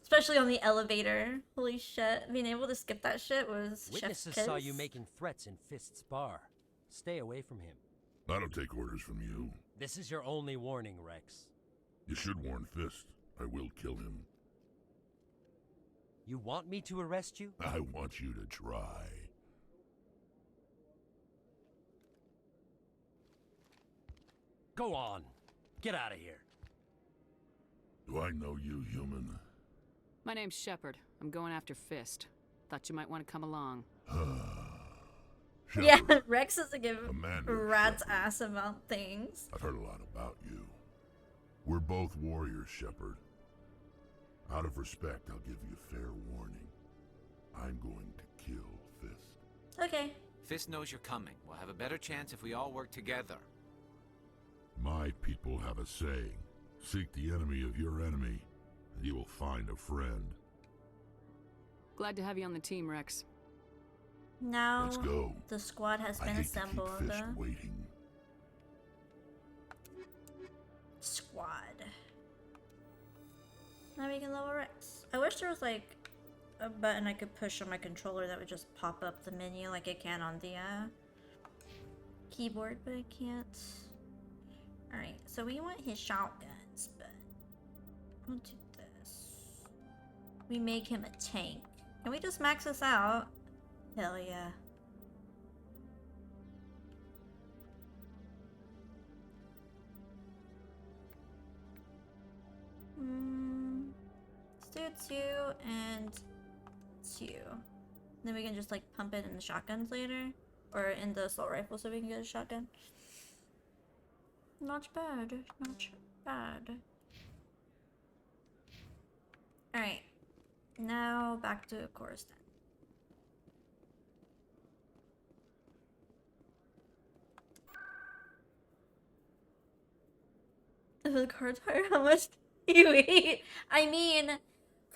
S2: Especially on the elevator. Holy shit. Being able to skip that shit was
S14: Witnesses
S2: chef's
S14: saw
S2: kiss.
S14: you making threats in Fist's bar. Stay away from him.
S23: I don't take orders from you.
S14: This is your only warning, Rex.
S23: You should warn Fist. I will kill him.
S14: You want me to arrest you?
S23: I want you to try.
S14: Go on. Get out of here.
S23: Do I know you, human?
S10: My name's Shepard. I'm going after Fist. Thought you might want to come along.
S2: Yeah, Rex doesn't give
S23: Commander
S2: rat's ass about things.
S23: I've heard a lot about you. We're both warriors, Shepard. Out of respect, I'll give you fair warning. I'm going to kill Fist.
S2: Okay.
S12: Fist knows you're coming. We'll have a better chance if we all work together.
S23: My people have a saying. Seek the enemy of your enemy, and you will find a friend.
S10: Glad to have you on the team, Rex.
S2: Now
S23: Let's go.
S2: the squad has
S23: I
S2: been
S23: hate to keep
S2: assembled.
S23: Fist waiting.
S2: Squad. Now we can level Rex. I wish there was like a button I could push on my controller that would just pop up the menu like it can on the keyboard, but I can't. Alright, so we want his shotguns, but we'll do this. We make him a tank. Can we just max this out? Hell yeah. Let's do 2 and 2. Then we can just like pump it in the shotguns later. Or in the assault rifle so we can get a shotgun. Not bad. Not bad. Alright. Now back to Coruscant. The cards are how much do you eat? I mean,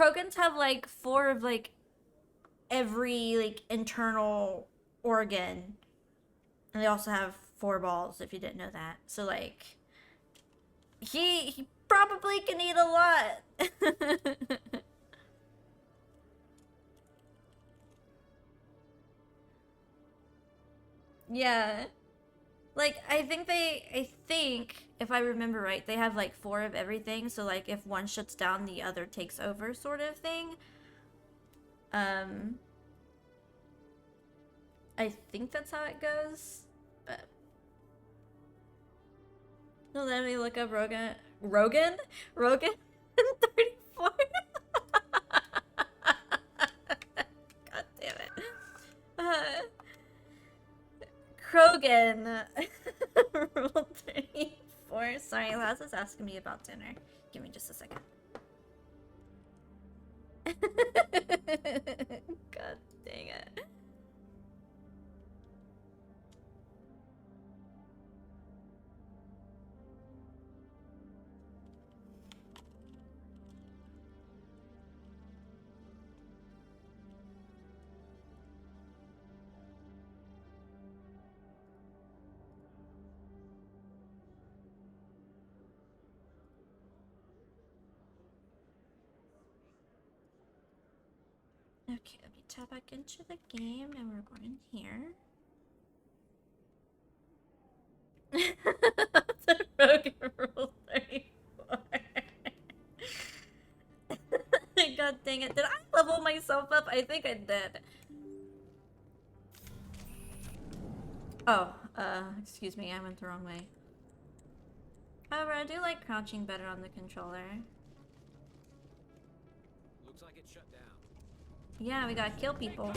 S2: Krogans have like 4 of like every like internal organ. And they also have 4 balls if you didn't know that. So like he probably can eat a lot. Yeah. Like, I think, if I remember right, they have like 4 of everything, so like if one shuts down, the other takes over sort of thing. I think that's how it goes, but... No, let me look up Rogan 34? God damn it. Krogan. Rule 34. Sorry, Laz is asking me about dinner. Give me just a second. God dang it. Okay, let me tap back into the game and we're going here. The Rogan Rule 34. God dang it. Did I level myself up? I think I did. Oh, excuse me, I went the wrong way. However, I do like crouching better on the controller.
S14: Looks like it's shut down.
S2: Yeah, we gotta kill people.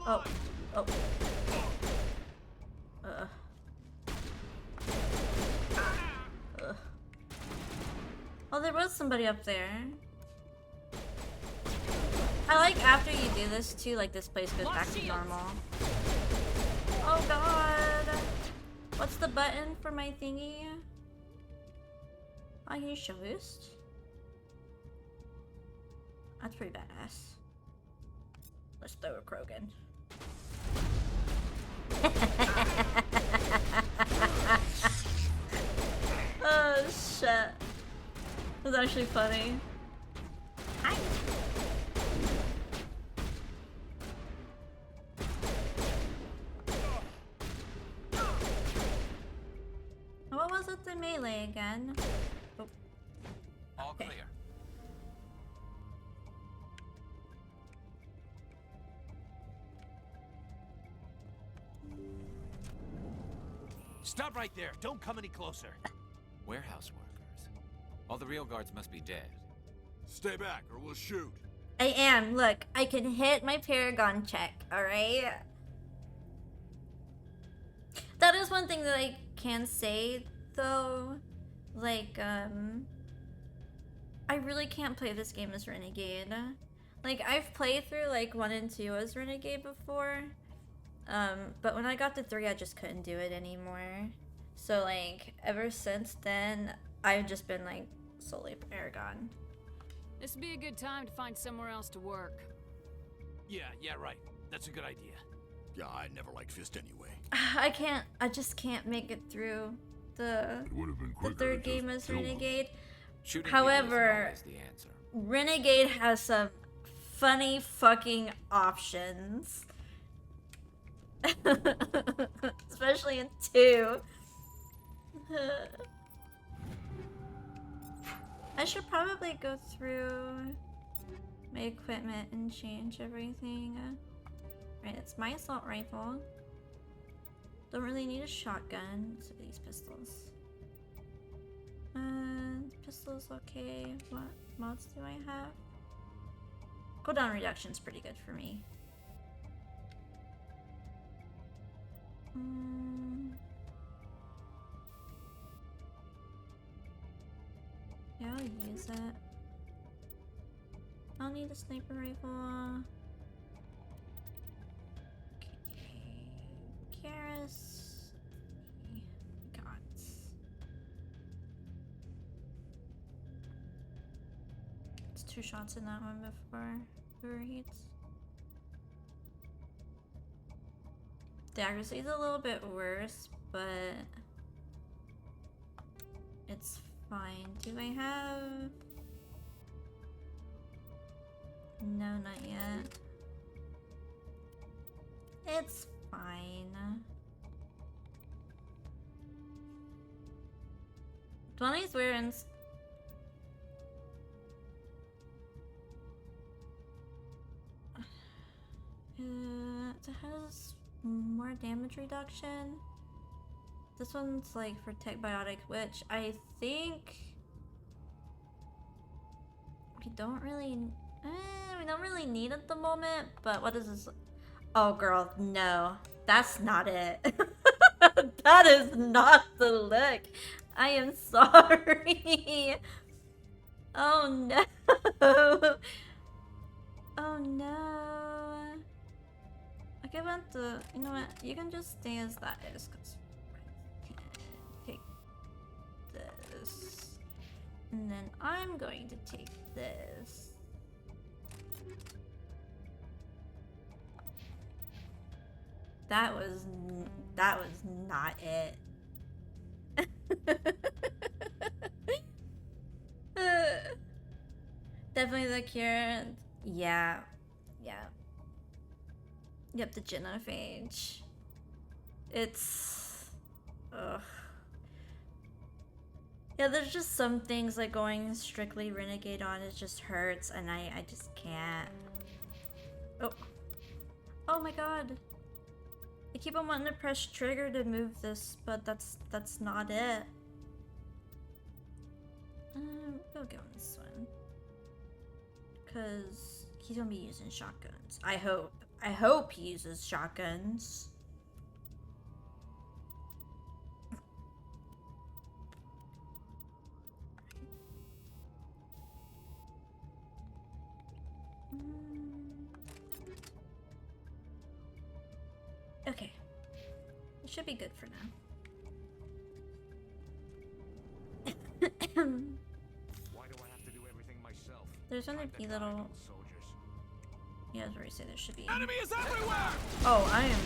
S2: Oh. Oh. Ugh. Oh, there was somebody up there. I like after you do this too, like this place goes back to normal. Oh god. What's the button for my thingy? Oh, can you show boost? That's pretty badass. Let's throw a Krogan. Oh shit. That's actually funny. Hi. What was it, the melee again? Oh.
S12: All clear.
S14: Stop right there. Don't come any closer.
S12: Warehouse workers. All the real guards must be dead.
S18: Stay back or we'll shoot.
S2: I am. Look, I can hit my Paragon check, alright? That is one thing that I can say, though. Like, I really can't play this game as Renegade. Like, I've played through, like, 1 and 2 as Renegade before. But when I got to 3, I just couldn't do it anymore. So, like, ever since then, I've just been, like, solely Paragon.
S10: This would be a good time to find somewhere else to work.
S14: Yeah, right. That's a good idea.
S17: Yeah, I never liked Fist anyway.
S2: I just can't make it through the third game as Renegade.
S12: Shooting
S2: However,
S12: people isn't always the answer.
S2: Renegade has some funny fucking options. Especially in 2. I should probably go through my equipment and change everything. Right, it's my assault rifle. Don't really need a shotgun, so these pistols. Pistols, okay. What mods do I have? Cooldown reduction's pretty good for me. Yeah, I'll use it. I'll need a sniper rifle. Okay. Garrus. Got. It's 2 shots in that one before overheats. The accuracy is a little bit worse, but it's fine. Do I have... No, not yet. It's fine. One of these weird ones. It has more damage reduction. This one's like for Tech Biotic, which I think we don't really need at the moment. But what is this? Oh, girl, no, that's not it. That is not the look. I am sorry. Oh no. Oh no. Okay, but you know what? You can just stay as that is, cause take this, and then I'm going to take this. That was not it. Definitely the cure. Yeah. Yep, the genophage. It's ugh. Yeah, there's just some things like going strictly renegade on, it just hurts, and I just can't. Oh my god. I keep on wanting to press trigger to move this, but that's not it. We'll go on this one. Cause he's gonna be using shotguns. I hope he uses shotguns. Okay. It should be good for now.
S18: Why do I have to do everything myself?
S2: There's gonna be little... Yeah, that's where you say there should be.
S18: Enemy is everywhere!
S2: Oh, I am...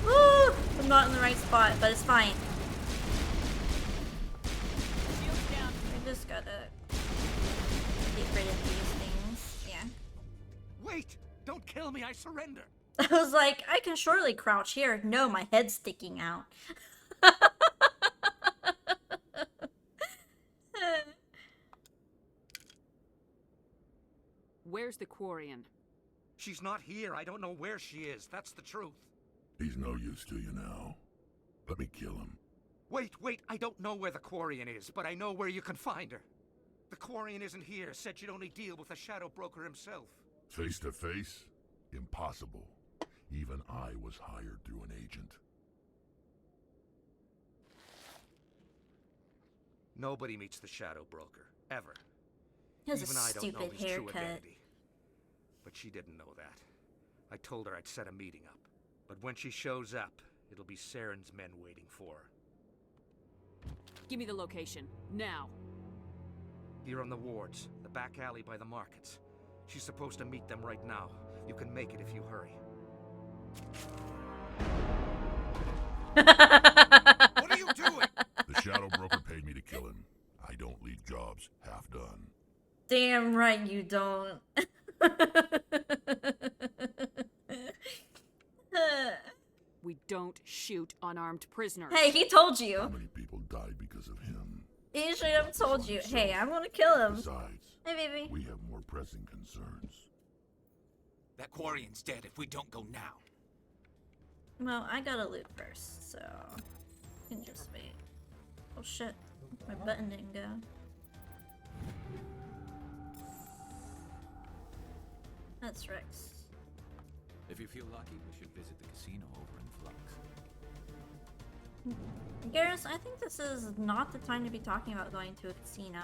S2: Woo! I'm not in the right spot, but it's fine. I just gotta get rid of these things. Yeah.
S18: Wait! Don't kill me, I surrender!
S2: I was like, I can surely crouch here. No, my head's sticking out.
S10: Where's the Quarian?
S18: She's not here. I don't know where she is. That's the truth.
S23: He's no use to you now. Let me kill him.
S18: Wait. I don't know where the Quarian is, but I know where you can find her. The Quarian isn't here. Said you'd only deal with the Shadow Broker himself.
S23: Face to face? Impossible. Even I was hired through an agent.
S18: Nobody meets the Shadow Broker. Ever.
S2: He has
S18: Even
S2: a
S18: I don't know
S2: stupid
S18: his true
S2: haircut.
S18: identity. But she didn't know that. I told her I'd set a meeting up. But when she shows up, it'll be Saren's men waiting for her.
S10: Give me the location, now.
S18: Here on the wards, the back alley by the markets. She's supposed to meet them right now. You can make it if you hurry.
S23: What are you doing? The Shadow Broker paid me to kill him. I don't leave jobs half done.
S2: Damn right you don't.
S10: We don't shoot unarmed prisoners.
S2: Hey, he told you.
S23: How many people died because of him?
S2: He should have told you. Hey, I'm gonna kill him.
S23: Besides,
S2: hey, baby.
S23: we have more pressing concerns.
S12: That Quarian's dead if we don't go now.
S2: Well, I gotta loot first, so you can just wait. Oh shit, my button didn't go. That's Rex.
S12: If you feel lucky, we should visit the casino over in Flux.
S2: Garrus, I think this is not the time to be talking about going to a casino.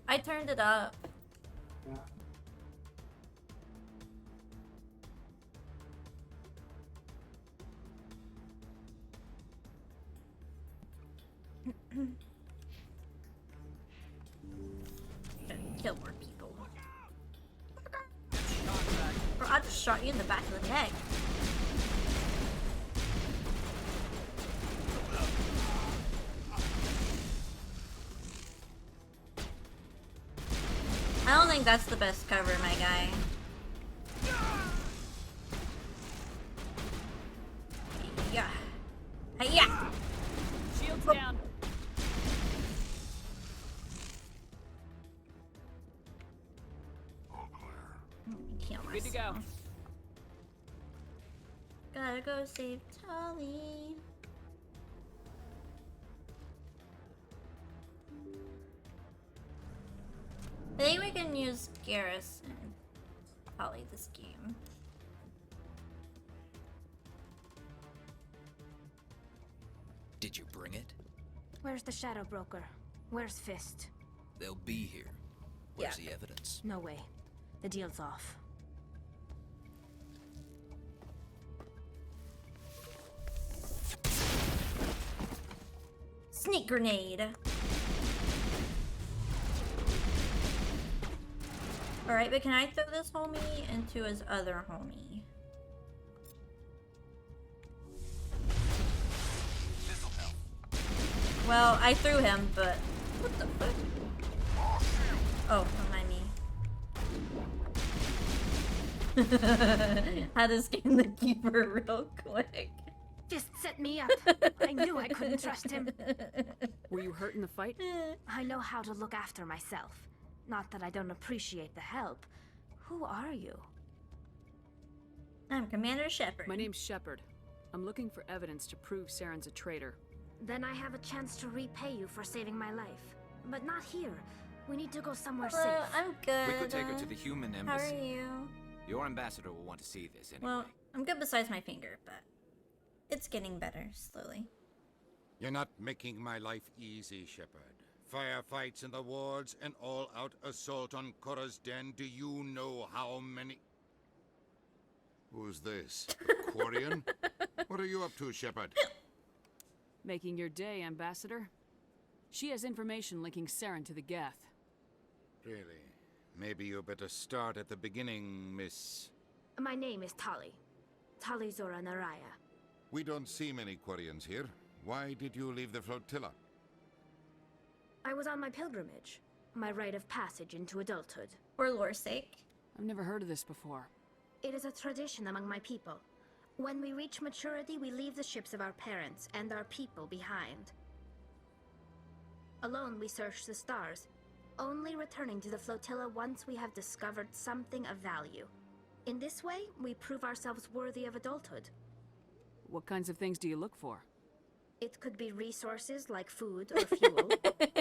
S2: I turned it up. Kill more people. Bro, I just shot you in the back of the neck. I don't think that's the best cover, my guy. Hiya! Hiya!
S10: Shields down.
S2: Kill
S10: Good to go.
S2: myself. Gotta go save Tali. I think we can use Garrus and Tali this game.
S12: Did you bring it?
S7: Where's the Shadow Broker? Where's Fist?
S12: They'll be here. Where's the evidence?
S7: No way. The deal's off.
S2: Sneak grenade. Alright, but can I throw this homie into his other homie? Well, I threw him, but... What the fuck? Oh, don't mind me. Had to scan the keeper real quick.
S7: Fist set me up. I knew I couldn't trust him.
S10: Were you hurt in the fight?
S7: I know how to look after myself. Not that I don't appreciate the help. Who are you?
S2: I'm Commander Shepard.
S10: My name's Shepard. I'm looking for evidence to prove Saren's a traitor.
S7: Then I have a chance to repay you for saving my life. But not here. We need to go somewhere
S2: Hello,
S7: safe.
S2: I'm good.
S12: We could take her to the human
S2: How
S12: embassy.
S2: are you?
S12: Your ambassador will want to see this anyway.
S2: Well, I'm good besides my finger, but it's getting better slowly.
S3: You're not making my life easy, Shepard. Firefights in the wards, an all-out assault on Korra's den. Do you know how many... Who's this? A Quarian? What are you up to, Shepard?
S10: Making your day, Ambassador. She has information linking Saren to the Geth.
S3: Really? Maybe you better start at the beginning, Miss...
S7: My name is Tali. Tali Zora Naraya.
S3: We don't see many Quarians here. Why did you leave the flotilla?
S7: I was on my pilgrimage. My rite of passage into adulthood.
S2: For lore's sake.
S10: I've never heard of this before.
S7: It is a tradition among my people. When we reach maturity, we leave the ships of our parents and our people behind. Alone, we search the stars, only returning to the flotilla once we have discovered something of value. In this way, we prove ourselves worthy of adulthood.
S10: What kinds of things do you look for?
S7: It could be resources like food or fuel,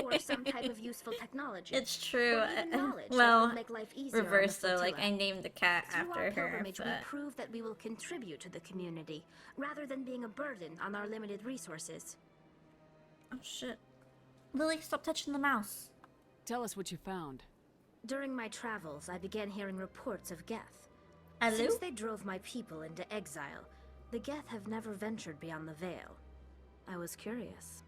S7: or some type of useful technology.
S2: It's true.
S7: Or even knowledge that
S2: Well,
S7: will make life easier on the
S2: reverse though. Like
S7: flotilla.
S2: I named the cat
S7: Through
S2: after
S7: our
S2: her.
S7: pilgrimage, we
S2: But...
S7: prove that we will contribute to the community, rather than being a burden on our limited resources.
S2: Oh shit! Lily, stop touching the mouse.
S10: Tell us what you found.
S7: During my travels, I began hearing reports of Geth.
S2: Hello?
S7: Since they drove my people into exile, the Geth have never ventured beyond the Veil. I was curious.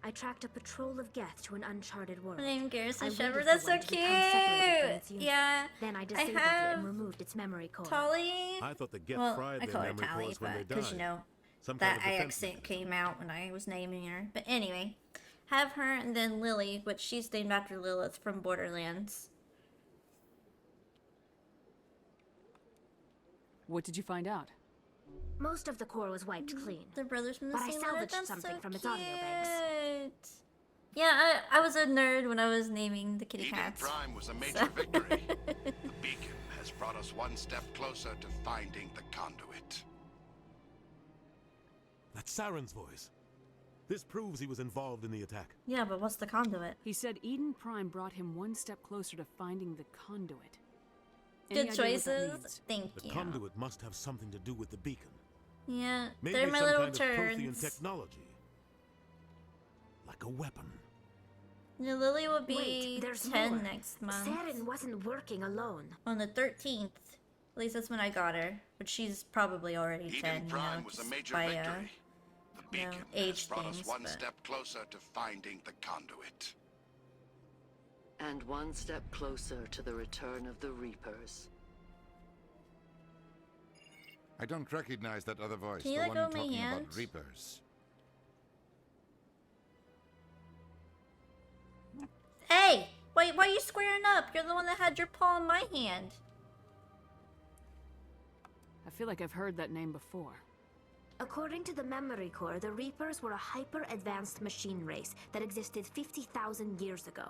S7: I tracked a patrol of Geth to an uncharted world.
S2: My name is Garrus
S7: I
S2: and Shepard.
S7: waited
S2: That's
S7: for
S2: so
S7: one to become separated from its
S2: cute.
S7: unit.
S2: Yeah.
S7: Then I
S2: I
S7: disabled it
S2: have
S7: and removed its memory core.
S2: Tali.
S4: I thought the Geth
S2: Well,
S4: fried
S2: I
S4: their
S2: call her
S4: memory
S2: Tali,
S4: cores when they
S2: but
S4: died.
S2: because you know
S4: Some
S2: that
S4: kind of defense
S2: accent came out when I was naming her. But anyway, have her and then Lily, which she's named after Lilith from Borderlands.
S10: What did you find out?
S7: Most of the core was wiped clean.
S2: The brothers from the
S7: But I
S2: same
S7: salvaged
S2: mother.
S7: something
S2: That's
S7: from
S2: so
S7: its audio banks.
S2: cute. Yeah, I was a nerd when I was naming the kitty
S17: Eden
S2: cats.
S17: Prime was a major
S2: So-
S17: victory. The beacon has brought us one step closer to finding the conduit.
S4: That's Saren's voice. This proves he was involved in the attack.
S2: Yeah, but what's the conduit?
S10: He said Eden Prime brought him one step closer to finding the conduit. Any
S2: Good
S10: idea what that
S2: choices.
S10: means?
S2: Thank
S4: The
S2: you.
S4: conduit must have something to do with the beacon.
S2: Yeah,
S4: Maybe
S2: they're my
S4: some
S2: little
S4: kind of Prothean
S2: turds.
S4: technology. Like a weapon.
S2: Yeah, Lily will be
S7: Wait, there's
S2: 10
S7: more.
S2: next month.
S7: Saren wasn't working alone.
S2: On the 13th. At least that's when I got her. But she's probably already 10,
S17: Eden
S2: you
S17: Prime
S2: know,
S17: was a
S2: just
S17: major
S2: by,
S17: victory. The
S2: you know,
S17: beacon
S2: age
S17: has brought
S2: things,
S17: us one
S2: but...
S17: step closer to finding the conduit.
S11: And one step closer to the return of the Reapers.
S3: I don't recognize that other voice.
S2: Can you
S3: the
S2: let
S3: one
S2: go of my
S3: talking
S2: hand?
S3: about Reapers.
S2: Hey! Wait, why are you squaring up? You're the one that had your paw in my hand.
S10: I feel like I've heard that name before.
S7: According to the Memory Core, the Reapers were a hyper-advanced machine race that existed 50,000 years ago.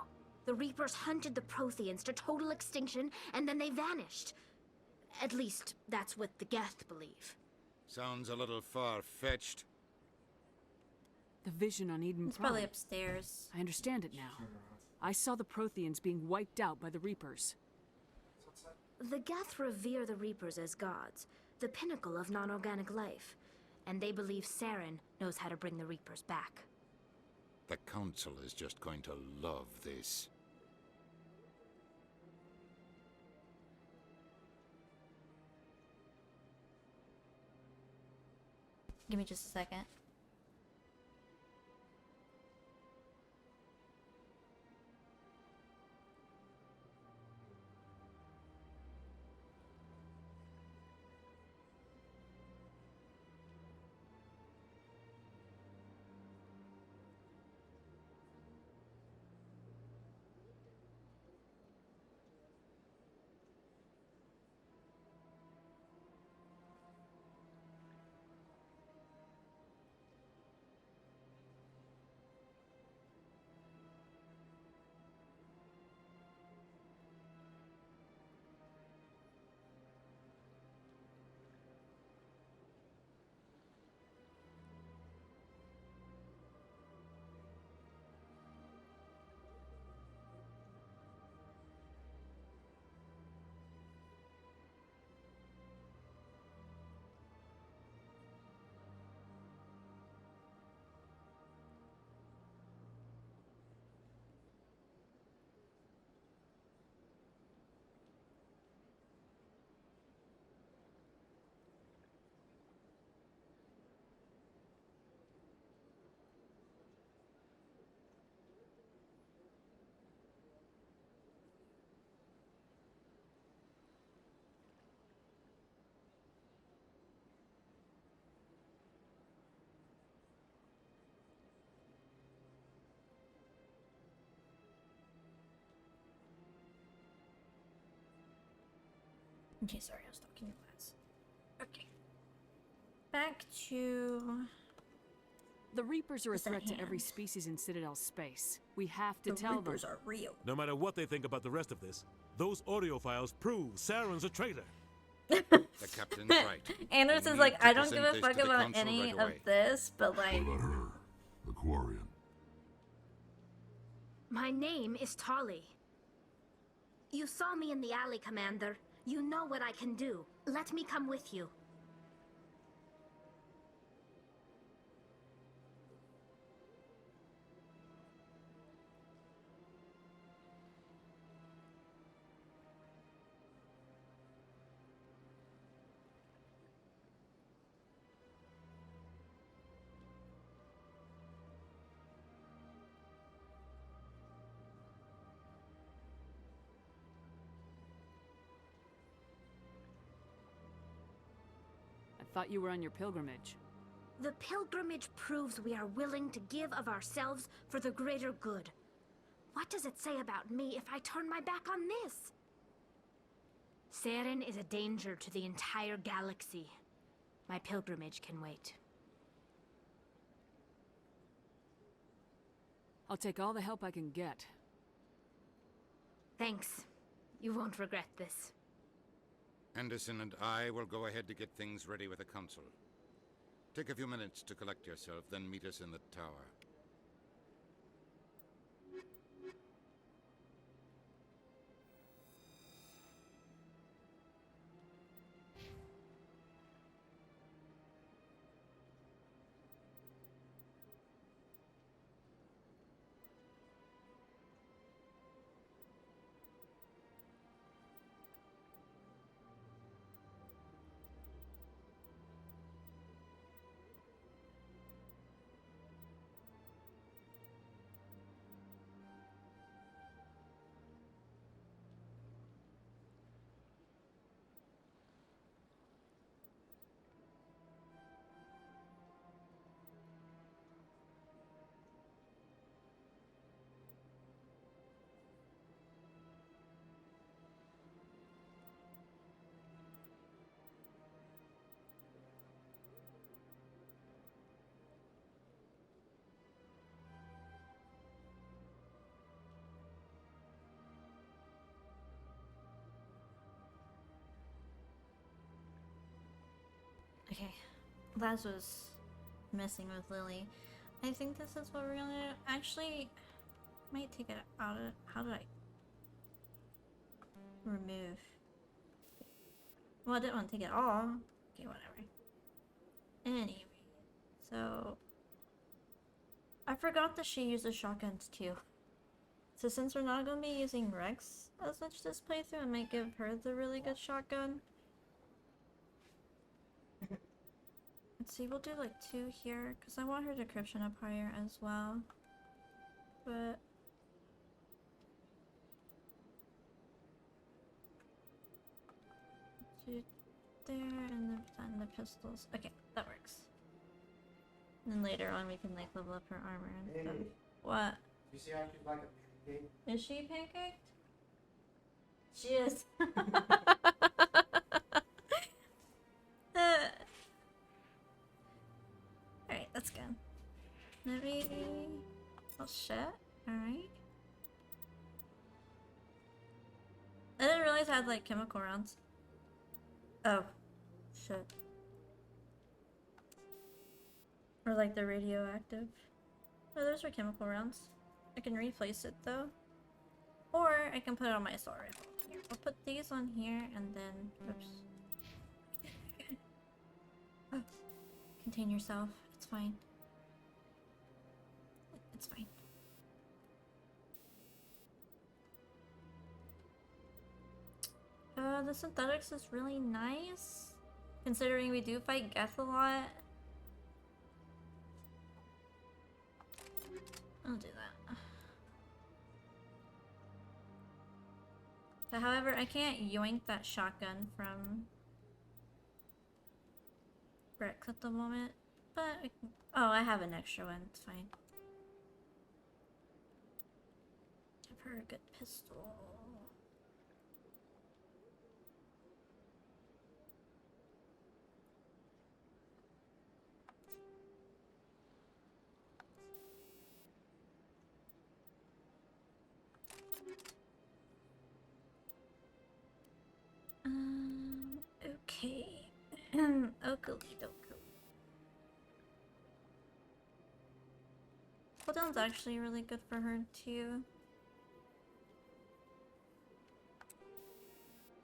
S7: The Reapers hunted the Protheans to total extinction, and then they vanished. At least, that's what the Geth believe.
S3: Sounds a little far-fetched.
S10: The vision on Eden
S2: It's
S10: Prime.
S2: probably upstairs.
S10: I understand it now. I saw the Protheans being wiped out by the Reapers.
S7: The Geth revere the Reapers as gods, the pinnacle of non-organic life. And they believe Saren knows how to bring the Reapers back.
S3: The Council is just going to love this.
S2: Give me just a second. Okay, sorry, I was talking to class. Okay. Back to...
S10: The Reapers are a
S2: What's that
S10: threat to every
S2: hand?
S10: species in Citadel space. We have to
S2: The
S10: tell
S2: Reapers
S10: them.
S2: are real.
S8: No matter what they think about the rest of this, those audio files prove Saren's a traitor.
S3: The captain's right.
S2: Anderson's
S3: We
S2: like,
S3: need to
S2: I don't
S3: present
S2: give a
S3: this
S2: fuck
S3: to the
S2: about
S3: Council
S2: any
S3: right
S2: of
S3: away.
S2: this, but like...
S23: What about her? The Quarian.
S7: My name is Tali. You saw me in the alley, Commander. You know what I can do. Let me come with you.
S10: I thought you were on your pilgrimage.
S7: The pilgrimage proves we are willing to give of ourselves for the greater good. What does it say about me if I turn my back on this? Saren is a danger to the entire galaxy. My pilgrimage can wait.
S10: I'll take all the help I can get.
S7: Thanks. You won't regret this.
S3: Anderson and I will go ahead to get things ready with the Council. Take a few minutes to collect yourself, then meet us in the tower.
S2: Okay. Laz was messing with Lily. I think this is what we're gonna do. Actually, might take it out of. How did I remove? Well, I didn't want to take it all. Okay, whatever. Anyway, so I forgot that she uses shotguns too. So since we're not gonna be using Rex as much this playthrough, I might give her the really good shotgun. Let's see, we'll do like 2 here, because I want her decryption up higher as well. But do there and then the pistols. Okay, that works. And then later on we can like level up her armor and stuff. What?
S6: You see how she's like a pancake?
S2: Is she pancaked? She is. Alright, that's good. Maybe. Oh shit. Alright. I didn't realize I had like chemical rounds. Oh. Shit. Or like the radioactive. Oh, those are chemical rounds. I can replace it though. Or I can put it on my assault rifle. Here, I'll put these on here and then. Oops. Oh. Contain yourself. It's fine. It's fine. The synthetics is really nice. Considering we do fight Geth a lot. I'll do that. But however, I can't yoink that shotgun from Rex at the moment. But I can, oh, I have an extra one. It's fine. Give her a good pistol. Okay. Oakley doke. Cooldown's actually really good for her too.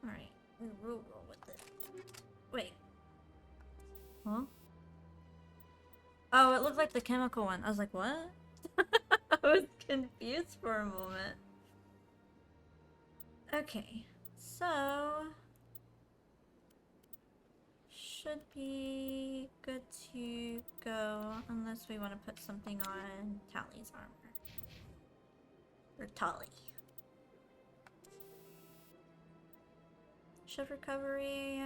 S2: Alright, we'll roll with it. Wait. Huh? Oh, it looked like the chemical one. I was like, what? I was confused for a moment. Okay, so should be good to go unless we want to put something on Tally's armor. Or Tally. Shift recovery.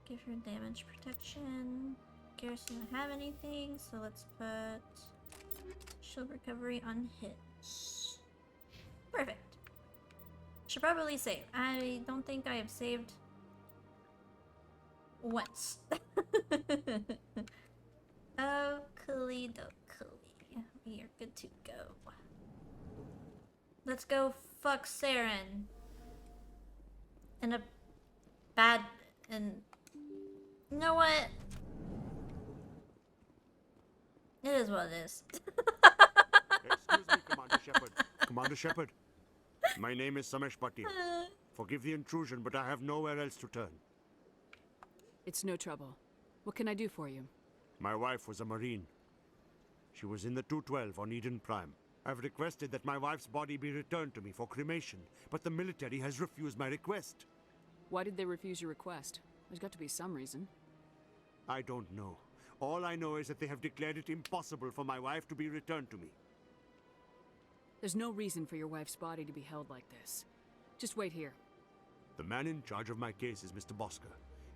S2: Give her damage protection. Garrus doesn't have anything, so let's put shield recovery on hits. Perfect. Should probably save. I don't think I have saved once. Oakley dokley. We are good to go. Let's go fuck Saren. In a bad and you know what? It is what it is.
S6: Excuse me, Commander Shepard. Commander Shepard, my name is Samesh Bhatti. Forgive the intrusion, but I have nowhere else to turn.
S10: It's no trouble. What can I do for you?
S6: My wife was a Marine. She was in the 212 on Eden Prime. I've requested that my wife's body be returned to me for cremation, but the military has refused my request.
S10: Why did they refuse your request? There's got to be some reason.
S6: I don't know. All I know is that they have declared it impossible for my wife to be returned to me.
S10: There's no reason for your wife's body to be held like this. Just wait here.
S6: The man in charge of my case is Mr. Bosker.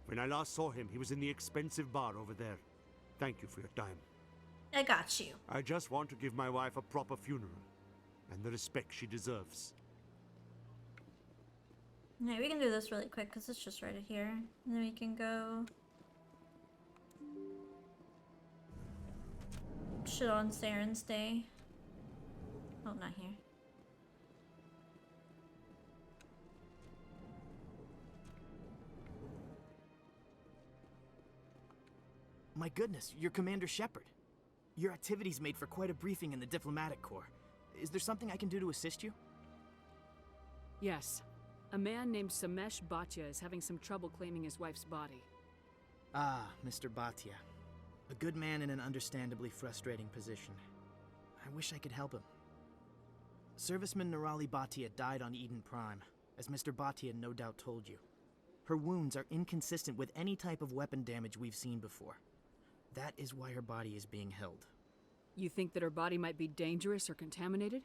S6: When I last saw him, he was in the expensive bar over there. Thank you for your time.
S2: I got you.
S6: I just want to give my wife a proper funeral and the respect she deserves.
S2: Yeah, we can do this really quick because it's just right here. And then we can go shit on Saren's day. Oh, not here.
S13: My goodness, you're Commander Shepard. Your activities made for quite a briefing in the Diplomatic Corps. Is there something I can do to assist you?
S10: Yes. A man named Samesh Bhatia is having some trouble claiming his wife's body.
S13: Ah, Mr. Bhatia. A good man in an understandably frustrating position. I wish I could help him. Serviceman Nirali Bhatia died on Eden Prime, as Mr. Bhatia no doubt told you. Her wounds are inconsistent with any type of weapon damage we've seen before. That is why her body is being held.
S10: You think that her body might be dangerous or contaminated?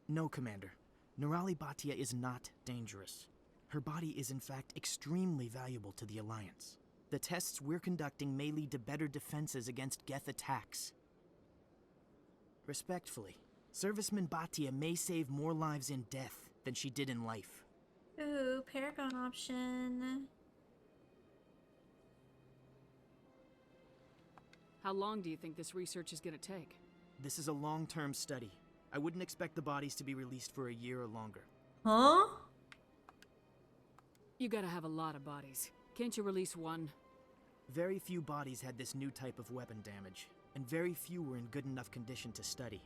S13: No, Commander. Nirali Bhatia is not dangerous. Her body is in fact extremely valuable to the Alliance. The tests we're conducting may lead to better defenses against Geth attacks. Respectfully, Serviceman Bhatia may save more lives in death than she did in life.
S2: Ooh, Paragon option.
S10: How long do you think this research is going to take?
S13: This is a long-term study. I wouldn't expect the bodies to be released for a year or longer.
S2: Huh?
S10: You gotta have a lot of bodies. Can't you release one?
S13: Very few bodies had this new type of weapon damage, and very few were in good enough condition to study.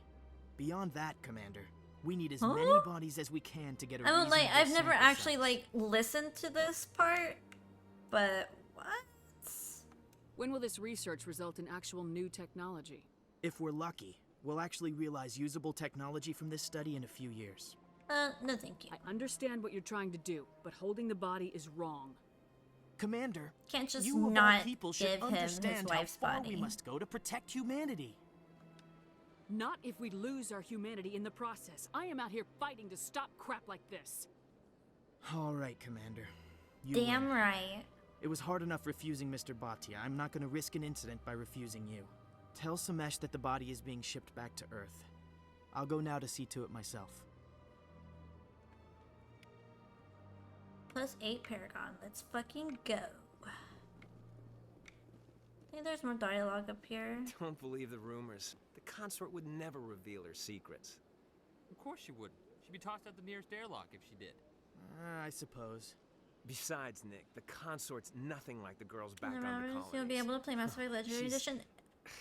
S13: Beyond that, Commander, we need as many bodies as we can to get a
S2: I don't like. I've
S13: reasonable
S2: never
S13: sample
S2: actually
S13: size.
S2: like listened to this part, but what?
S10: When will this research result in actual new technology?
S13: If we're lucky, we'll actually realize usable technology from this study in a few years.
S2: No thank you.
S10: I understand what you're trying to do, but holding the body is wrong.
S13: Commander,
S2: Can't just
S13: you of all
S2: not
S13: people
S2: give
S13: should
S2: him his
S13: understand how
S2: wife's
S13: far
S2: body.
S13: we must go to protect humanity.
S10: Not if we lose our humanity in the process. I am out here fighting to stop crap like this.
S13: All right, Commander. You
S2: Damn
S13: win.
S2: right.
S13: It was hard enough refusing Mr. Bhatia. I'm not going to risk an incident by refusing you. Tell Samesh that the body is being shipped back to Earth. I'll go now to see to it myself.
S2: +8 Paragon. Let's fucking go. I think there's more dialogue up here.
S14: Don't believe the rumors. The consort would never reveal her secrets.
S21: Of course she wouldn't. She'd be tossed out the nearest airlock if she did.
S13: I suppose.
S14: Besides, Nick, the consort's nothing like the girls back on the
S2: Remember,
S14: colonies.
S2: you'll be able to play Mass Effect Legendary
S14: She's-
S2: Edition.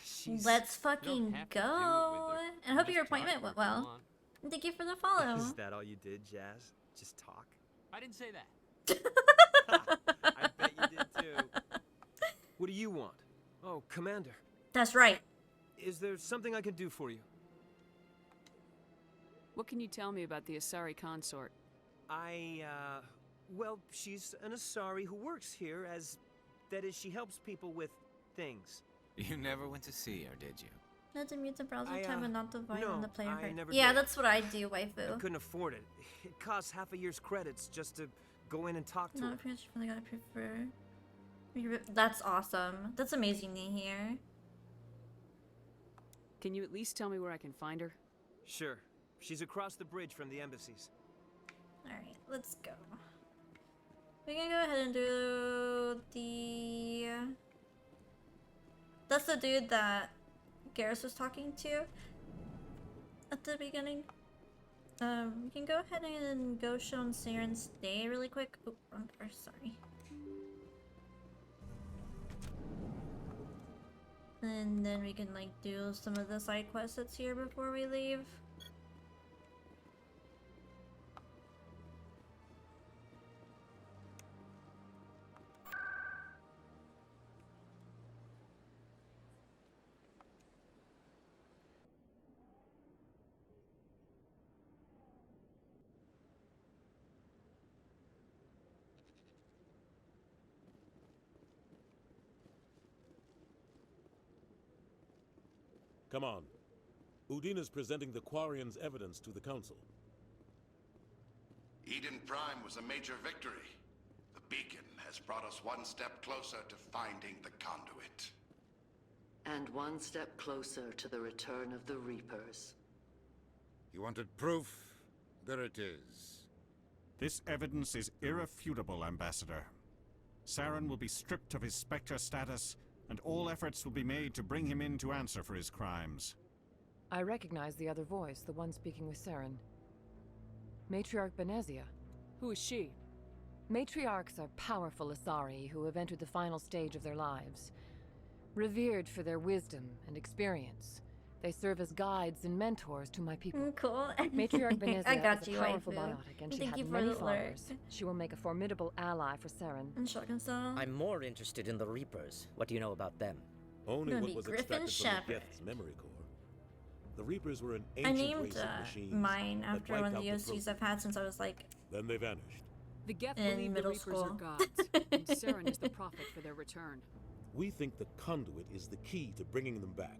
S14: she's-
S2: Let's fucking
S14: have to do it
S2: go.
S14: with her.
S2: And I hope
S14: Just
S2: your
S14: try
S2: appointment
S14: it
S2: went
S14: if you
S2: well.
S14: want.
S2: And thank you for the follow.
S14: Is that all you did, Jazz? Just talk?
S21: I didn't say that.
S14: I bet you did too. What do you want? Oh, Commander.
S2: That's right.
S14: Is there something I can do for you?
S10: What can you tell me about the Asari consort?
S14: Well, she's an Asari who works here that is, she helps people with things.
S12: You never went to see her, did you?
S2: Not to mute the browser
S14: I,
S2: time and not to volume on the player
S14: I
S2: card.
S14: never
S2: Yeah,
S14: did.
S2: that's what I do,
S14: I
S2: waifu.
S14: couldn't afford it. It costs half a year's credits just to go in and talk to
S2: Not
S14: her.
S2: appears from the god I prefer. That's awesome. That's amazing to hear.
S10: Can you at least tell me where I can find her?
S14: Sure. She's across the bridge from the embassies.
S2: Alright, let's go. We can go ahead and do the... That's the dude that Garrus was talking to at the beginning. We can go ahead and go show on Saren's day really quick. Oh, wrong door, sorry. And then we can like do some of the side quests that's here before we leave.
S8: Come on. Udine is presenting the Quarians' evidence to the Council.
S17: Eden Prime was a major victory. The beacon has brought us one step closer to finding the conduit.
S11: And one step closer to the return of the Reapers.
S3: You wanted proof? There it is.
S22: This evidence is irrefutable, Ambassador. Saren will be stripped of his Spectre status, and all efforts will be made to bring him in to answer for his crimes.
S1: I recognize the other voice, the one speaking with Saren. Matriarch Benezia.
S10: Who is she?
S1: Matriarchs are powerful Asari who have entered the final stage of their lives. Revered for their wisdom and experience, they serve as guides and mentors to my people.
S2: Cool.
S1: Matriarch Benezia
S2: I got
S1: is a
S2: you,
S1: powerful
S2: waifu.
S1: biotic, and she
S2: Thank you
S1: had
S2: for
S1: many
S2: the alert.
S1: followers. She will make a formidable ally for Saren.
S2: And Shotgun Style.
S15: I'm more interested in the Reapers. What do you know about them?
S4: Only
S2: Gonna
S4: what
S2: be
S4: was
S2: Griffin
S4: extracted from the
S2: Shepherd.
S4: Geth's memory core. The Reapers were an
S2: I
S4: ancient
S2: named
S4: race of machines
S2: mine
S4: that
S2: after
S4: wiped
S2: one of
S4: out
S2: the OCs I've had since I was like
S4: Then they vanished.
S10: The Geth
S2: in
S10: believe the
S2: middle
S10: Reapers
S2: school.
S10: are gods, and Saren is the prophet for their return.
S8: We think the conduit is the key to bringing them back.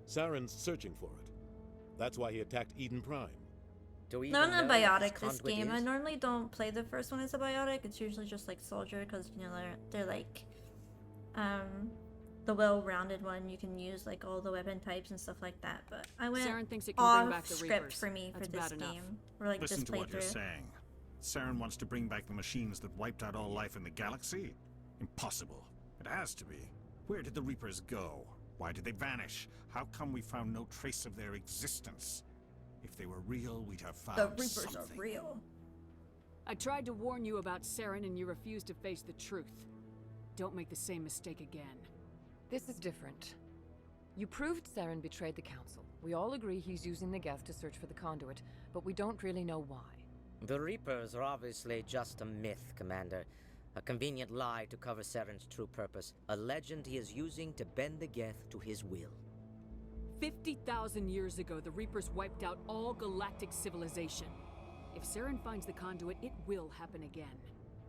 S8: Saren's searching for it. That's why he attacked Eden Prime.
S15: Do we
S2: Not
S15: even
S2: a
S15: know what
S2: biotic
S15: this
S2: this game.
S15: conduit
S2: I
S15: is?
S2: normally don't play the first one as a biotic. It's usually just like soldier because you know they're like the well-rounded one. You can use like all the weapon types and stuff like that. But I went
S10: Saren thinks it can
S2: off
S10: bring back the
S2: script
S10: Reapers.
S2: for me
S10: That's
S2: for this
S10: bad enough.
S2: game. Or like
S22: Listen
S2: this
S22: to what you're
S2: playthrough.
S22: saying. Saren wants to bring back the machines that wiped out all life in the galaxy? Impossible. It has to be. Where did the Reapers go? Why did they vanish? How come we found no trace of their existence? If they were real, we'd have found
S2: The Reapers
S22: something.
S2: are real.
S10: I tried to warn you about Saren and you refused to face the truth. Don't make the same mistake again.
S1: This is different. You proved Saren betrayed the Council. We all agree he's using the Geth to search for the conduit, but we don't really know why.
S15: The Reapers are obviously just a myth, Commander. A convenient lie to cover Saren's true purpose. A legend he is using to bend the Geth to his will.
S10: 50,000 years ago, the Reapers wiped out all galactic civilization. If Saren finds the conduit, it will happen again.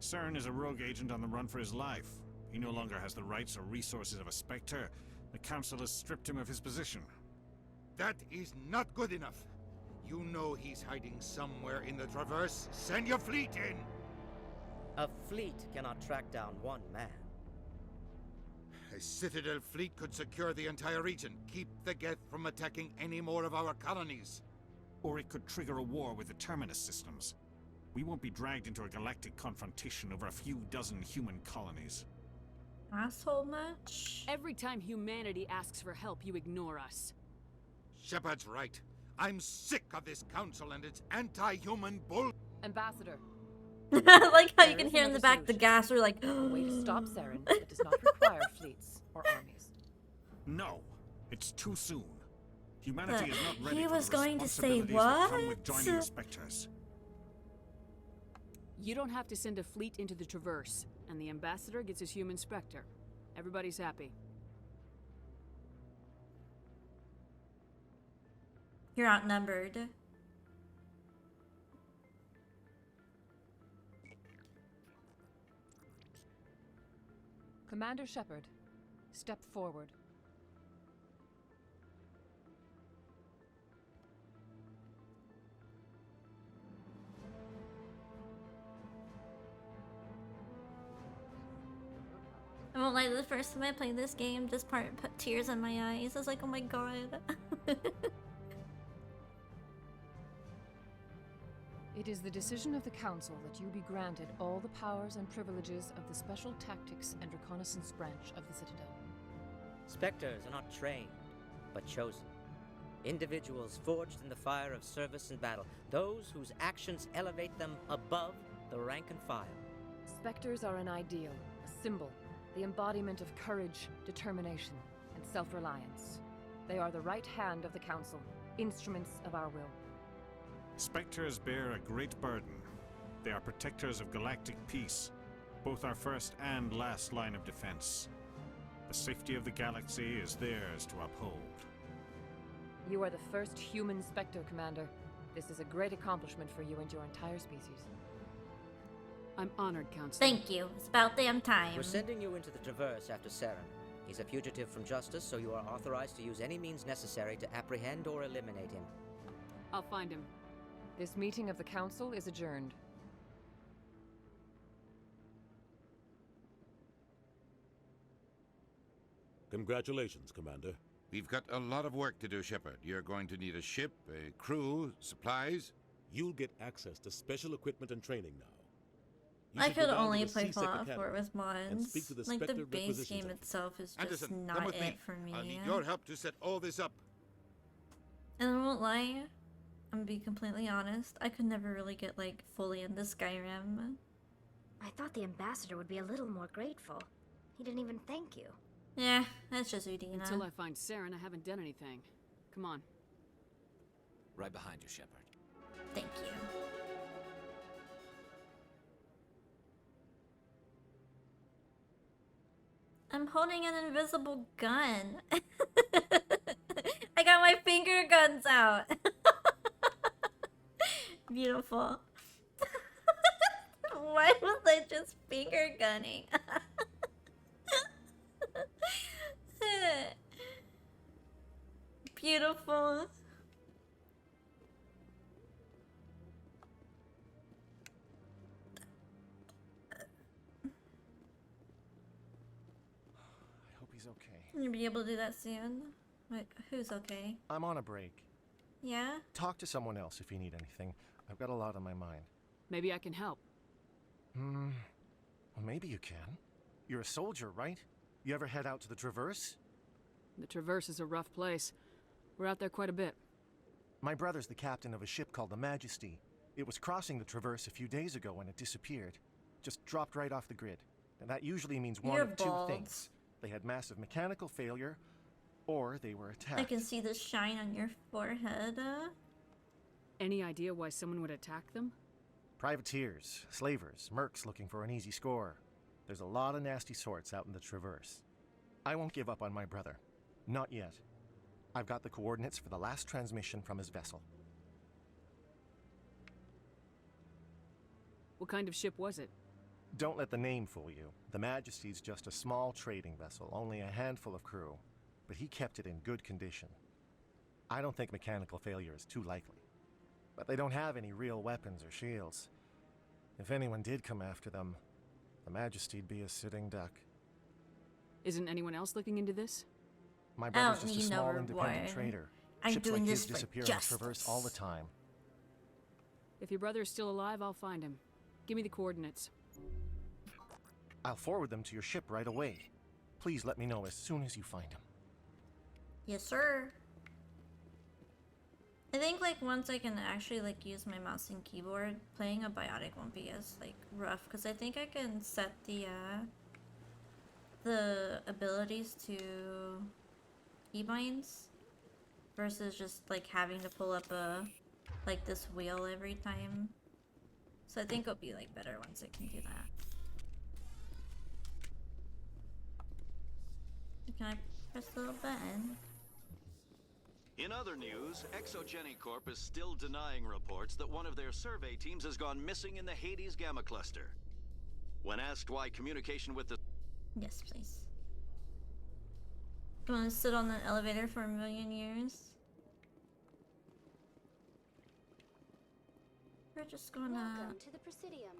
S22: Saren is a rogue agent on the run for his life. He no longer has the rights or resources of a Spectre. The Council has stripped him of his position.
S3: That is not good enough. You know he's hiding somewhere in the Traverse. Send your fleet in!
S15: A fleet cannot track down one man.
S3: A Citadel fleet could secure the entire region, keep the Geth from attacking any more of our colonies.
S22: Or it could trigger a war with the Terminus systems. We won't be dragged into a galactic confrontation over a few dozen human colonies.
S2: Asshole much?
S10: Every time humanity asks for help, you ignore us.
S3: Shepard's right. I'm sick of this council and its anti-human bull.
S1: Ambassador.
S2: I like how you
S1: There
S2: can
S1: is
S2: hear in the
S1: another
S2: back the gas. We're like,
S1: A way to stop Saren that does not require fleets or armies.
S22: No, it's too soon. Humanity is not ready
S2: he
S22: for
S2: was
S22: the
S2: going to say
S22: responsibilities that come with joining the
S2: what?
S22: Spectres.
S10: You don't have to send a fleet into the Traverse, and the Ambassador gets his human Spectre. Everybody's happy.
S2: You're outnumbered.
S1: Commander Shepard, step forward.
S2: I won't lie, the first time I played this game, this part put tears in my eyes. I was like, oh my god.
S1: It is the decision of the Council that you be granted all the powers and privileges of the Special Tactics and Reconnaissance Branch of the Citadel.
S15: Spectres are not trained, but chosen. Individuals forged in the fire of service and battle. Those whose actions elevate them above the rank and file.
S1: Spectres are an ideal, a symbol, the embodiment of courage, determination, and self-reliance. They are the right hand of the Council, instruments of our will.
S22: Spectres bear a great burden. They are protectors of galactic peace, both our first and last line of defense. The safety of the galaxy is theirs to uphold.
S1: You are the first human Spectre, Commander. This is a great accomplishment for you and your entire species.
S10: I'm honored, Counselor.
S2: Thank you. It's about damn time.
S15: We're sending you into the Traverse after Saren. He's a fugitive from justice, so you are authorized to use any means necessary to apprehend or eliminate him.
S10: I'll find him.
S1: This meeting of the Council is adjourned.
S8: Congratulations, Commander.
S3: We've got a lot of work to do, Shepard. You're going to need a ship, a crew, supplies.
S8: You'll get access to special equipment and training now. You
S2: I
S8: should go
S2: could
S8: down to
S2: only
S8: the
S2: play
S8: CSEC
S2: Fallout 4
S8: Academy
S2: with
S8: and
S2: mods.
S8: speak to the
S2: Like the
S8: Spectre
S2: base
S8: Requisitions
S2: game
S8: Office.
S2: itself is just
S3: Anderson, come
S2: not
S3: with me.
S2: it for me.
S3: I'll need your help to set all this up.
S2: And I won't lie, I'm gonna be completely honest, I could never really get like fully into Skyrim.
S7: I thought the ambassador would be a little more grateful. He didn't even thank you.
S2: Yeah, that's just Udina.
S10: Until I find Saren, I haven't done anything. Come on.
S14: Right behind you, Shepard.
S2: Thank you. I'm holding an invisible gun. I got my finger guns out. Beautiful. Why was I just finger gunning? Beautiful.
S5: He's okay.
S2: You'll be able to do that soon. Wait, who's okay?
S5: I'm on a break.
S2: Yeah?
S5: Talk to someone else if you need anything. I've got a lot on my mind.
S10: Maybe I can help.
S5: Well, maybe you can. You're a soldier, right? You ever head out to the Traverse?
S10: The Traverse is a rough place. We're out there quite a bit.
S5: My brother's the captain of a ship called the Majesty. It was crossing the Traverse a few days ago when it disappeared. Just dropped right off the grid. And that usually means one of two things. They had massive mechanical failure, or they were attacked.
S2: I can see the shine on your forehead.
S10: Any idea why someone would attack them?
S5: Privateers, slavers, mercs looking for an easy score. There's a lot of nasty sorts out in the Traverse. I won't give up on my brother. Not yet. I've got the coordinates for the last transmission from his vessel.
S10: What kind of ship was it?
S5: Don't let the name fool you. The Majesty's just a small trading vessel, only a handful of crew. But he kept it in good condition. I don't think mechanical failure is too likely. But they don't have any real weapons or shields. If anyone did come after them, the Majesty'd be a sitting duck.
S10: Isn't anyone else looking into this?
S5: My brother's just a small independent trader. Ships like his disappear on the Traverse all the time.
S10: If your brother is still alive, I'll find him. Give me the coordinates.
S5: I'll forward them to your ship right away. Please let me know as soon as you find him.
S2: Yes, sir. I think like once I can actually like use my mouse and keyboard, playing a biotic won't be as like rough because I think I can set the abilities to keybinds versus just like having to pull up a like this wheel every time. So I think it'll be like better once I can do that. Can I press the little button?
S19: In other news, Exogeny Corp is still denying reports that one of their survey teams has gone missing in the Hades Gamma Cluster. When asked why communication with the...
S2: Yes, please. You want to sit on the elevator for 1,000,000 years? We're just gonna...
S20: Welcome to the Presidium.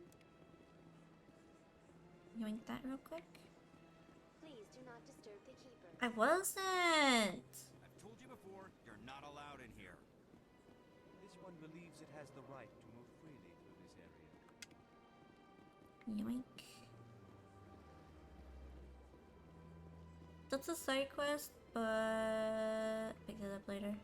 S2: Yoink that real quick.
S20: Please do not disturb the Keeper.
S2: I wasn't!
S14: I've told you before, you're not allowed in here. This one believes it has the right to move freely through this area.
S2: Yoink. That's a side quest, but pick it up later.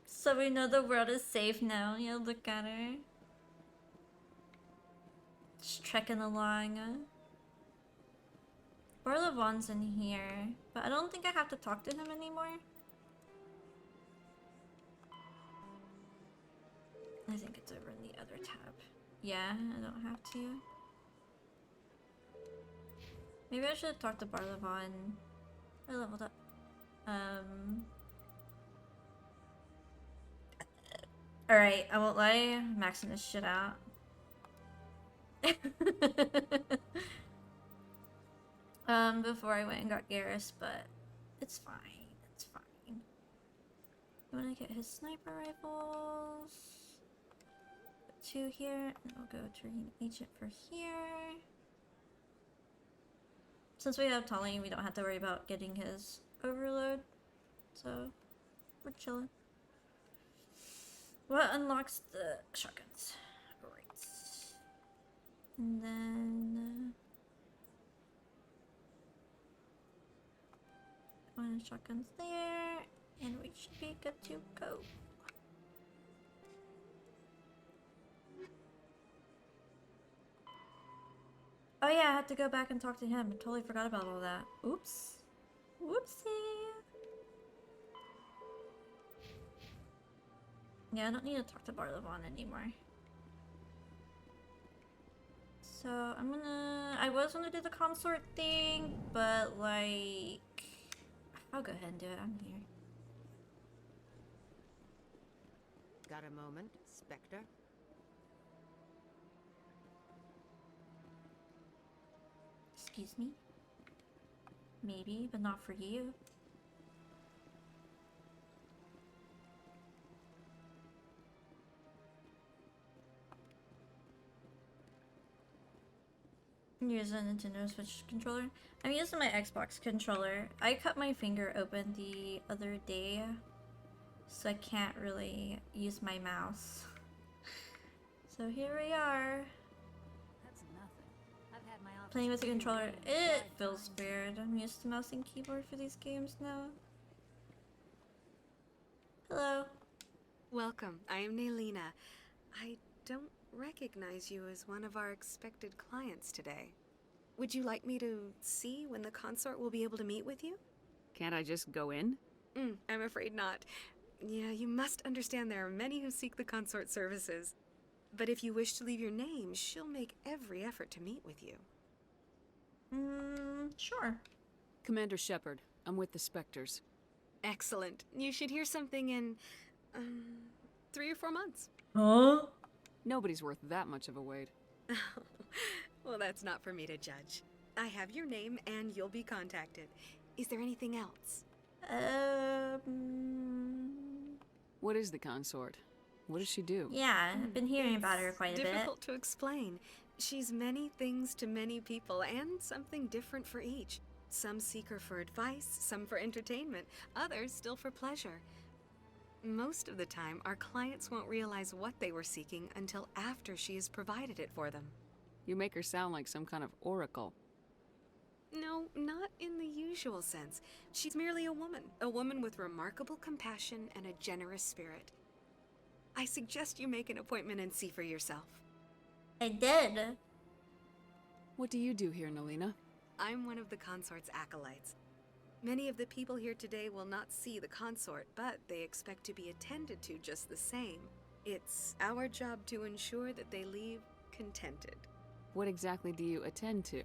S2: So we know the world is safe now. Yeah, look at her. Just trekking along. Barlavon's in here, but I don't think I have to talk to him anymore. I think it's over in the other tab. Yeah, I don't have to. Maybe I should have talked to Barlavon. I leveled up. Alright, I won't lie, I'm maxing this shit out. Before I went and got Garrus, but it's fine, it's fine. You wanna get his sniper rifles? Put 2 here, and I'll go to an agent for here. Since we have Tali, we don't have to worry about getting his overload, so we're chilling. What unlocks the shotguns? Right. And then... One shotgun's there, and we should be good to go. Oh yeah, I had to go back and talk to him. I totally forgot about all that. Oops. Whoopsie. Yeah, I don't need to talk to Barlevon anymore. So I was gonna do the consort thing, but like, I'll go ahead and do it. I'm here.
S9: Got a moment, Spectre?
S2: Excuse me? Maybe, but not for you. I'm using a Nintendo Switch controller. I'm using my Xbox controller. I cut my finger open the other day, so I can't really use my mouse. So here we are.
S9: That's nothing. I've had my office
S2: Playing with the
S9: computer
S2: controller.
S9: running
S2: It
S9: 5
S2: feels
S9: times.
S2: weird. I'm used to mouse and keyboard for these games now. Hello.
S16: Welcome. I am Naylina. I don't recognize you as one of our expected clients today. Would you like me to see when the consort will be able to meet with you?
S10: Can't I just go in?
S16: I'm afraid not. Yeah, you must understand there are many who seek the consort services. But if you wish to leave your name, she'll make every effort to meet with you.
S2: Sure.
S10: Commander Shepard, I'm with the Spectres.
S16: Excellent. You should hear something in 3 or 4 months.
S2: Huh?
S10: Nobody's worth that much of a wait.
S16: Well, that's not for me to judge. I have your name and you'll be contacted. Is there anything else?
S10: What is the consort? What does she do?
S2: Yeah, I've been hearing about her quite a bit.
S16: Difficult to explain. She's many things to many people and something different for each. Some seek her for advice, some for entertainment, others still for pleasure. Most of the time, our clients won't realize what they were seeking until after she has provided it for them.
S10: You make her sound like some kind of oracle.
S16: No, not in the usual sense. She's merely a woman with remarkable compassion and a generous spirit. I suggest you make an appointment and see for yourself.
S2: I did.
S10: What do you do here, Naylina?
S16: I'm one of the consort's acolytes. Many of the people here today will not see the consort, but they expect to be attended to just the same. It's our job to ensure that they leave contented.
S10: What exactly do you attend to?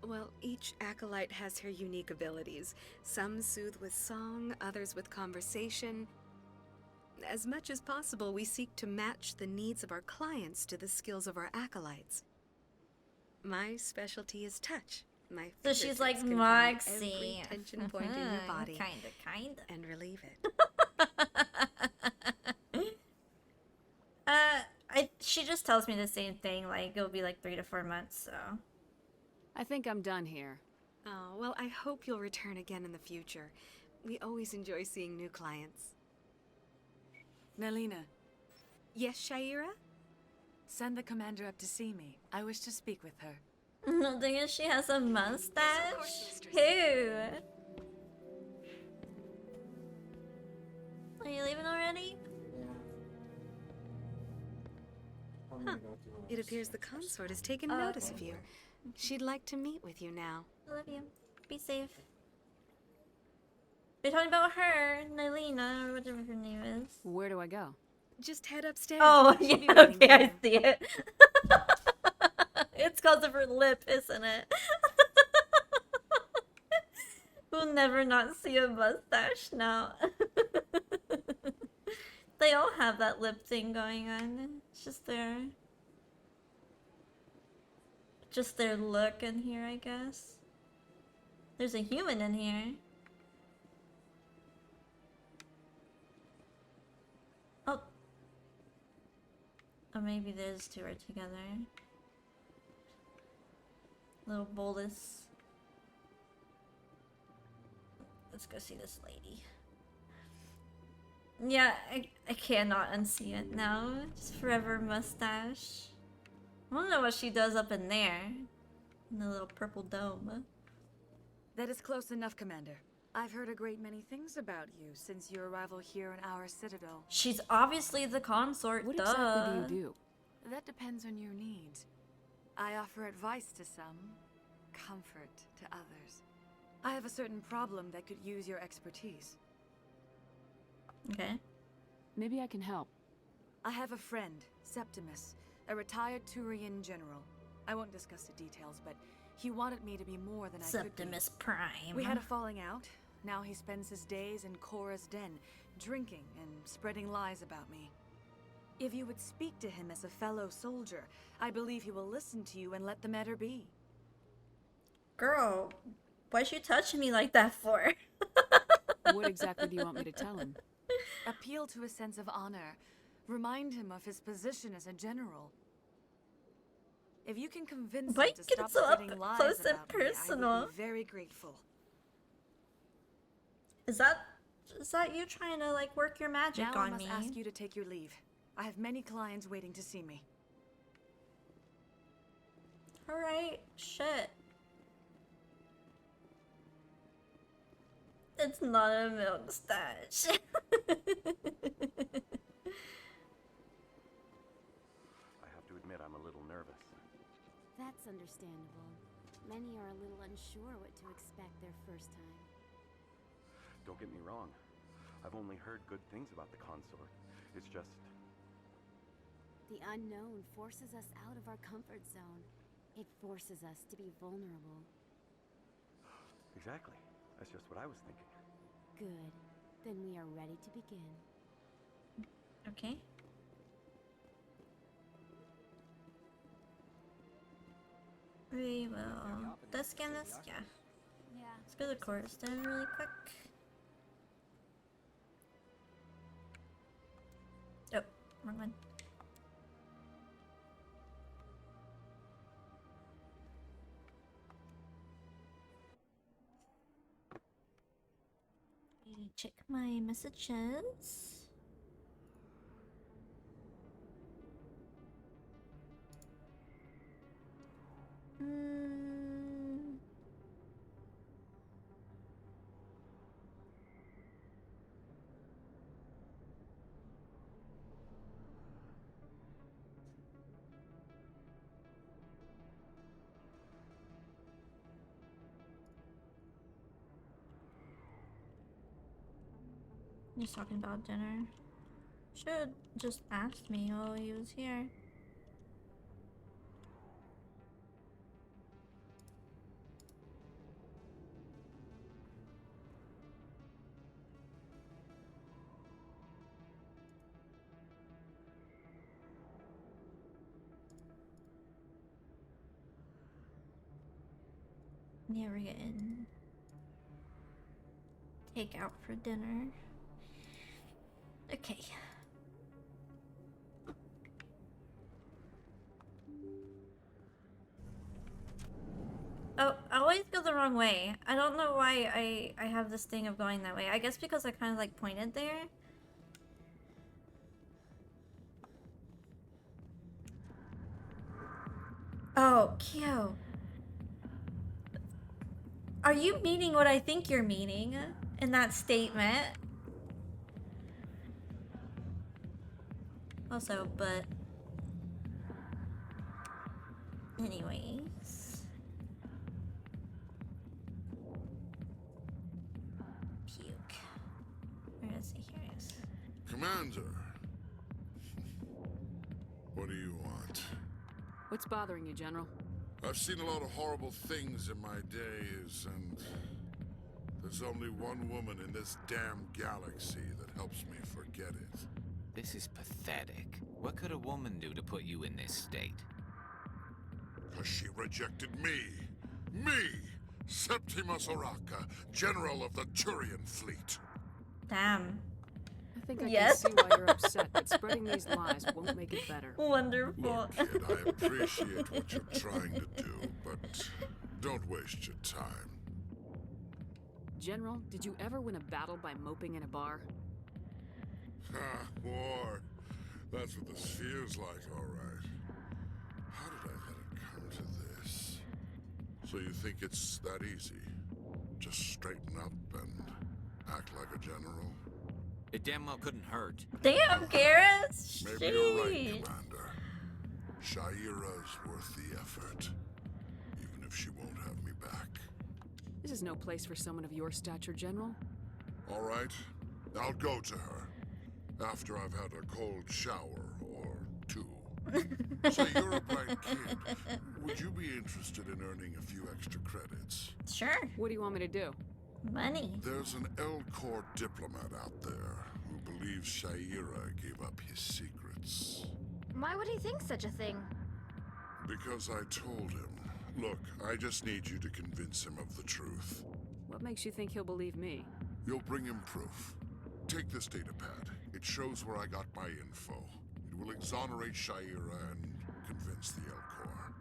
S16: Well, each acolyte has her unique abilities. Some soothe with song, others with conversation. As much as possible, we seek to match the needs of our clients to the skills of our acolytes. My specialty is touch. My
S2: So she's
S16: fingertips
S2: like
S16: can find
S2: Moxie.
S16: every tension point in your body.
S2: Kinda.
S16: And relieve it.
S2: She just tells me the same thing, like it'll be like 3 to 4 months, so.
S10: I think I'm done here.
S16: Oh, well, I hope you'll return again in the future. We always enjoy seeing new clients.
S18: Naylina,
S16: Yes, Shaira?
S18: send the commander up to see me. I wish to speak with her.
S2: No thing is, she has a mustache. Who? Are you leaving already?
S16: Huh. It appears the consort has taken notice of you. She'd like to meet with you now.
S2: I love you. Be safe. We're talking about her, Naylina, or whatever her name is.
S10: Where do I go?
S16: Just head upstairs.
S2: Oh,
S16: She'll be
S2: yeah,
S16: waiting
S2: okay,
S16: for
S2: I
S16: you.
S2: see it. It's because of her lip, isn't it? We'll never not see a mustache now. They all have that lip thing going on. It's just their look in here, I guess. There's a human in here. Oh. Oh, maybe those two are together. Little bolus. Let's go see this lady. Yeah, I cannot unsee it now. Just forever mustache. I don't know what she does up in there. In the little purple dome.
S18: That is close enough, Commander. I've heard a great many things about you since your arrival here in our citadel.
S2: She's obviously the consort,
S10: What
S2: duh.
S10: exactly do you do?
S18: That depends on your needs. I offer advice to some, comfort to others. I have a certain problem that could use your expertise.
S2: Okay.
S10: Maybe I can help.
S18: I have a friend, Septimus, a retired Turian general. I won't discuss the details, but he wanted me to be more than I could be.
S2: Septimus Prime.
S18: We had a falling out. Now he spends his days in Korra's den, drinking and spreading lies about me. If you would speak to him as a fellow soldier, I believe he will listen to you and let the matter be.
S2: Girl, why'd you touch me like that for?
S10: What exactly do you want me to tell him?
S18: Appeal to his sense of honor. Remind him of his position as a general. If you can convince
S2: Why
S18: him to
S2: get
S18: stop
S2: so up
S18: spreading lies
S2: close and
S18: about me, I
S2: personal?
S18: would be very grateful.
S2: Is that you trying to like work your magic
S18: Now I
S2: on
S18: must
S2: me?
S18: ask you to take your leave. I have many clients waiting to see me.
S2: Alright, shit. It's not a milk stash.
S5: I have to admit I'm a little nervous.
S20: That's understandable. Many are a little unsure what to expect their first time.
S5: Don't get me wrong. I've only heard good things about the consort. It's just...
S20: The unknown forces us out of our comfort zone. It forces us to be vulnerable.
S5: Exactly. That's just what I was thinking.
S20: Good. Then we are ready to begin.
S2: Okay. We will. Let's scan this. Yeah.
S20: Yeah.
S2: Let's go to the chorus then really quick. Oh, wrong one. Check my messages. He's talking about dinner. Should just asked me while he was here. Yeah, we're getting takeout for dinner. Okay. Oh, I always go the wrong way. I don't know why I have this thing of going that way. I guess because I kind of like pointed there. Oh, Kyo. Are you meaning what I think you're meaning in that statement? Also, but... anyways... Puke. Where is he? Here he is.
S17: Commander. What do you want?
S10: What's bothering you, General?
S17: I've seen a lot of horrible things in my days, and there's only one woman in this damn galaxy that helps me forget it.
S12: This is pathetic. What could a woman do to put you in this state?
S17: Because she rejected me. Me! Septimus Oraka, General of the Turian Fleet.
S2: Damn.
S10: I think I
S2: Yes.
S10: can see why you're upset, but spreading these lies won't make it better.
S2: Wonderful.
S17: Look, kid, I appreciate what you're trying to do, but don't waste your time.
S10: General, did you ever win a battle by moping in a bar?
S17: Ha, war. That's what this feels like, all right. How did I let it come to this? So you think it's that easy? Just straighten up and act like a general.
S12: It damn well couldn't hurt.
S2: Damn, Garrus!
S17: Maybe you're right,
S2: Sheesh.
S17: Commander. Shaira's worth the effort, even if she won't have me back.
S10: This is no place for someone of your stature, General.
S17: All right, I'll go to her. After I've had a cold shower or two. So you're a bright kid. Would you be interested in earning a few extra credits?
S2: Sure.
S10: What do you want me to do?
S2: Money.
S17: There's an Elcor diplomat out there who believes Shaira gave up his secrets.
S7: Why would he think such a thing?
S17: Because I told him. Look, I just need you to convince him of the truth.
S10: What makes you think he'll believe me?
S17: You'll bring him proof. Take this datapad. It shows where I got my info. It will exonerate Shaira and convince the Elcor.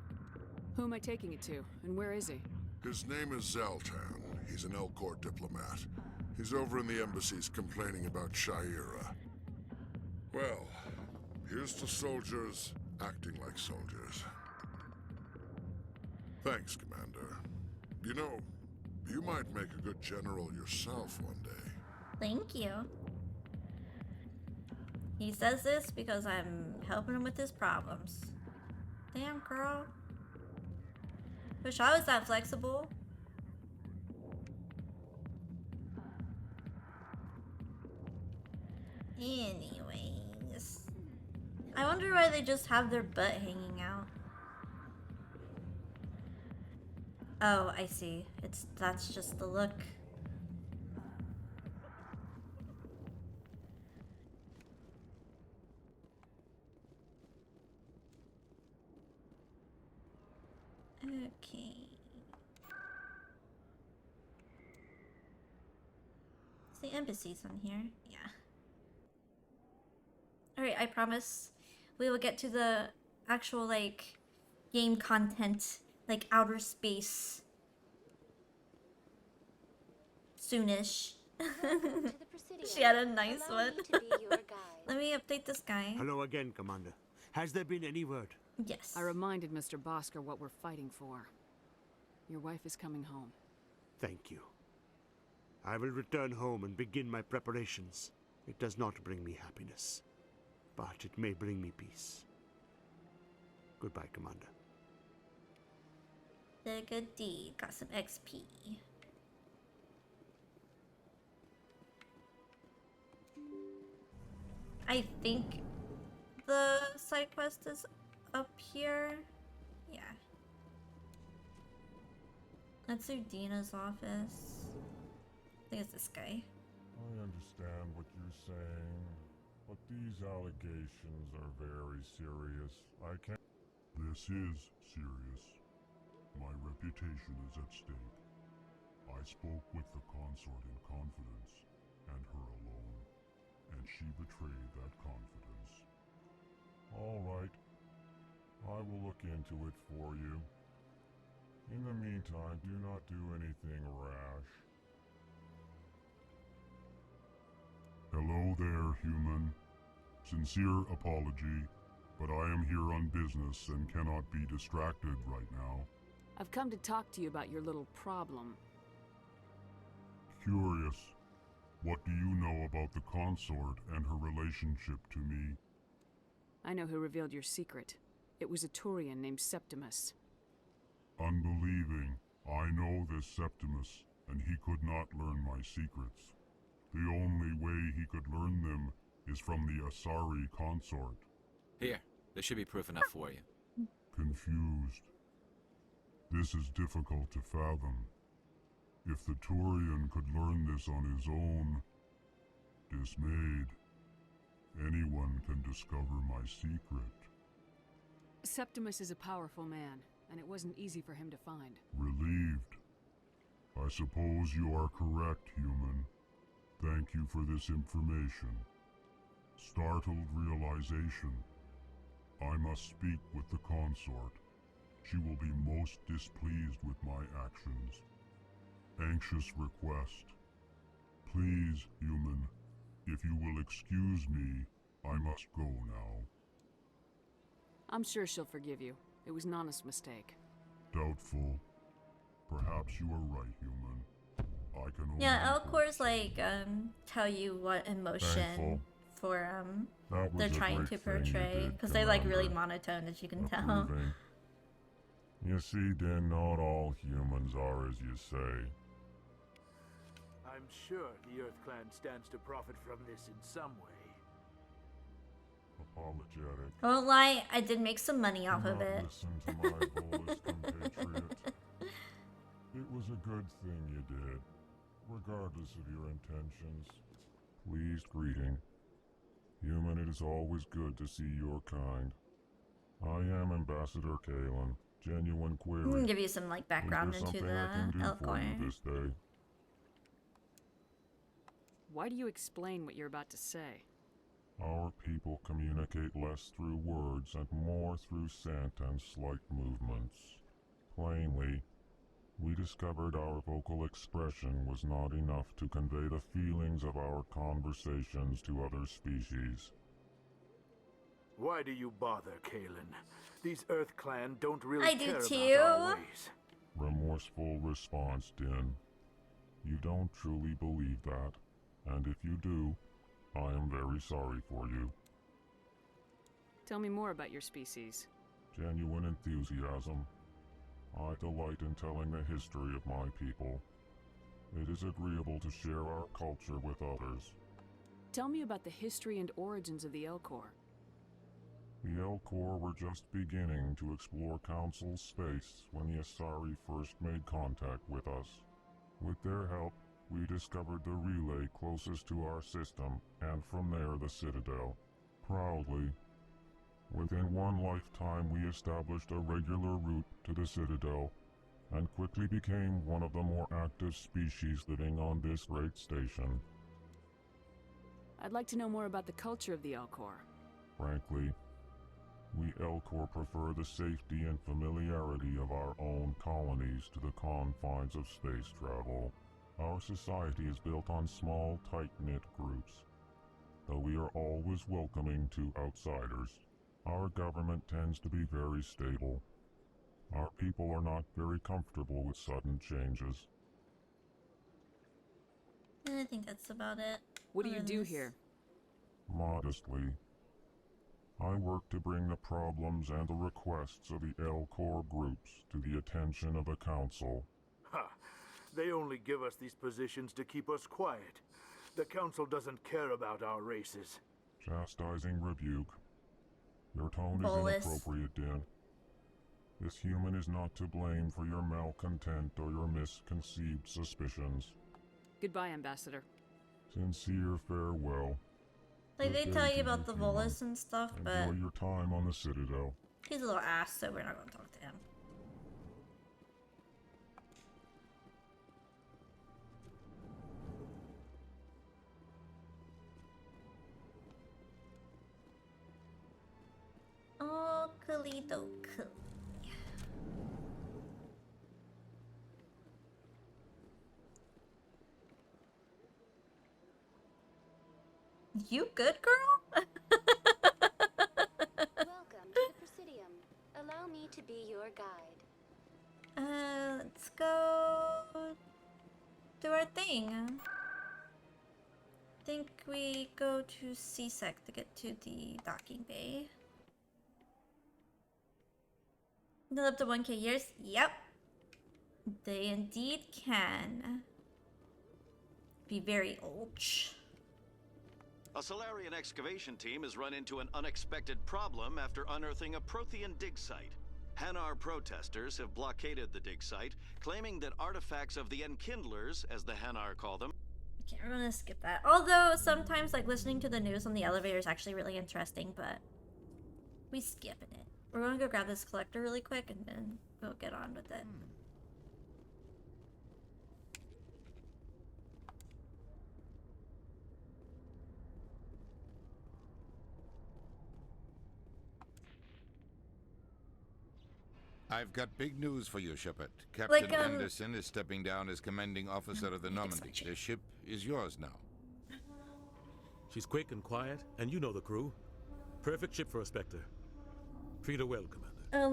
S10: Who am I taking it to, and where is he?
S17: His name is Zaltan. He's an Elcor diplomat. He's over in the embassies complaining about Shaira. Well, here's to soldiers acting like soldiers. Thanks, Commander. You know, you might make a good general yourself one day.
S2: Thank you. He says this because I'm helping him with his problems. Damn, girl. Wish I was that flexible. Anyways. I wonder why they just have their butt hanging out. Oh, I see. That's just the look. Okay. Is the embassies on here? Yeah. Alright, I promise we will get to the actual, like, game content, like outer space, soonish. She had a nice one. Let me update this guy.
S6: Hello again, Commander. Has there been any word?
S2: Yes.
S10: I reminded Mr. Bosker what we're fighting for. Your wife is coming home.
S6: Thank you. I will return home and begin my preparations. It does not bring me happiness, but it may bring me peace. Goodbye, Commander.
S2: Did a good deed. Got some XP. I think the side quest is up here. Yeah. Let's do Dina's office. I think it's this guy.
S13: I understand what you're saying, but these allegations are very serious. I can't.
S23: This is serious. My reputation is at stake. I spoke with the consort in confidence, and her alone, and she betrayed that confidence.
S13: All right. I will look into it for you. In the meantime, do not do anything rash.
S23: Hello there, human. Sincere apology, but I am here on business and cannot be distracted right now.
S10: I've come to talk to you about your little problem.
S23: Curious. What do you know about the consort and her relationship to me?
S10: I know who revealed your secret. It was a Turian named Septimus.
S23: Unbelieving. I know this Septimus, and he could not learn my secrets. The only way he could learn them is from the Asari consort.
S12: Here, this should be proof enough for you.
S23: Confused. This is difficult to fathom. If the Turian could learn this on his own, dismayed, anyone can discover my secret.
S10: Septimus is a powerful man, and it wasn't easy for him to find.
S23: Relieved. I suppose you are correct, human. Thank you for this information. Startled realization. I must speak with the consort. She will be most displeased with my actions. Anxious request. Please, human, if you will excuse me, I must go now.
S10: I'm sure she'll forgive you. It was an honest mistake.
S23: Doubtful. Perhaps you are right, human. I can only
S2: Yeah, Elcor's like tell you what emotion
S23: Thankful.
S2: for
S23: That was
S2: they're
S23: a
S2: trying
S23: great
S2: to
S23: thing you
S2: portray
S23: did,
S2: because they're like really
S23: Commander.
S2: monotone, as you can tell.
S23: Approving. You see, Din, not all humans are as you say.
S4: I'm sure the Earth Clan stands to profit from this in some way.
S23: Apologetic.
S2: I won't lie, I did make some money off
S23: Do
S2: of
S23: not
S2: it.
S23: listen to my Volus compatriot. It was a good thing you did, regardless of your intentions. Pleased greeting. Human, it is always good to see your kind. I am Ambassador Kalen. Genuine query.
S2: I'm gonna give you some like background
S23: Is there
S2: into
S23: something
S2: the
S23: I can do for you
S2: Elcor.
S23: this day?
S10: Why do you explain what you're about to say?
S23: Our people communicate less through words and more through scent and slight movements. Plainly, we discovered our vocal expression was not enough to convey the feelings of our conversations to other species.
S4: Why do you bother, Kalen? These Earth Clan don't really
S2: I do
S4: care
S2: too.
S4: about our ways.
S23: Remorseful response, Din. You don't truly believe that, and if you do, I am very sorry for you.
S10: Tell me more about your species.
S23: Genuine enthusiasm. I delight in telling the history of my people. It is agreeable to share our culture with others.
S10: Tell me about the history and origins of the Elcor.
S23: The Elcor were just beginning to explore Council space when the Asari first made contact with us. With their help, we discovered the relay closest to our system, and from there the Citadel. Proudly, within one lifetime we established a regular route to the Citadel, and quickly became one of the more active species living on this great station.
S10: I'd like to know more about the culture of the Elcor.
S23: Frankly, we Elcor prefer the safety and familiarity of our own colonies to the confines of space travel. Our society is built on small, tight-knit groups. Though we are always welcoming to outsiders, our government tends to be very stable. Our people are not very comfortable with sudden changes.
S2: I think that's about it.
S10: What do you
S2: Other
S10: do
S2: than this-
S10: here?
S23: Modestly, I work to bring the problems and the requests of the Elcor groups to the attention of the Council.
S4: Ha! They only give us these positions to keep us quiet. The Council doesn't care about our races.
S23: Chastising rebuke. Your tone
S2: Bolus.
S23: is inappropriate, Din. This human is not to blame for your malcontent or your misconceived suspicions.
S10: Goodbye, Ambassador.
S23: Sincere farewell.
S2: Like they
S23: Good
S2: tell
S23: day
S2: you
S23: to
S2: about the
S23: human.
S2: Volus and stuff, but
S23: Enjoy your time on the Citadel.
S2: he's a little ass, so we're not gonna talk to him. Oh, Kalido. You good, girl?
S20: Welcome to the Presidium. Allow me to be your guide.
S2: Let's go do our thing. I think we go to CSEC to get to the docking bay. Live up to 1K years? Yep. They indeed can. Be very old.
S19: A Solarian excavation team has run into an unexpected problem after unearthing a Prothean dig site. Hanar protesters have blockaded the dig site, claiming that artifacts of the Enkindlers, as the Hanar call them.
S2: Okay, we're gonna skip that. Although sometimes like listening to the news on the elevator is actually really interesting, but we skipping it. We're gonna go grab this collector really quick and then we'll get on with it.
S3: I've got big news for you, Shepard. Captain
S2: Like,
S3: Anderson is stepping down as commanding officer of the Normandy. The ship is yours now.
S8: She's quick and quiet, and you know the crew. Perfect ship for a Spectre. Treat her well, Commander.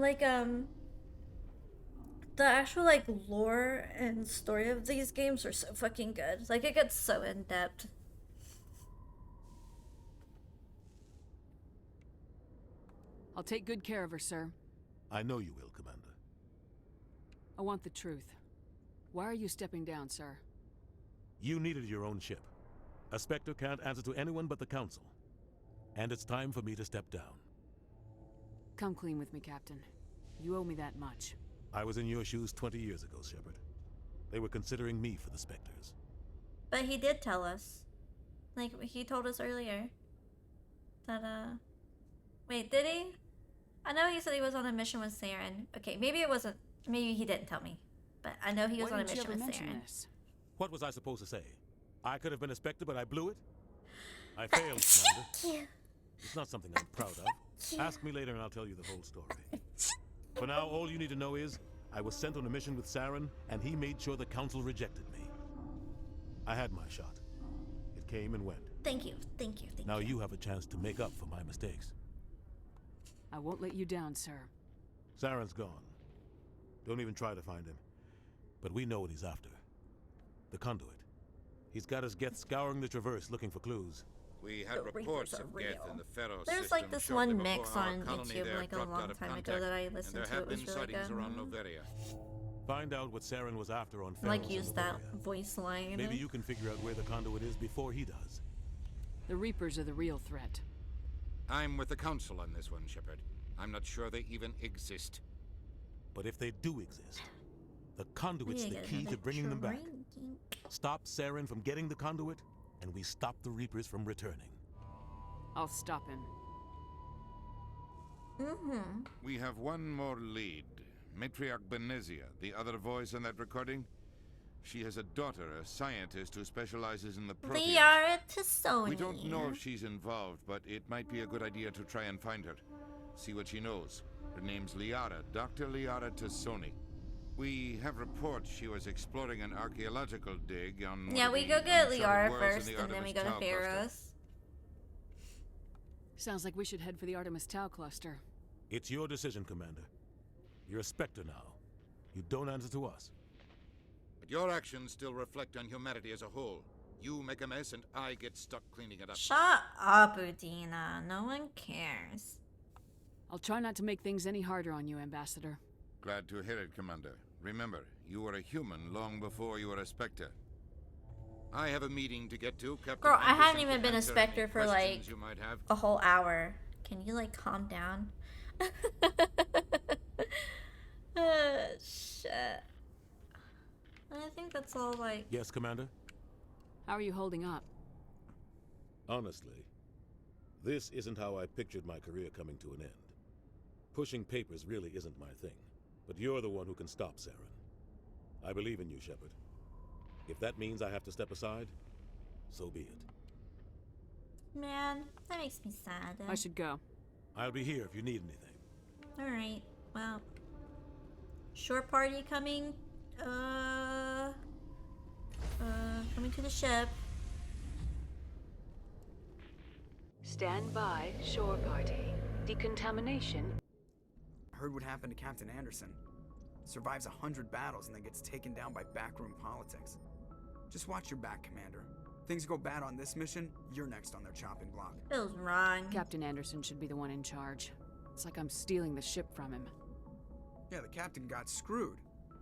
S2: the actual like lore and story of these games are so fucking good. Like it gets so in depth.
S10: I'll take good care of her, sir.
S8: I know you will, Commander.
S10: I want the truth. Why are you stepping down, sir?
S8: You needed your own ship. A Spectre can't answer to anyone but the Council. And it's time for me to step down.
S10: Come clean with me, Captain. You owe me that much.
S8: I was in your shoes 20 years ago, Shepard. They were considering me for the Spectres.
S2: But he did tell us. Like, he told us earlier. That, Wait, did he? I know he said he was on a mission with Saren. Okay, maybe it wasn't... Maybe he didn't tell me. But I know he was on a mission with Saren.
S8: What was I supposed to say? I could have been a Spectre, but I blew it? I failed, Commander. It's not something I'm proud of. Ask me later and I'll tell you the whole story. For now, all you need to know is, I was sent on a mission with Saren, and he made sure the Council rejected me. I had my shot. It came and went.
S2: Thank you, thank you, thank
S8: now
S2: you.
S8: Now you have a chance to make up for my mistakes.
S10: I won't let you down, sir.
S8: Saren's gone. Don't even try to find him. But we know what he's after. The Conduit. He's got his Geth scouring the Traverse looking for clues.
S3: We had reports of Geth in the Pharaoh
S2: There's
S3: system
S2: like this
S3: shortly
S2: one mix
S3: before our
S2: on
S3: colony
S2: YouTube
S3: there
S2: like a
S3: dropped out
S2: long
S3: of
S2: time ago
S3: contact,
S2: that I
S3: and
S2: listened
S3: there
S2: to.
S3: have
S2: It was
S3: been
S2: really
S3: sightings
S2: good.
S3: around Noveria.
S8: Find out what Saren was after on Pharaohs
S2: Like
S8: and
S2: use that
S8: Noveria.
S2: voice line.
S8: Maybe you can figure out where the Conduit is before he does.
S10: The Reapers are the real threat.
S3: I'm with the Council on this one, Shepard. I'm not sure they even exist.
S8: But if they do exist, the Conduit's
S2: We
S8: the
S2: gotta
S8: key
S2: have
S8: to
S2: a
S8: bringing them back.
S2: drinking.
S8: Stop Saren from getting the Conduit, and we stop the Reapers from returning.
S10: I'll stop him.
S2: Mm-hmm.
S3: We have one more lead. Matriarch Benezia, the other voice in that recording. She has a daughter, a scientist who specializes in the proteins.
S2: Liara Tassoni.
S3: We don't know if she's involved, but it might be a good idea to try and find her. See what she knows. Her name's Liara, Dr. Liara Tassoni. We have reports she was exploring an archaeological dig on
S2: Yeah,
S3: one
S2: we
S3: of
S2: go
S3: the
S2: get
S3: uncharted
S2: Liara
S3: worlds in
S2: first,
S3: the
S2: and then we
S3: Artemis
S2: go to
S3: Tau cluster.
S2: Pharaohs.
S10: Sounds like we should head for the Artemis Tau cluster.
S8: It's your decision, Commander. You're a Spectre now. You don't answer to us.
S3: But your actions still reflect on humanity as a whole. You make a mess and I get stuck cleaning it up.
S2: Shut up, Udina. No one cares.
S10: I'll try not to make things any harder on you, Ambassador.
S3: Glad to hear it, Commander. Remember, you were a human long before you were a Spectre. I have a meeting to get to, Captain.
S2: Girl, I haven't
S3: Anderson
S2: even
S3: can
S2: been a
S3: answer
S2: Spectre
S3: any
S2: for like
S3: questions you might have.
S2: a whole hour. Can you like calm down? Shit. I think that's all like.
S8: Yes, Commander?
S10: How are you holding up?
S8: Honestly, this isn't how I pictured my career coming to an end. Pushing papers really isn't my thing, but you're the one who can stop Saren. I believe in you, Shepard. If that means I have to step aside, so be it.
S2: Man, that makes me sad.
S10: I should go.
S8: I'll be here if you need anything.
S2: Alright, well. Short party coming. Coming to the ship.
S11: Stand by, shore party. Decontamination.
S21: Heard what happened to Captain Anderson. Survives 100 battles and then gets taken down by backroom politics. Just watch your back, Commander. Things go bad on this mission, you're next on their chopping block.
S2: Feels wrong.
S10: Captain Anderson should be the one in charge. It's like I'm stealing the ship from him.
S21: Yeah, the captain got screwed.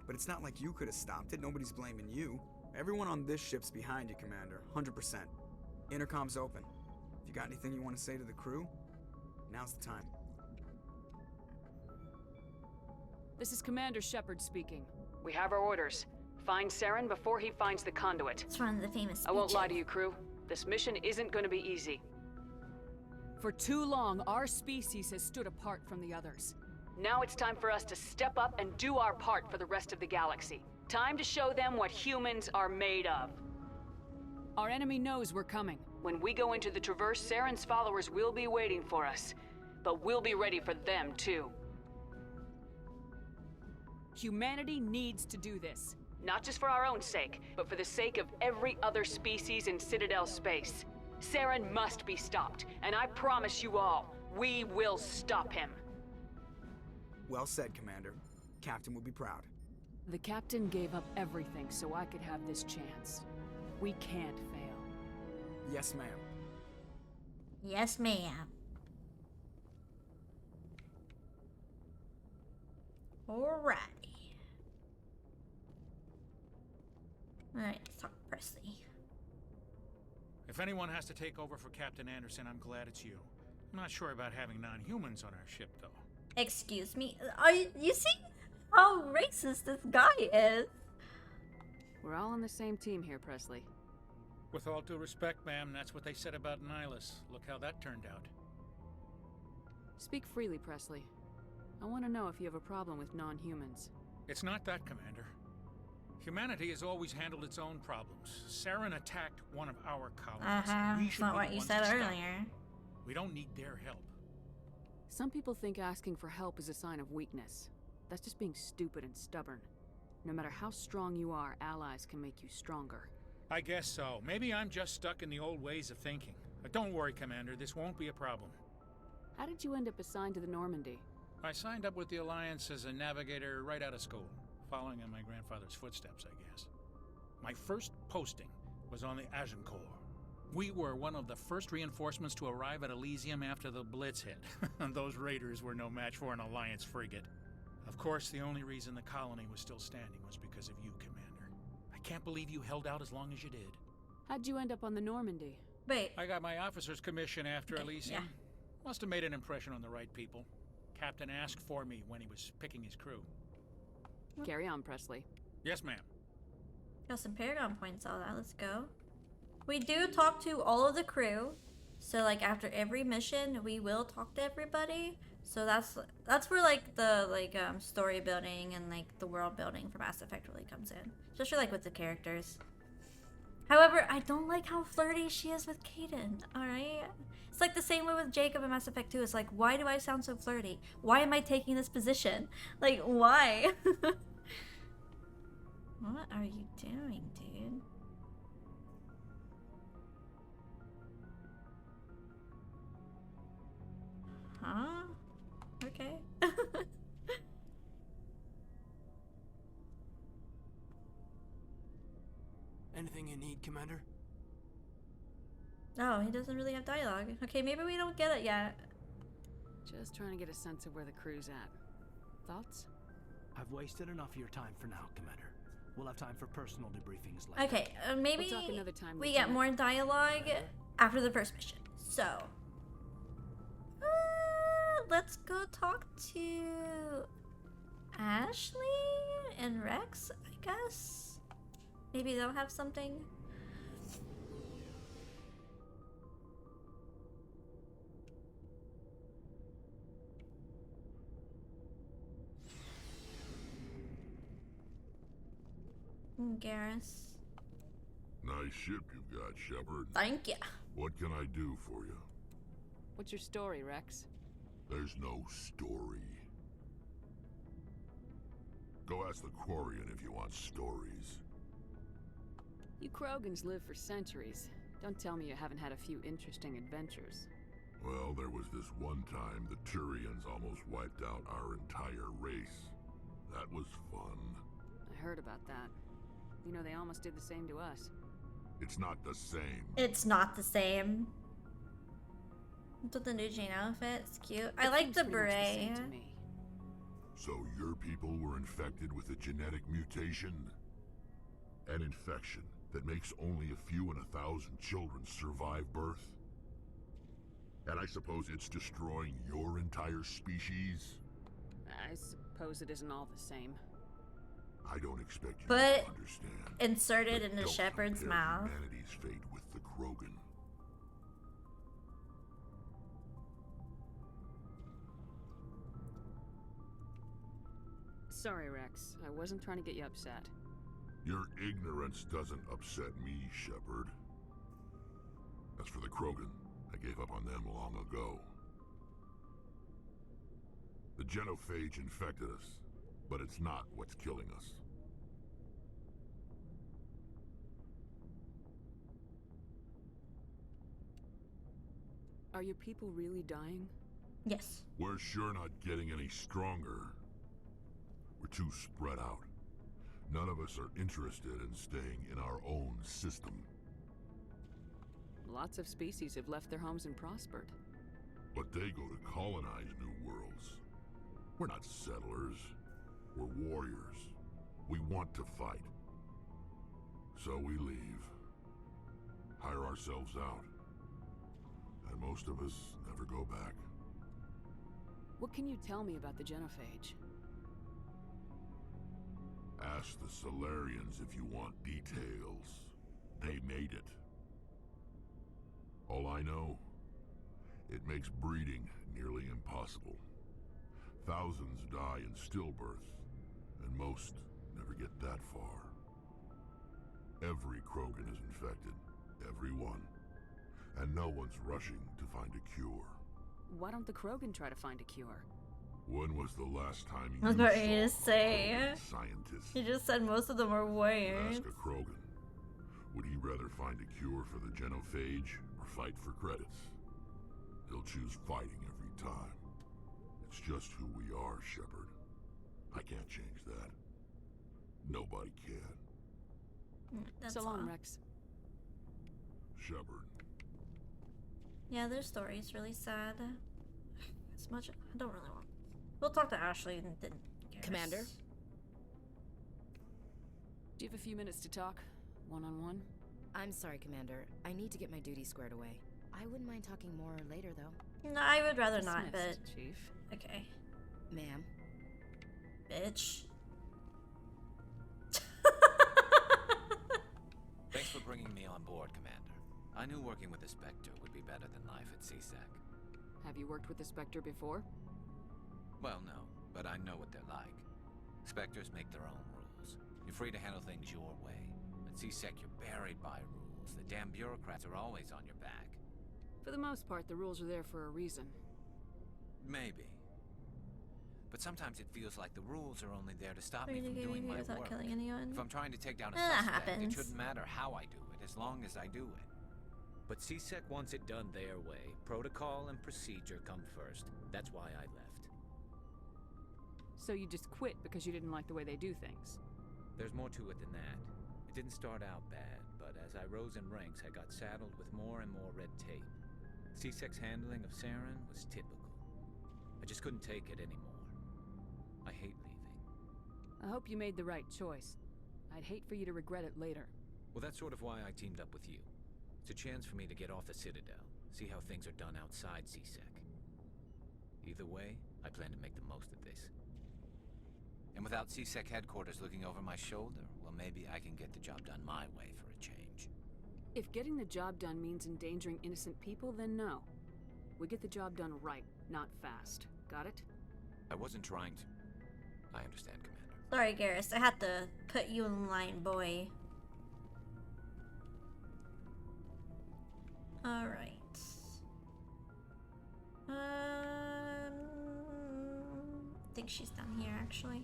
S21: But it's not like you could have stopped it. Nobody's blaming you. Everyone on this ship's behind you, Commander. 100%. Intercom's open. If you got anything you want to say to the crew, now's the time.
S10: This is Commander Shepard speaking.
S11: We have our orders. Find Saren before he finds the conduit.
S2: It's one of the famous speeches.
S11: I won't lie to you, crew. This mission isn't going to be easy.
S10: For too long, our species has stood apart from the others.
S11: Now it's time for us to step up and do our part for the rest of the galaxy. Time to show them what humans are made of.
S10: Our enemy knows we're coming.
S11: When we go into the Traverse, Saren's followers will be waiting for us. But we'll be ready for them, too.
S10: Humanity needs to do this.
S11: Not just for our own sake, but for the sake of every other species in Citadel space. Saren must be stopped, and I promise you all, we will stop him.
S21: Well said, Commander. Captain will be proud.
S10: The captain gave up everything so I could have this chance. We can't fail.
S21: Yes, ma'am.
S2: Yes, ma'am. Alrighty. Alright, let's talk to Presley.
S1: If anyone has to take over for Captain Anderson, I'm glad it's you. I'm not sure about having non-humans on our ship, though.
S2: Excuse me? Are you see how racist this guy is?
S10: We're all on the same team here, Presley.
S1: With all due respect, ma'am, that's what they said about Nihilus. Look how that turned out.
S10: Speak freely, Presley. I want to know if you have a problem with non-humans.
S1: It's not that, Commander. Humanity has always handled its own problems. Saren attacked one of our colonies. We
S2: That's
S1: should
S2: not
S1: be
S2: what
S1: the
S2: you
S1: ones
S2: said
S1: to stop
S2: earlier.
S1: it. We don't need their help.
S10: Some people think asking for help is a sign of weakness. That's just being stupid and stubborn. No matter how strong you are, allies can make you stronger.
S1: I guess so. Maybe I'm just stuck in the old ways of thinking. But don't worry, Commander. This won't be a problem.
S10: How did you end up assigned to the Normandy?
S1: I signed up with the Alliance as a navigator right out of school, following in my grandfather's footsteps, I guess. My first posting was on the Agincourt. We were one of the first reinforcements to arrive at Elysium after the Blitz hit. Those raiders were no match for an Alliance frigate. Of course, the only reason the colony was still standing was because of you, Commander. I can't believe you held out as long as you did.
S10: How'd you end up on the Normandy?
S2: Wait.
S1: I got my officer's commission after Elysium.
S2: Yeah.
S1: Must have made an impression on the right people. Captain asked for me when he was picking his crew.
S10: Carry on, Presley.
S1: Yes, ma'am.
S2: Got some Paragon points, all that. Let's go. We do talk to all of the crew. So, like, after every mission, we will talk to everybody. So that's where, like, the, story building and, like, the world building for Mass Effect really comes in. Especially, like, with the characters. However, I don't like how flirty she is with Kaidan, alright? It's like the same way with Jacob in Mass Effect 2. It's like, why do I sound so flirty? Why am I taking this position? Like, why? What are you doing, dude? Huh? Okay.
S14: Anything you need, Commander?
S2: Oh, he doesn't really have dialogue. Okay, maybe we don't get it yet.
S10: Just trying to get a sense of where the crew's at. Thoughts?
S15: I've wasted enough of your time for now, Commander. We'll have time for personal debriefings later.
S2: Okay, maybe
S10: We'll talk another time,
S2: we get
S10: Lieutenant.
S2: more dialogue after the first mission. So, let's go talk to Ashley and Rex, I guess. Maybe they'll have something. Garrus.
S17: Nice ship you've got, Shepard.
S2: Thank ya.
S17: What can I do for you?
S10: What's your story, Rex?
S17: There's no story. Go ask the Quarian if you want stories.
S10: You Krogans live for centuries. Don't tell me you haven't had a few interesting adventures.
S17: Well, there was this one time the Turians almost wiped out our entire race. That was fun.
S10: I heard about that. You know, they almost did the same to us.
S17: It's not the same.
S2: It's not the same. What's with the new Jane outfit? It's cute. I
S10: It
S2: like
S10: seems
S2: the
S10: pretty much the same
S2: beret.
S10: to me.
S17: So your people were infected with a genetic mutation? An infection that makes only a few in 1,000 children survive birth? And I suppose it's destroying your entire species?
S10: I suppose it isn't all the same.
S17: I don't expect you
S2: But
S17: to understand.
S2: inserted
S17: But
S2: into
S17: don't
S2: Shepard's
S17: compare
S2: mouth.
S17: humanity's fate with the Krogan.
S10: Sorry, Rex. I wasn't trying to get you upset.
S17: Your ignorance doesn't upset me, Shepard. As for the Krogan, I gave up on them long ago. The genophage infected us, but it's not what's killing us.
S10: Are your people really dying?
S2: Yes.
S17: We're sure not getting any stronger. We're too spread out. None of us are interested in staying in our own system.
S10: Lots of species have left their homes and prospered.
S17: But they go to colonize new worlds. We're not settlers. We're warriors. We want to fight. So we leave. Hire ourselves out. And most of us never go back.
S10: What can you tell me about the Genophage?
S17: Ask the Solarians if you want details. They made it. All I know, it makes breeding nearly impossible. Thousands die in stillbirth, and most never get that far. Every Krogan is infected, every one. And no one's rushing to find a cure.
S10: Why don't the Krogan try to find a cure?
S17: When was the last time you
S2: I was about ready to
S17: saw
S2: say.
S17: a Krogan scientist?
S2: You just said most of them are warriors.
S17: Ask a Krogan. Would he rather find a cure for the Genophage or fight for credits? He'll choose fighting every time. It's just who we are, Shepard. I can't change that. Nobody can.
S2: That's
S10: so long,
S2: all.
S10: Rex.
S17: Shepard.
S2: Yeah, their story's really sad. As much I don't really want. We'll talk to Ashley and then Garrus.
S11: Commander?
S10: Do you have a few minutes to talk? One-on-one?
S11: I'm sorry, Commander. I need to get my duties squared away. I wouldn't mind talking more later, though.
S2: No, I would rather not, but
S10: Dismissed, Chief.
S2: okay.
S11: Ma'am.
S2: Bitch.
S12: Thanks for bringing me on board, Commander. I knew working with the Spectre would be better than life at CSEC.
S10: Have you worked with the Spectre before?
S12: Well, no, but I know what they're like. Spectres make their own rules. You're free to handle things your way. At CSEC, you're buried by rules. The damn bureaucrats are always on your back.
S10: For the most part, the rules are there for a reason.
S12: Maybe. But sometimes it feels like the rules are only there to stop
S2: Free
S12: me
S2: to
S12: from
S2: get
S12: doing
S2: you
S12: my
S2: without
S12: work.
S2: killing anyone.
S12: If I'm trying to take down a
S2: That
S12: suspect,
S2: happens.
S12: it shouldn't matter how I do it, as long as I do it.
S9: But CSEC wants it done their way. Protocol and procedure come first. That's why I left.
S10: So you just quit because you didn't like the way they do things?
S9: There's more to it than that. It didn't start out bad, but as I rose in ranks, I got saddled with more and more red tape. CSEC's handling of Saren was typical. I just couldn't take it anymore. I hate leaving.
S10: I hope you made the right choice. I'd hate for you to regret it later.
S9: Well, that's sort of why I teamed up with you. It's a chance for me to get off the Citadel, see how things are done outside CSEC. Either way, I plan to make the most of this.
S12: And without CSEC headquarters looking over my shoulder, well, maybe I can get the job done my way for a change.
S10: If getting the job done means endangering innocent people, then no. We get the job done right, not fast. Got it?
S12: I wasn't trying to... I understand, Commander.
S2: Sorry, Garrus. I had to put you in line, boy. Alright. I think she's down here, actually.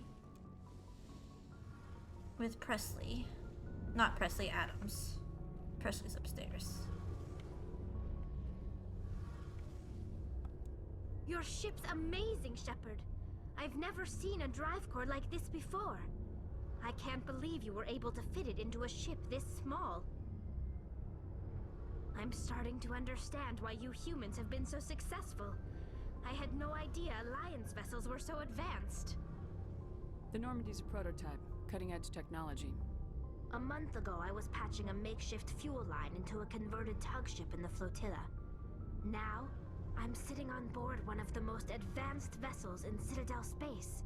S2: With Presley. Not Presley, Adams. Presley's upstairs.
S7: Your ship's amazing, Shepard. I've never seen a drive core like this before. I can't believe you were able to fit it into a ship this small. I'm starting to understand why you humans have been so successful. I had no idea Alliance vessels were so advanced.
S10: The Normandy's a prototype, cutting-edge technology.
S7: A month ago, I was patching a makeshift fuel line into a converted tug ship in the flotilla. Now, I'm sitting on board one of the most advanced vessels in Citadel space.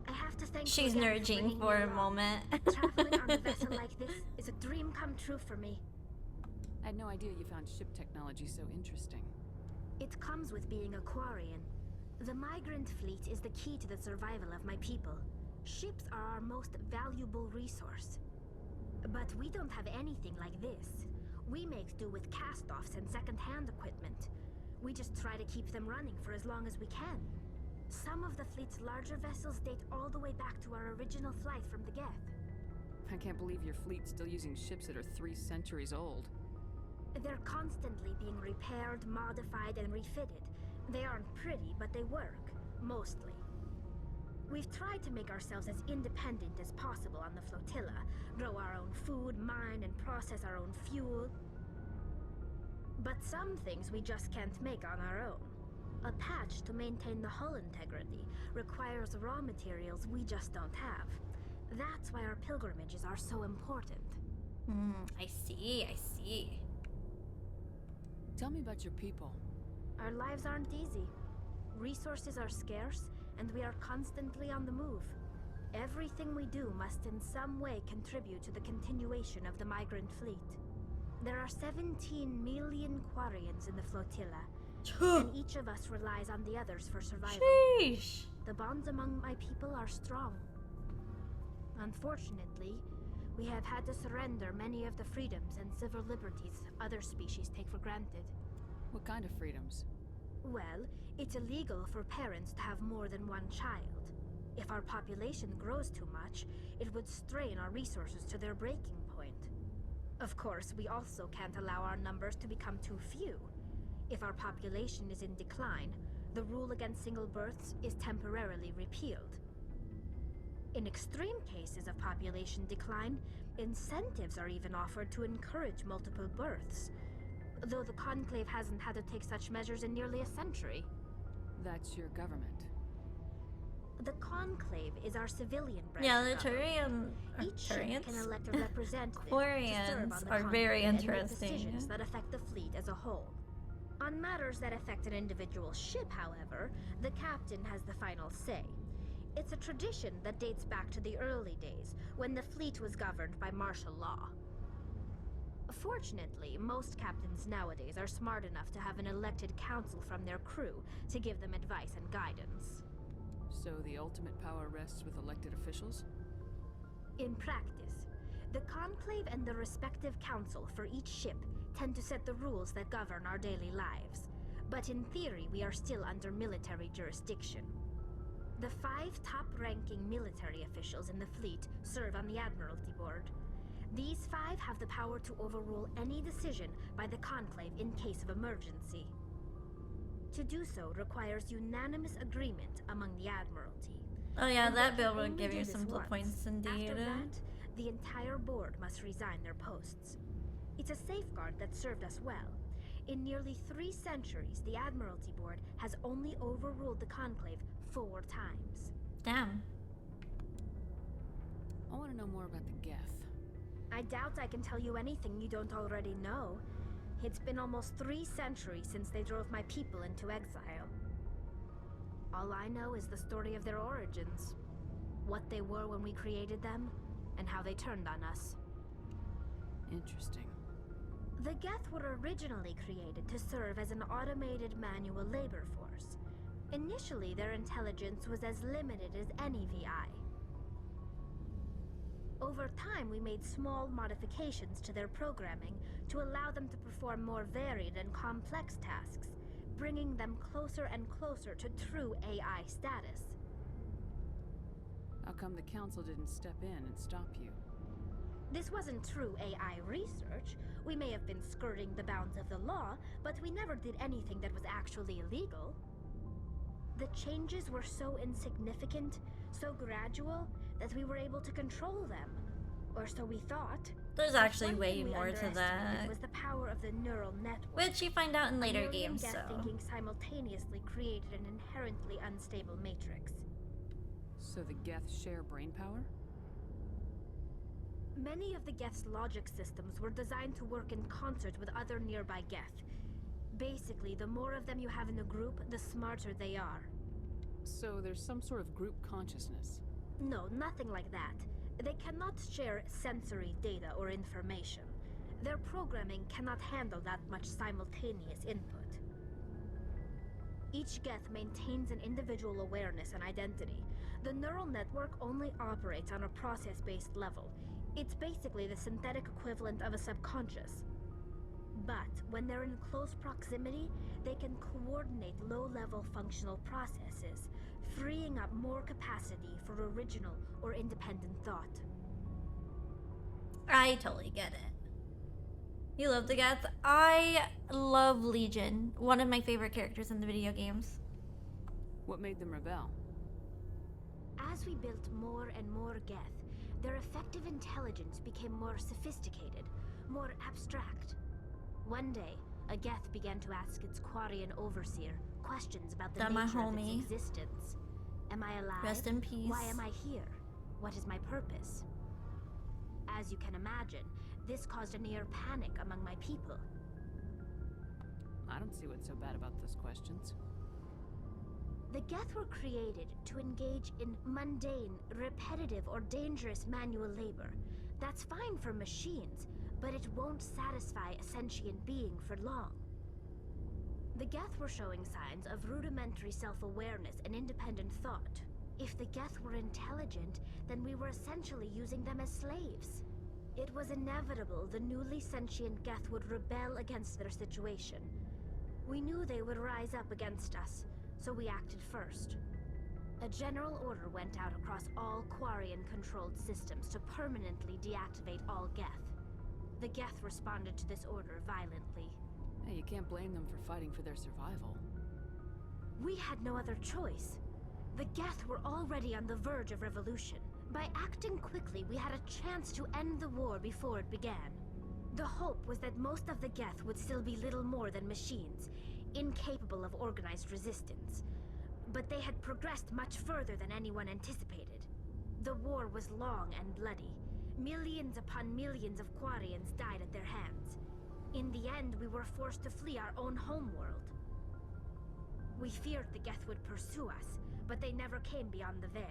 S7: I have to thank
S2: She's
S7: you again
S2: nerding
S7: bringing
S2: for
S7: me
S2: a
S7: along.
S2: moment.
S7: Traveling on a vessel like this is a dream come true for me.
S10: I had no idea you found ship technology so interesting.
S7: It comes with being a Quarian. The migrant fleet is the key to the survival of my people. Ships are our most valuable resource. But we don't have anything like this. We make do with cast-offs and second-hand equipment. We just try to keep them running for as long as we can. Some of the fleet's larger vessels date all the way back to our original flight from the Geth.
S10: I can't believe your fleet's still using ships that are 3 centuries old.
S7: They're constantly being repaired, modified, and refitted. They aren't pretty, but they work. Mostly. We've tried to make ourselves as independent as possible on the flotilla, grow our own food, mine and process our own fuel. But some things we just can't make on our own. A patch to maintain the hull integrity requires raw materials we just don't have. That's why our pilgrimages are so important.
S2: I see, I see.
S10: Tell me about your people.
S7: Our lives aren't easy. Resources are scarce, and we are constantly on the move. Everything we do must in some way contribute to the continuation of the migrant fleet. There are 17 million Quarians in the flotilla, and each of us relies on the others for survival.
S2: Sheesh.
S7: The bonds among my people are strong. Unfortunately, we have had to surrender many of the freedoms and civil liberties other species take for granted.
S10: What kind of freedoms?
S7: Well, it's illegal for parents to have more than one child. If our population grows too much, it would strain our resources to their breaking point. Of course, we also can't allow our numbers to become too few. If our population is in decline, the rule against single births is temporarily repealed. In extreme cases of population decline, incentives are even offered to encourage multiple births, though the Conclave hasn't had to take such measures in nearly a century.
S10: That's your government.
S7: The Conclave is our civilian branch.
S2: Yeah, the
S7: government.
S2: Turians.
S7: Each ship can elect a representative to serve
S2: Quarians
S7: on the
S2: are very
S7: Conclave and make
S2: interesting.
S7: decisions that affect the fleet as a whole. On matters that affect an individual ship, however, the captain has the final say. It's a tradition that dates back to the early days, when the fleet was governed by martial law. Fortunately, most captains nowadays are smart enough to have an elected council from their crew to give them advice and guidance.
S10: So the ultimate power rests with elected officials?
S7: In practice, the Conclave and the respective council for each ship tend to set the rules that govern our daily lives. But in theory, we are still under military jurisdiction. The 5 top-ranking military officials in the fleet serve on the Admiralty Board. These 5 have the power to overrule any decision by the Conclave in case of emergency. To do so requires unanimous agreement among the Admiralty.
S2: Oh yeah,
S7: And
S2: that
S7: they
S2: bill
S7: can
S2: would
S7: only
S2: give
S7: do
S2: you
S7: this
S2: some
S7: once.
S2: points indeed.
S7: After that, the entire board must resign their posts. It's a safeguard that served us well. In nearly 3 centuries, the Admiralty Board has only overruled the Conclave 4 times.
S2: Damn.
S10: I want to know more about the Geth.
S7: I doubt I can tell you anything you don't already know. It's been almost 3 centuries since they drove my people into exile. All I know is the story of their origins, what they were when we created them, and how they turned on us.
S10: Interesting.
S7: The Geth were originally created to serve as an automated manual labor force. Initially, their intelligence was as limited as any VI. Over time, we made small modifications to their programming to allow them to perform more varied and complex tasks, bringing them closer and closer to true AI status.
S10: How come the council didn't step in and stop you?
S7: This wasn't true AI research. We may have been skirting the bounds of the law, but we never did anything that was actually illegal. The changes were so insignificant, so gradual, that we were able to control them. Or so we thought.
S2: There's
S7: But
S2: actually
S7: one
S2: way
S7: thing we
S2: more to
S7: underestimated
S2: that.
S7: was the power of the neural network.
S2: Which you find out in later
S7: A million
S2: games,
S7: Geth
S2: so.
S7: thinking simultaneously created an inherently unstable matrix.
S10: So the Geth share brain power?
S7: Many of the Geth's logic systems were designed to work in concert with other nearby Geth. Basically, the more of them you have in a group, the smarter they are.
S10: So there's some sort of group consciousness.
S7: No, nothing like that. They cannot share sensory data or information. Their programming cannot handle that much simultaneous input. Each Geth maintains an individual awareness and identity. The neural network only operates on a process-based level. It's basically the synthetic equivalent of a subconscious. But when they're in close proximity, they can coordinate low-level functional processes, freeing up more capacity for original or independent thought.
S2: I totally get it. You love the Geth? I love Legion. One of my favorite characters in the video games.
S10: What made them rebel?
S7: As we built more and more Geth, their effective intelligence became more sophisticated, more abstract. One day, a Geth began to ask its Quarian overseer questions about the
S2: That my
S7: nature of
S2: homie.
S7: its existence. Am I alive?
S2: Rest in peace.
S7: Why am I here? What is my purpose? As you can imagine, this caused a near panic among my people.
S10: I don't see what's so bad about those questions.
S7: The Geth were created to engage in mundane, repetitive, or dangerous manual labor. That's fine for machines, but it won't satisfy a sentient being for long. The Geth were showing signs of rudimentary self-awareness and independent thought. If the Geth were intelligent, then we were essentially using them as slaves. It was inevitable the newly sentient Geth would rebel against their situation. We knew they would rise up against us, so we acted first. A general order went out across all Quarian-controlled systems to permanently deactivate all Geth. The Geth responded to this order violently.
S10: Hey, you can't blame them for fighting for their survival.
S7: We had no other choice. The Geth were already on the verge of revolution. By acting quickly, we had a chance to end the war before it began. The hope was that most of the Geth would still be little more than machines, incapable of organized resistance. But they had progressed much further than anyone anticipated. The war was long and bloody. Millions upon millions of Quarians died at their hands. In the end, we were forced to flee our own homeworld. We feared the Geth would pursue us, but they never came beyond the Veil.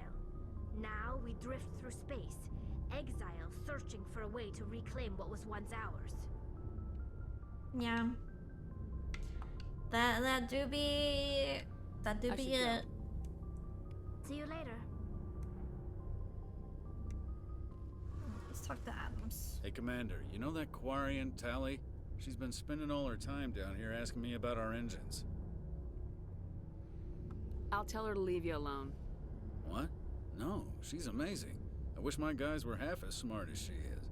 S7: Now we drift through space, exile, searching for a way to reclaim what was once ours.
S2: Yeah. That do be it.
S7: See you later.
S2: Let's talk to Adams.
S16: Hey, Commander, you know that Quarian, Tally? She's been spending all her time down here asking me about our engines.
S10: I'll tell her to leave you alone.
S16: What? No, she's amazing. I wish my guys were half as smart as she is.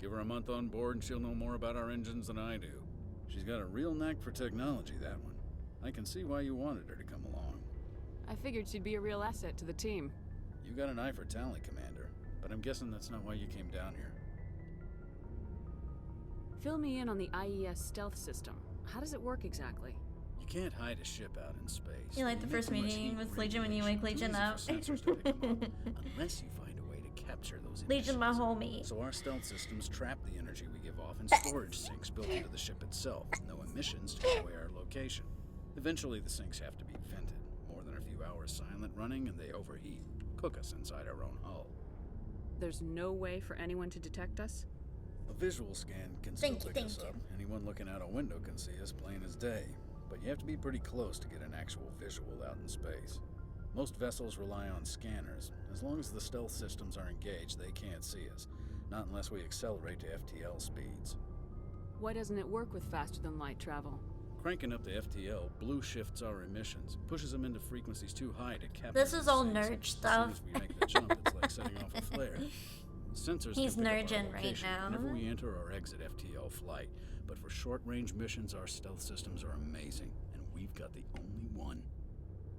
S16: Give her a month on board and she'll know more about our engines than I do. She's got a real knack for technology, that one. I can see why you wanted her to come along.
S10: I figured she'd be a real asset to the team.
S16: You got an eye for talent, Commander, but I'm guessing that's not why you came down here.
S10: Fill me in on the IES stealth system. How does it work exactly?
S16: You can't hide a ship out in space.
S2: You like the first meeting with Legion when you wake Legion up?
S16: Unless you find a way to capture those emissions.
S2: Legion, my homie.
S16: So our stealth systems trap the energy we give off in storage sinks built into the ship itself. No emissions to give away our location. Eventually the sinks have to be vented. More than a few hours silent running and they overheat. Cook us inside our own hull.
S10: There's no way for anyone to detect us?
S16: A visual scan can still pick us up. Anyone looking out a window can see us plain as day. But you have to be pretty close to get an actual visual out in space. Most vessels rely on scanners. As long as the stealth systems are engaged, they can't see us. Not unless we accelerate to FTL speeds.
S10: Why doesn't it work with faster-than-light travel?
S16: Cranking up the FTL blue shifts our emissions, pushes them into frequencies too high to capture.
S2: This is all
S16: sinks.
S2: nerd stuff.
S16: As soon as we make the jump, it's like setting off a flare. Sensors
S2: He's
S16: can pick up our
S2: nerding right
S16: location
S2: now.
S16: whenever we enter or exit FTL flight. But for short-range missions, our stealth systems are amazing, and we've got the only one.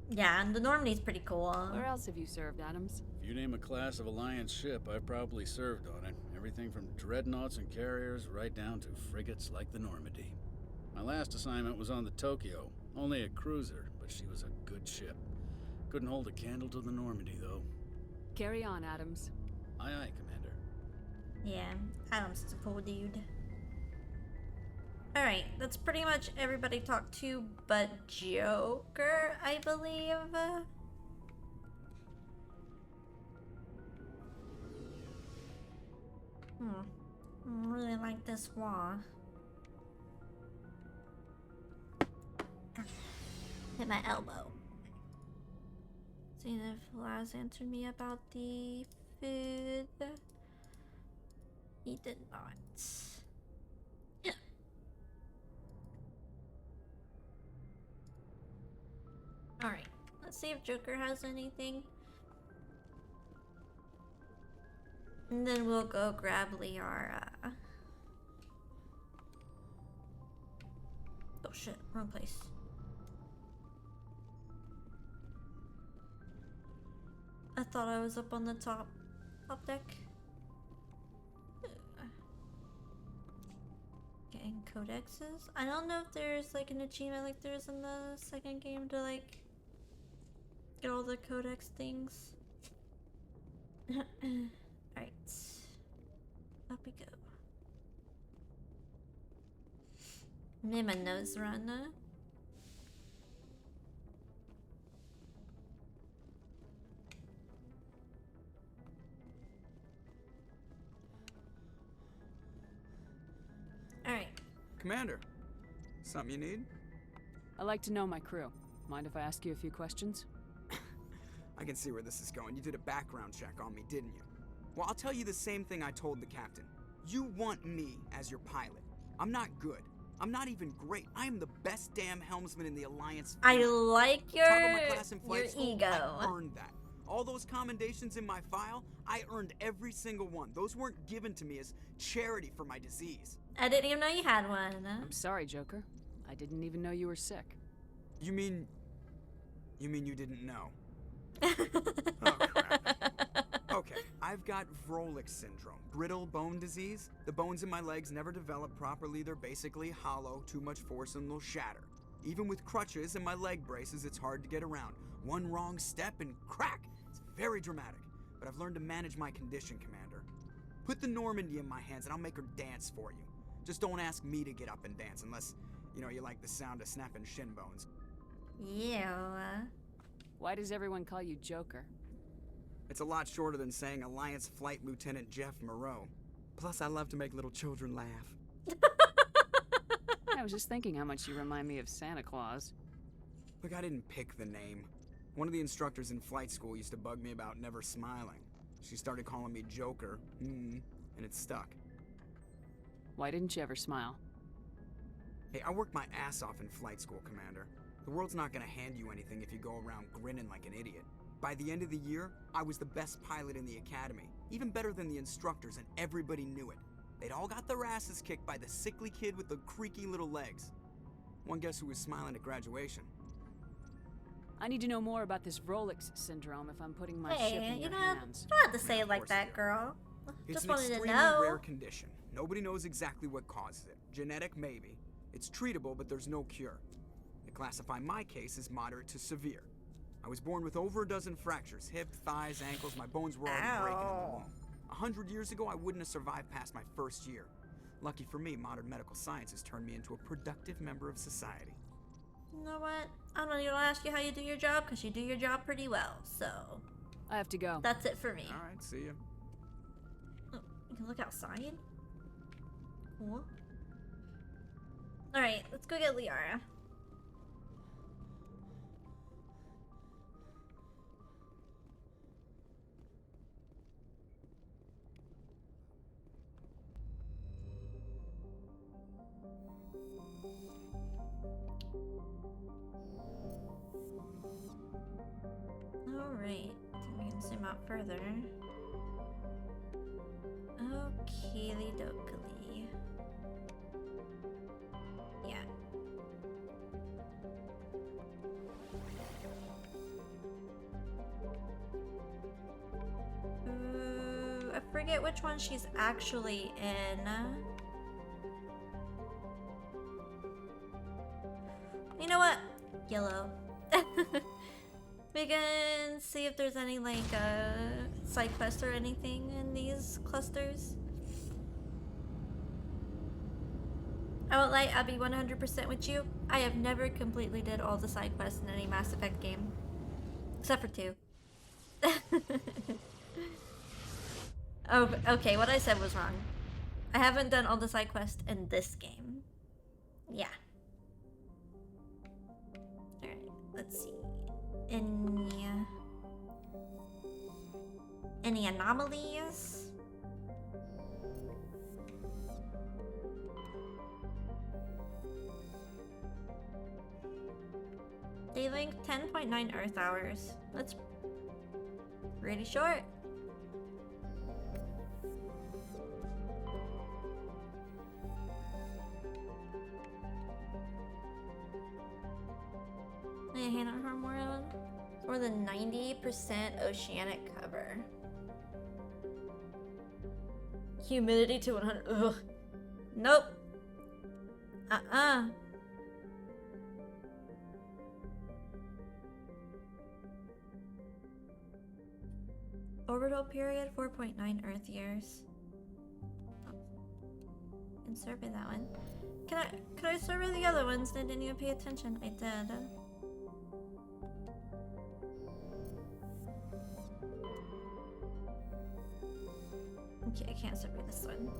S2: Yeah, and the Normandy's pretty cool.
S10: Where else have you served, Adams?
S16: If you name a class of Alliance ship, I've probably served on it. Everything from dreadnoughts and carriers right down to frigates like the Normandy. My last assignment was on the Tokyo. Only a cruiser, but she was a good ship. Couldn't hold a candle to the Normandy, though.
S10: Carry on, Adams.
S16: Aye, aye, Commander.
S2: Yeah, Adams is a cool dude. Alright, that's pretty much everybody talked to but Joker, I believe. I really like this wall. Hit my elbow. See if Laz answered me about the food. He did not. Yeah. Alright, let's see if Joker has anything. And then we'll go grab Liara. Oh shit, wrong place. I thought I was up on the top deck. Getting codexes. I don't know if there's like an achievement like there's in the second game to like get all the codex things. Alright. Up we go. Made my nose run. Alright.
S21: Commander, something you need?
S10: I like to know my crew. Mind if I ask you a few questions?
S21: I can see where this is going. You did a background check on me, didn't you? Well, I'll tell you the same thing I told the captain. You want me as your pilot. I'm not good. I'm not even great. I am the best damn helmsman in the Alliance.
S2: I like your
S21: Top of my class in flight school,
S2: ego.
S21: I earned that. All those commendations in my file, I earned every single one. Those weren't given to me as charity for my disease.
S2: I didn't even know you had one.
S10: I'm sorry, Joker. I didn't even know you were sick.
S21: You mean you didn't know? Oh, crap. Okay, I've got Vrolik syndrome, brittle bone disease. The bones in my legs never develop properly. They're basically hollow, too much force and they'll shatter. Even with crutches and my leg braces, it's hard to get around. One wrong step and crack! It's very dramatic, but I've learned to manage my condition, Commander. Put the Normandy in my hands and I'll make her dance for you. Just don't ask me to get up and dance unless, you like the sound of snapping shin bones.
S2: Yeah.
S10: Why does everyone call you Joker?
S21: It's a lot shorter than saying Alliance Flight Lieutenant Jeff Moreau. Plus, I love to make little children laugh.
S10: I was just thinking how much you remind me of Santa Claus.
S21: Look, I didn't pick the name. One of the instructors in flight school used to bug me about never smiling. She started calling me Joker, and it stuck.
S10: Why didn't you ever smile?
S21: Hey, I worked my ass off in flight school, Commander. The world's not gonna hand you anything if you go around grinning like an idiot. By the end of the year, I was the best pilot in the academy, even better than the instructors, and everybody knew it. They'd all got their asses kicked by the sickly kid with the creaky little legs. One guess who was smiling at graduation?
S10: I need to know more about this Vrolik syndrome if I'm putting my ship
S2: Hey,
S10: in
S2: you
S10: your
S2: don't
S10: hands.
S2: have to say it like that, girl.
S21: It's
S2: Just
S21: an
S2: wanted to
S21: extremely
S2: know.
S21: rare condition. Nobody knows exactly what causes it. Genetic, maybe. It's treatable, but there's no cure. They classify my case as moderate to severe. I was born with over a dozen fractures. Hip, thighs, ankles, my bones were already breaking in the womb. 100 years ago, I wouldn't have survived past my first year. Lucky for me, modern medical science has turned me into a productive member of society.
S2: You know what? I'm not even gonna ask you how you do your job, because you do your job pretty well, so...
S10: I have to go.
S2: That's it for me.
S21: Alright, see ya.
S2: Oh, you can look outside? Cool. Alright, let's go get Liara. Alright, we can zoom out further. Okie dokie. Yeah. Ooh, I forget which one she's actually in. You know what? Yellow. We can see if there's any like side quests or anything in these clusters. I won't lie, I'll be 100% with you. I have never completely did all the side quests in any Mass Effect game. Except for 2. Oh, okay, what I said was wrong. I haven't done all the side quests in this game. Yeah. Alright, let's see. Any anomalies? Day length 10.9 Earth hours. That's pretty short. Lay a hand on her more. More than 90% oceanic cover. Humidity to 100. Ugh. Nope. Orbital period 4.9 Earth years. Oh. Can survey that one. Could I survey the other ones? I didn't even pay attention. I did. Okay, I can't survey this one.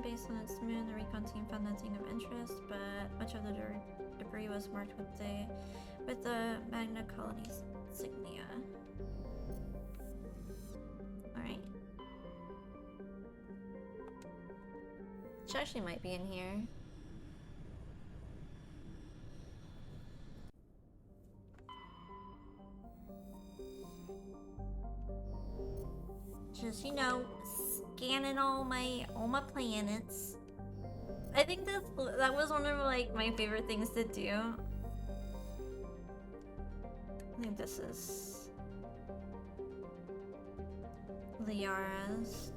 S2: Based on its moon, the recon team found nothing of interest, but much of the debris was marked with the Magna Colony's insignia. Alright. She actually might be in here. Just, you know, scanning all my planets. I think that was one of like my favorite things to do. I think this is Liara's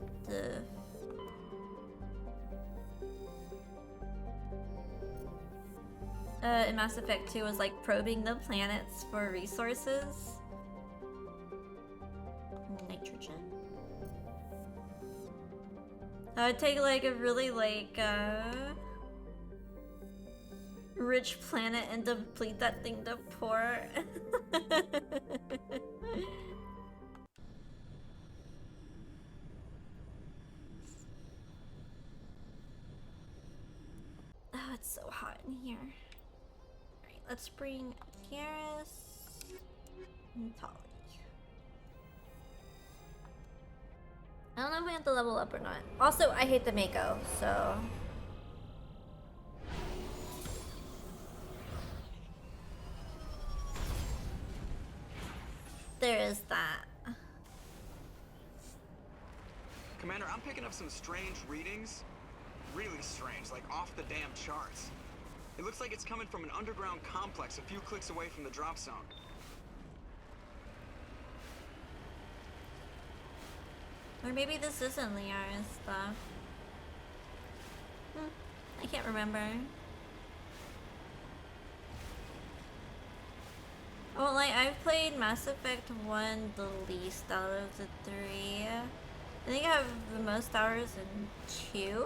S2: in Mass Effect 2 was like probing the planets for resources. Nitrogen. I would take like a really like rich planet and deplete that thing to poor. Oh, it's so hot in here. Alright, let's bring Garrus and Tali. I don't know if we have to level up or not. Also, I hate the Mako, so... there is that.
S21: Commander, I'm picking up some strange readings. Really strange, like off the damn charts. It looks like it's coming from an underground complex a few clicks away from the drop zone.
S2: Or maybe this isn't Liara's stuff. I can't remember. Well, like, I've played Mass Effect 1 the least out of the 3. I think I have the most hours in 2?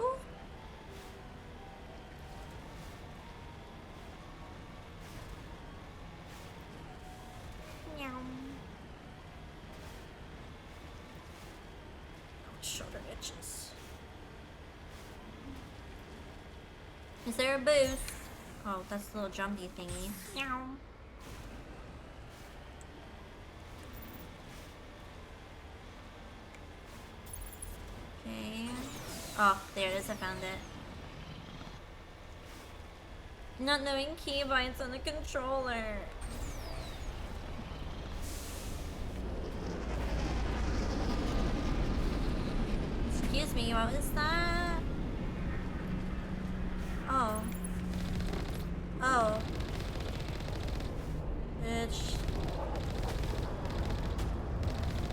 S2: Meow. Shoulder itches. Is there a booth? Oh, that's the little jumpy thingy. Meow. Okay. Oh, there it is. I found it. Not knowing keybinds on the controller. Excuse me, what was that? Oh. Oh. Bitch.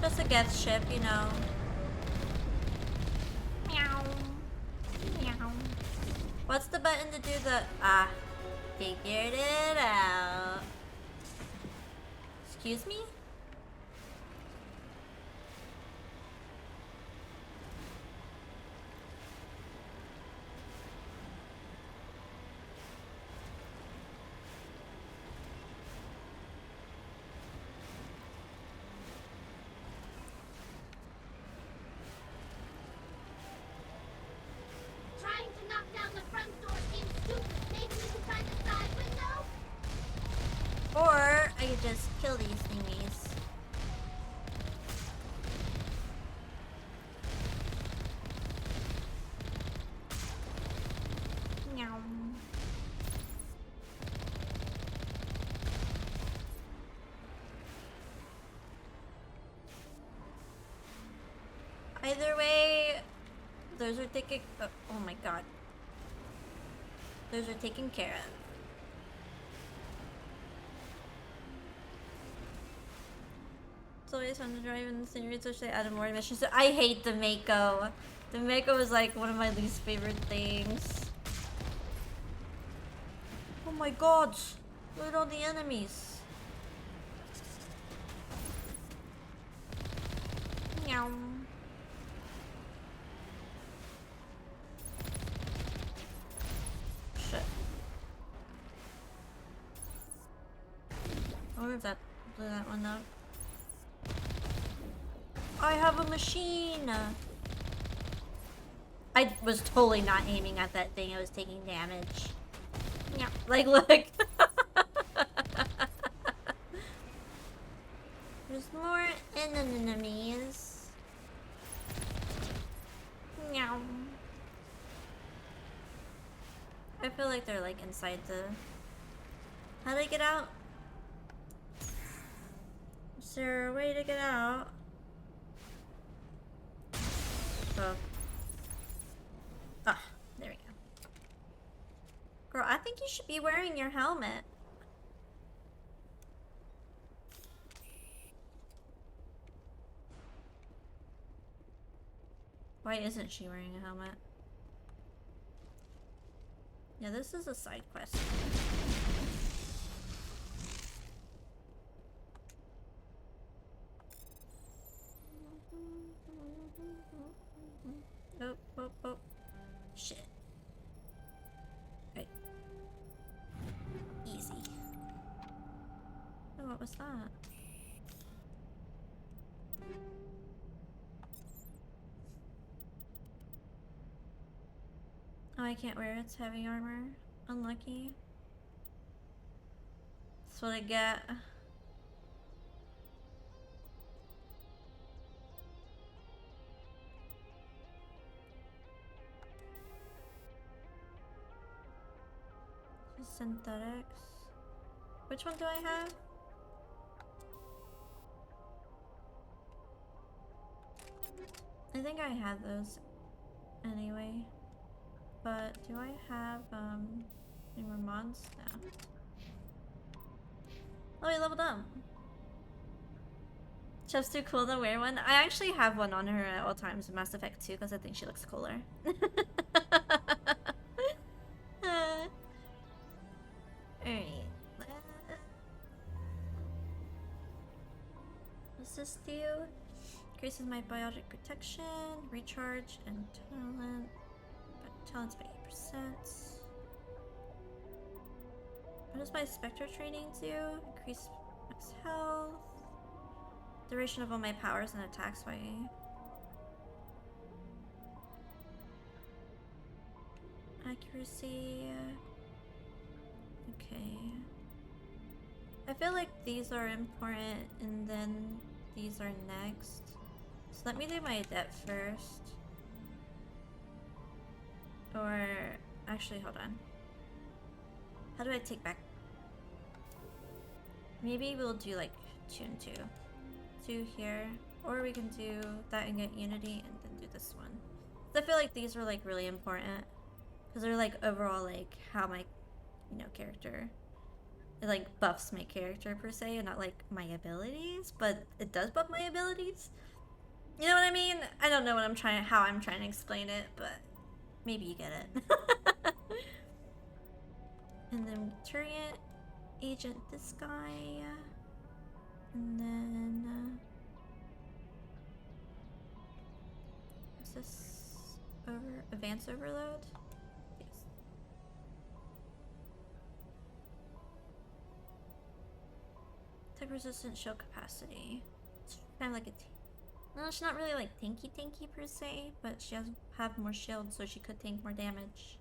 S2: Just a Geth ship, you know. Meow. Meow. What's the button to do the... Ah. Figured it out. Excuse me?
S7: Trying to knock down the front door seems stupid. Maybe we can try the side window?
S2: Or I could just kill these thingies. Meow. Either way, those are taken. Oh my god. Those are taken care of. It's always fun to drive in the series, which they added more missions. I hate the Mako. The Mako is like one of my least favorite things. Oh my god! Look at all the enemies. Meow. Shit. I wonder if that blew that one up. I have a machine! I was totally not aiming at that thing, I was taking damage. Yeah, like, look! There's more enemies. Meow. I feel like they're like inside the... How do I get out? Is there a way to get out? Oh. Ah, there we go. Girl, I think you should be wearing your helmet. Why isn't she wearing a helmet? Yeah, this is a side quest. Oh, oh, oh. Shit. Okay. Easy. Oh, what was that? Oh, I can't wear its heavy armor. Unlucky. That's what I get. Synthetics. Which one do I have? I think I had those anyway. But do I have any more mods? No. Oh, we leveled up. Chef's too cool to wear one. I actually have one on her at all times in Mass Effect 2 because I think she looks cooler. Alright. What's this do? Increases my biotic protection, recharge, and talent. But talent's by 8%. What does my Spectre training do? Increase max health. Duration of all my powers and attacks by... Accuracy... Okay. I feel like these are important and then these are next. So let me do my adept first. Or... Actually, hold on. How do I take back? Maybe we'll do like 2 and 2. 2 here. Or we can do that and get Unity and then do this one. So I feel like these were like really important. Because they're like overall like how my, you know, character, it like buffs my character per se and not like my abilities. But it does buff my abilities. You know what I mean? I don't know what how I'm trying to explain it, but maybe you get it. And then Turian, Agent this guy, and then is this Advanced Overload? Yes. Type resistant shield capacity. It's kind of like no, she's not really like tanky per se, but she has have more shield, so she could tank more damage.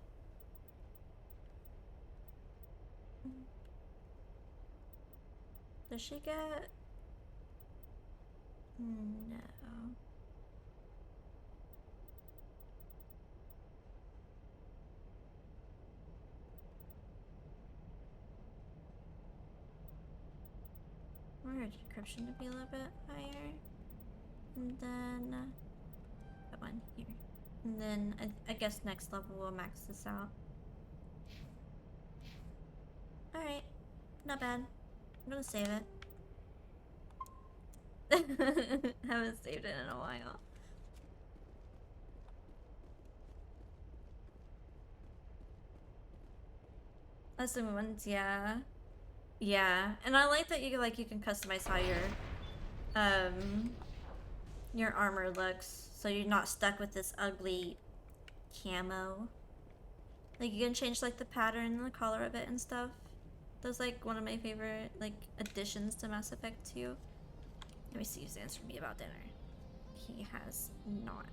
S2: Does she get... No. I want her decryption to be a little bit higher. And then... one here. And then I guess next level we'll max this out. Alright. Not bad. I'm gonna save it. Haven't saved it in a while. Custom ones, yeah. Yeah. And I like that you can customize how your armor looks, so you're not stuck with this ugly camo. Like you can change like the pattern and the color of it and stuff. That's like one of my favorite like additions to Mass Effect 2. Let me see who's answered me about dinner. He has not.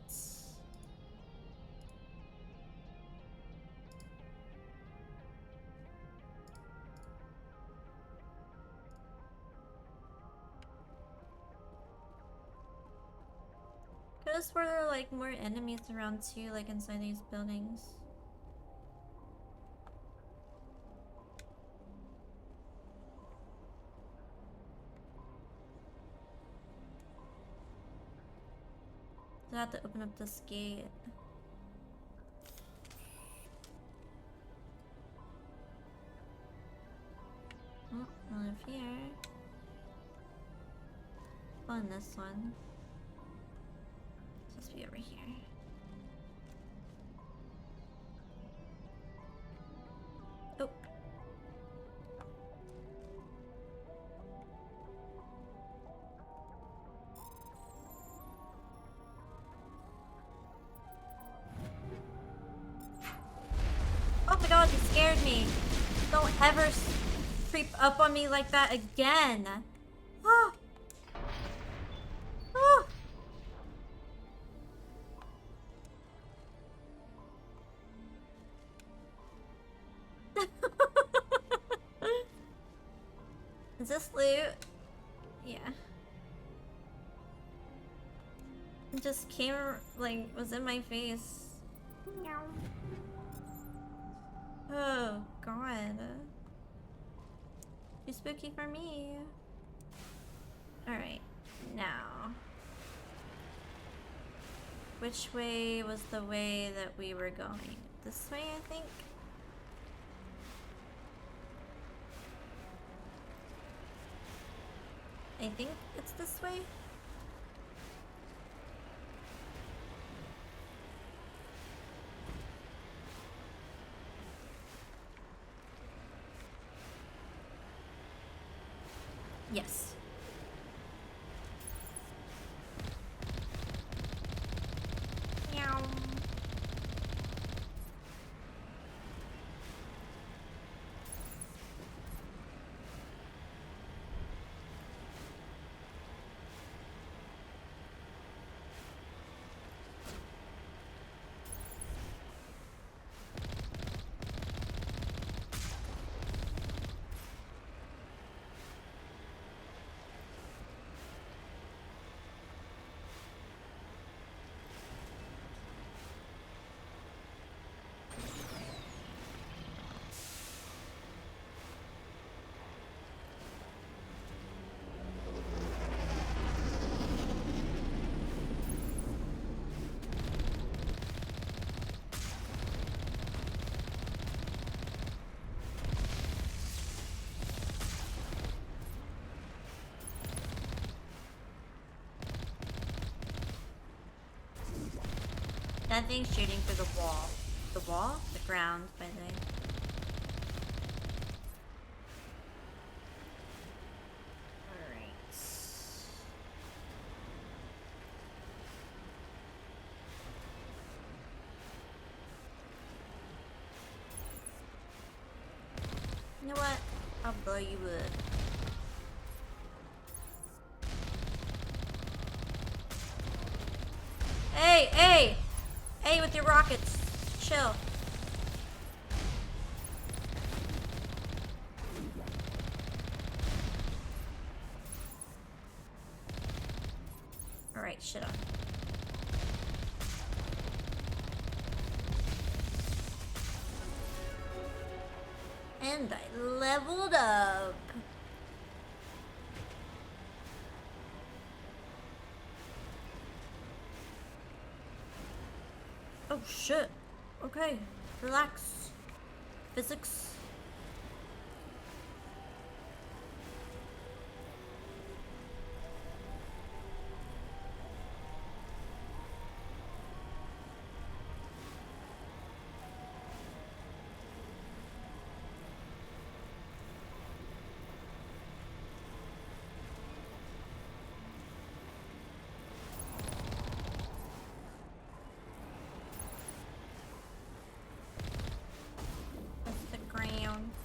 S2: Notice where there are like more enemies around too, like inside these buildings. I have to open up this gate. Oh, I live here. Oh, and this one. It's supposed to be over here. Oh. Oh my god, you scared me. Don't ever creep up on me like that again. Ah. Ah. Is this loot? Yeah. It just came, like, was in my face. Meow. Oh, God. Too spooky for me. Alright, now. Which way was the way that we were going? This way, I think? I think it's this way? Yes. Meow. That thing's shooting through the wall. The wall? The ground, by the way. Alright. You know what? I'll blow you up. Hey, hey! Hey, with your rockets. Chill. Alright, shit on. And I leveled up. Oh shit. Okay, relax. Physics.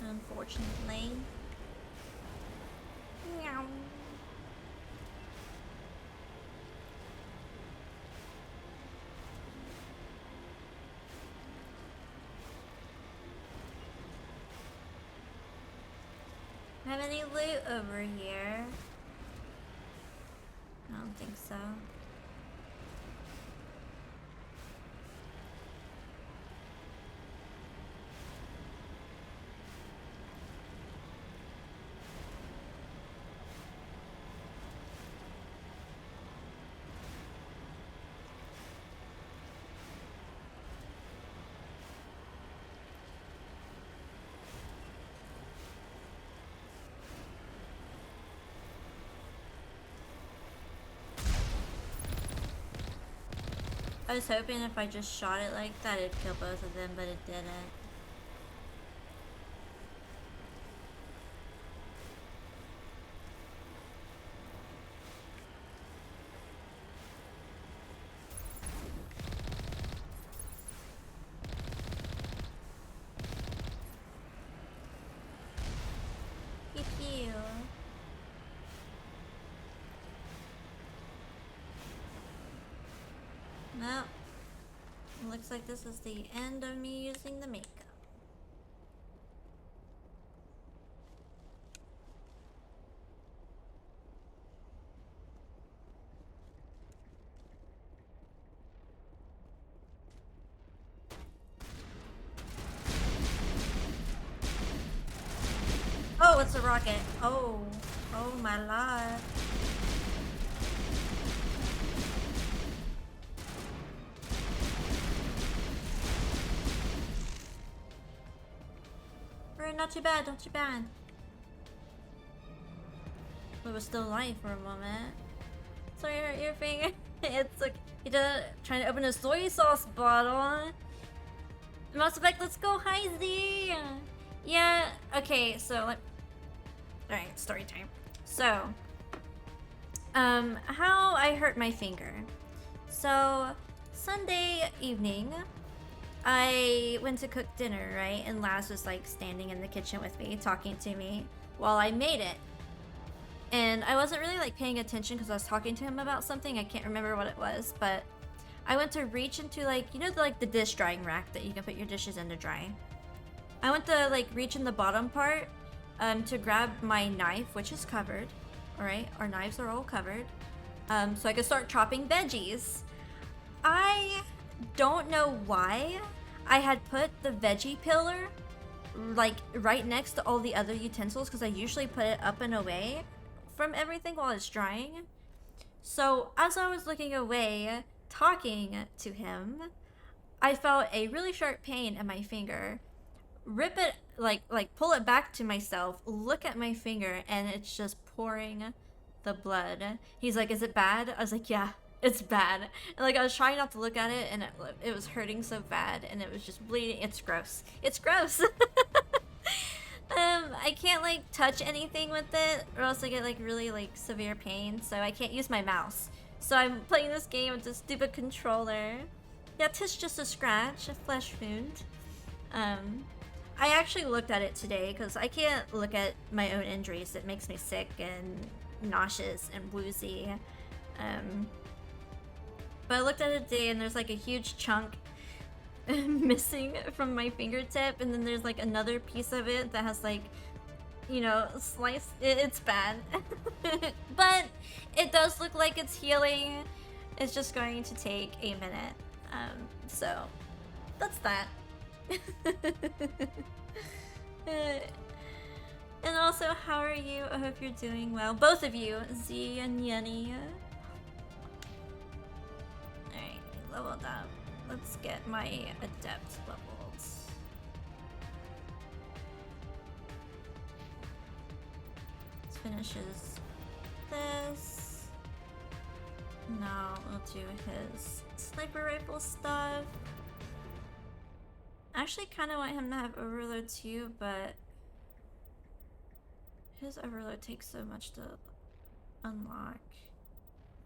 S2: Unfortunately. Meow. Have any loot over here? I don't think so. I was hoping if I just shot it like that, it'd kill both of them, but it didn't. Pew pew. Well, looks like this is the end of me using the makeup. Oh, it's a rocket. Oh, oh my lord. Not too bad, not too bad. It was still light for a moment. Sorry, I hurt your finger. It's like he did trying to open a soy sauce bottle. Mass Effect, let's go, Heisey. Yeah. Okay. So like, all right, story time. So, how I hurt my finger. So Sunday evening, I went to cook dinner, right? And Laz was like standing in the kitchen with me, talking to me while I made it. And I wasn't really like paying attention because I was talking to him about something. I can't remember what it was, but I went to reach into like, you know, the dish drying rack that you can put your dishes in to dry. I went to like reach in the bottom part to grab my knife, which is covered. All right, our knives are all covered. So I could start chopping veggies. I don't know why I had put the veggie pillar like right next to all the other utensils because I usually put it up and away from everything while it's drying. So as I was looking away talking to him, I felt a really sharp pain in my finger. Rip it, like pull it back to myself, look at my finger, and it's just pouring the blood. He's like, "Is it bad?" I was like, "Yeah, it's bad." And like I was trying not to look at it, and it was hurting so bad, and it was just bleeding. It's gross. It's gross. I can't like touch anything with it, or else I get like really like severe pain. So I can't use my mouse. So I'm playing this game with this stupid controller. Yeah, it's just a scratch, a flesh wound. I actually looked at it today because I can't look at my own injuries. It makes me sick and nauseous and woozy. But I looked at it today and there's like a huge chunk missing from my fingertip, and then there's like another piece of it that has like, you know, sliced. It's bad. But it does look like it's healing. It's just going to take a minute. So that's that. And also, how are you? I hope you're doing well. Both of you, Z and Yenny. Alright, leveled up. let's get my adept leveled. This finishes this. Now we'll do his sniper rifle stuff. I actually kind of want him to have overload too, but his overload takes so much to unlock.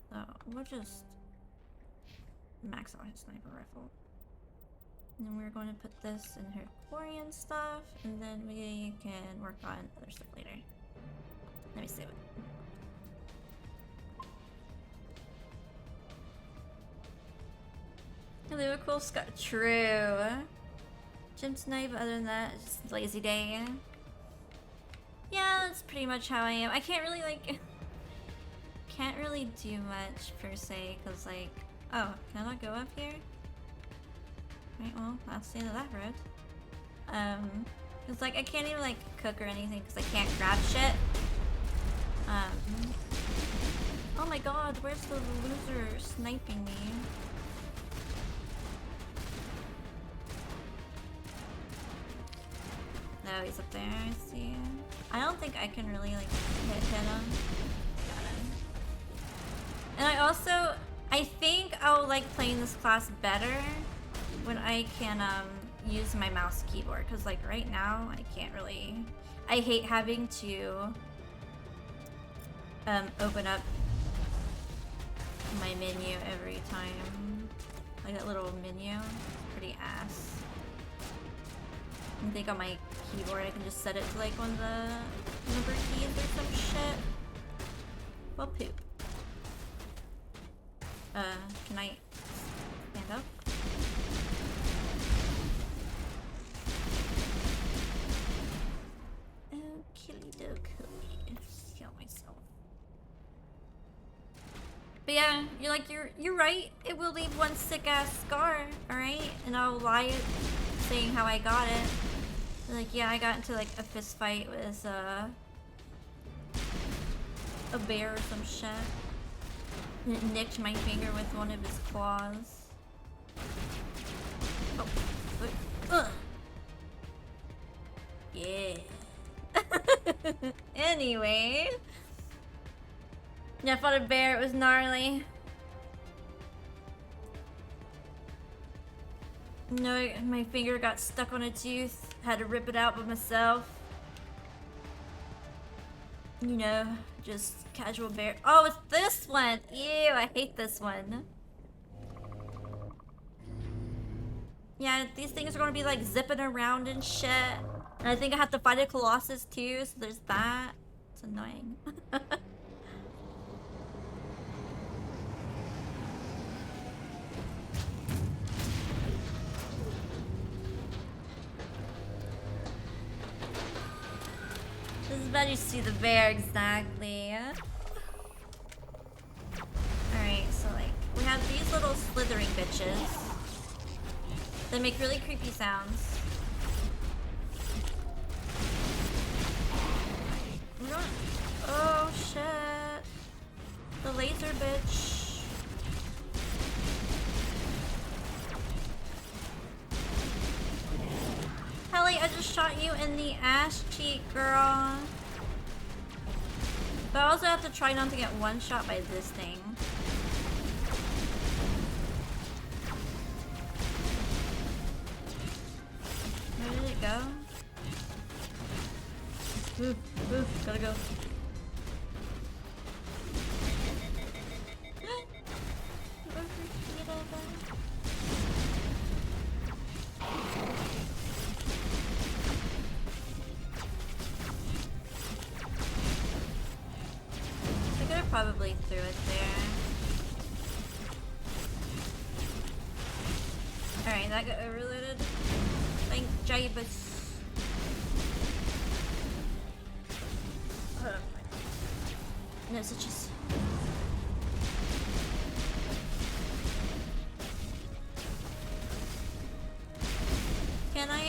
S2: So we'll just max out his sniper rifle. And then we're going to put this in her Quarian stuff, and then we can work on other stuff later. Let me save it. Hello, cool Scott. True. Gym tonight, but other than that, it's just a lazy day. Yeah, that's pretty much how I am. I can't really, like, can't really do much, per se, because, like, oh, can I not go up here? Right, well, that's the end of that road. Because, like, I can't even, like, cook or anything, because I can't grab shit. Oh my god, where's the loser sniping me? No, he's up there, I see. I don't think I can really, like, hit him. Got him. And I think I'll like playing this class better when I can, use my mouse keyboard. Because, like, right now, I can't really... I hate having to, open up my menu every time. Like, that little menu. It's pretty ass. I think on my keyboard I can just set it to like one of the number keys or some shit. Well, poop. Can I stand up? Okie dokie. Kill myself. But yeah, you're right. It will leave one sick ass scar, alright? And I'll lie saying how I got it. Like, yeah, I got into like a fist fight with a bear or some shit. And it nicked my finger with one of his claws. Oh, ugh. Yeah. Anyway. Yeah, I fought a bear, it was gnarly. No, my finger got stuck on a tooth. Had to rip it out by myself. You know, just casual bear. Oh, it's this one! Ew, I hate this one. Yeah, these things are gonna be like zipping around and shit. And I think I have to fight a Colossus too, so there's that. It's annoying. This is better to see the bear, exactly. Alright, so like, we have these little slithering bitches. They make really creepy sounds. Oh shit. The laser bitch. Helly, I just shot you in the ass cheek, girl. But I also have to try not to get one shot by this thing. Where did it go? Ooh, gotta go. I could have probably threw it there. Alright, that got overloaded. Thank Jibus. No switches. Can I?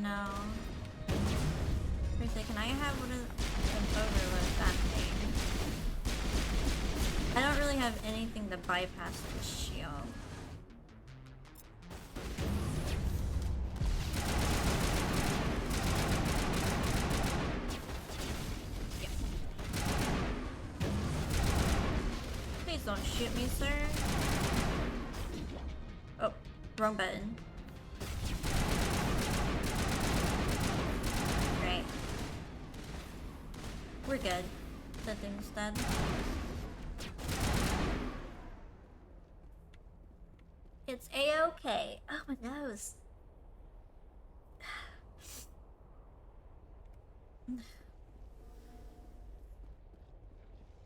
S2: No. Wait a second, can I have one of them overload that thing? I don't really have anything to bypass the shield. Yeah. Please don't shoot me, sir. Oh, wrong button. Right. We're good. That thing's dead. It's a-okay. Oh, my nose.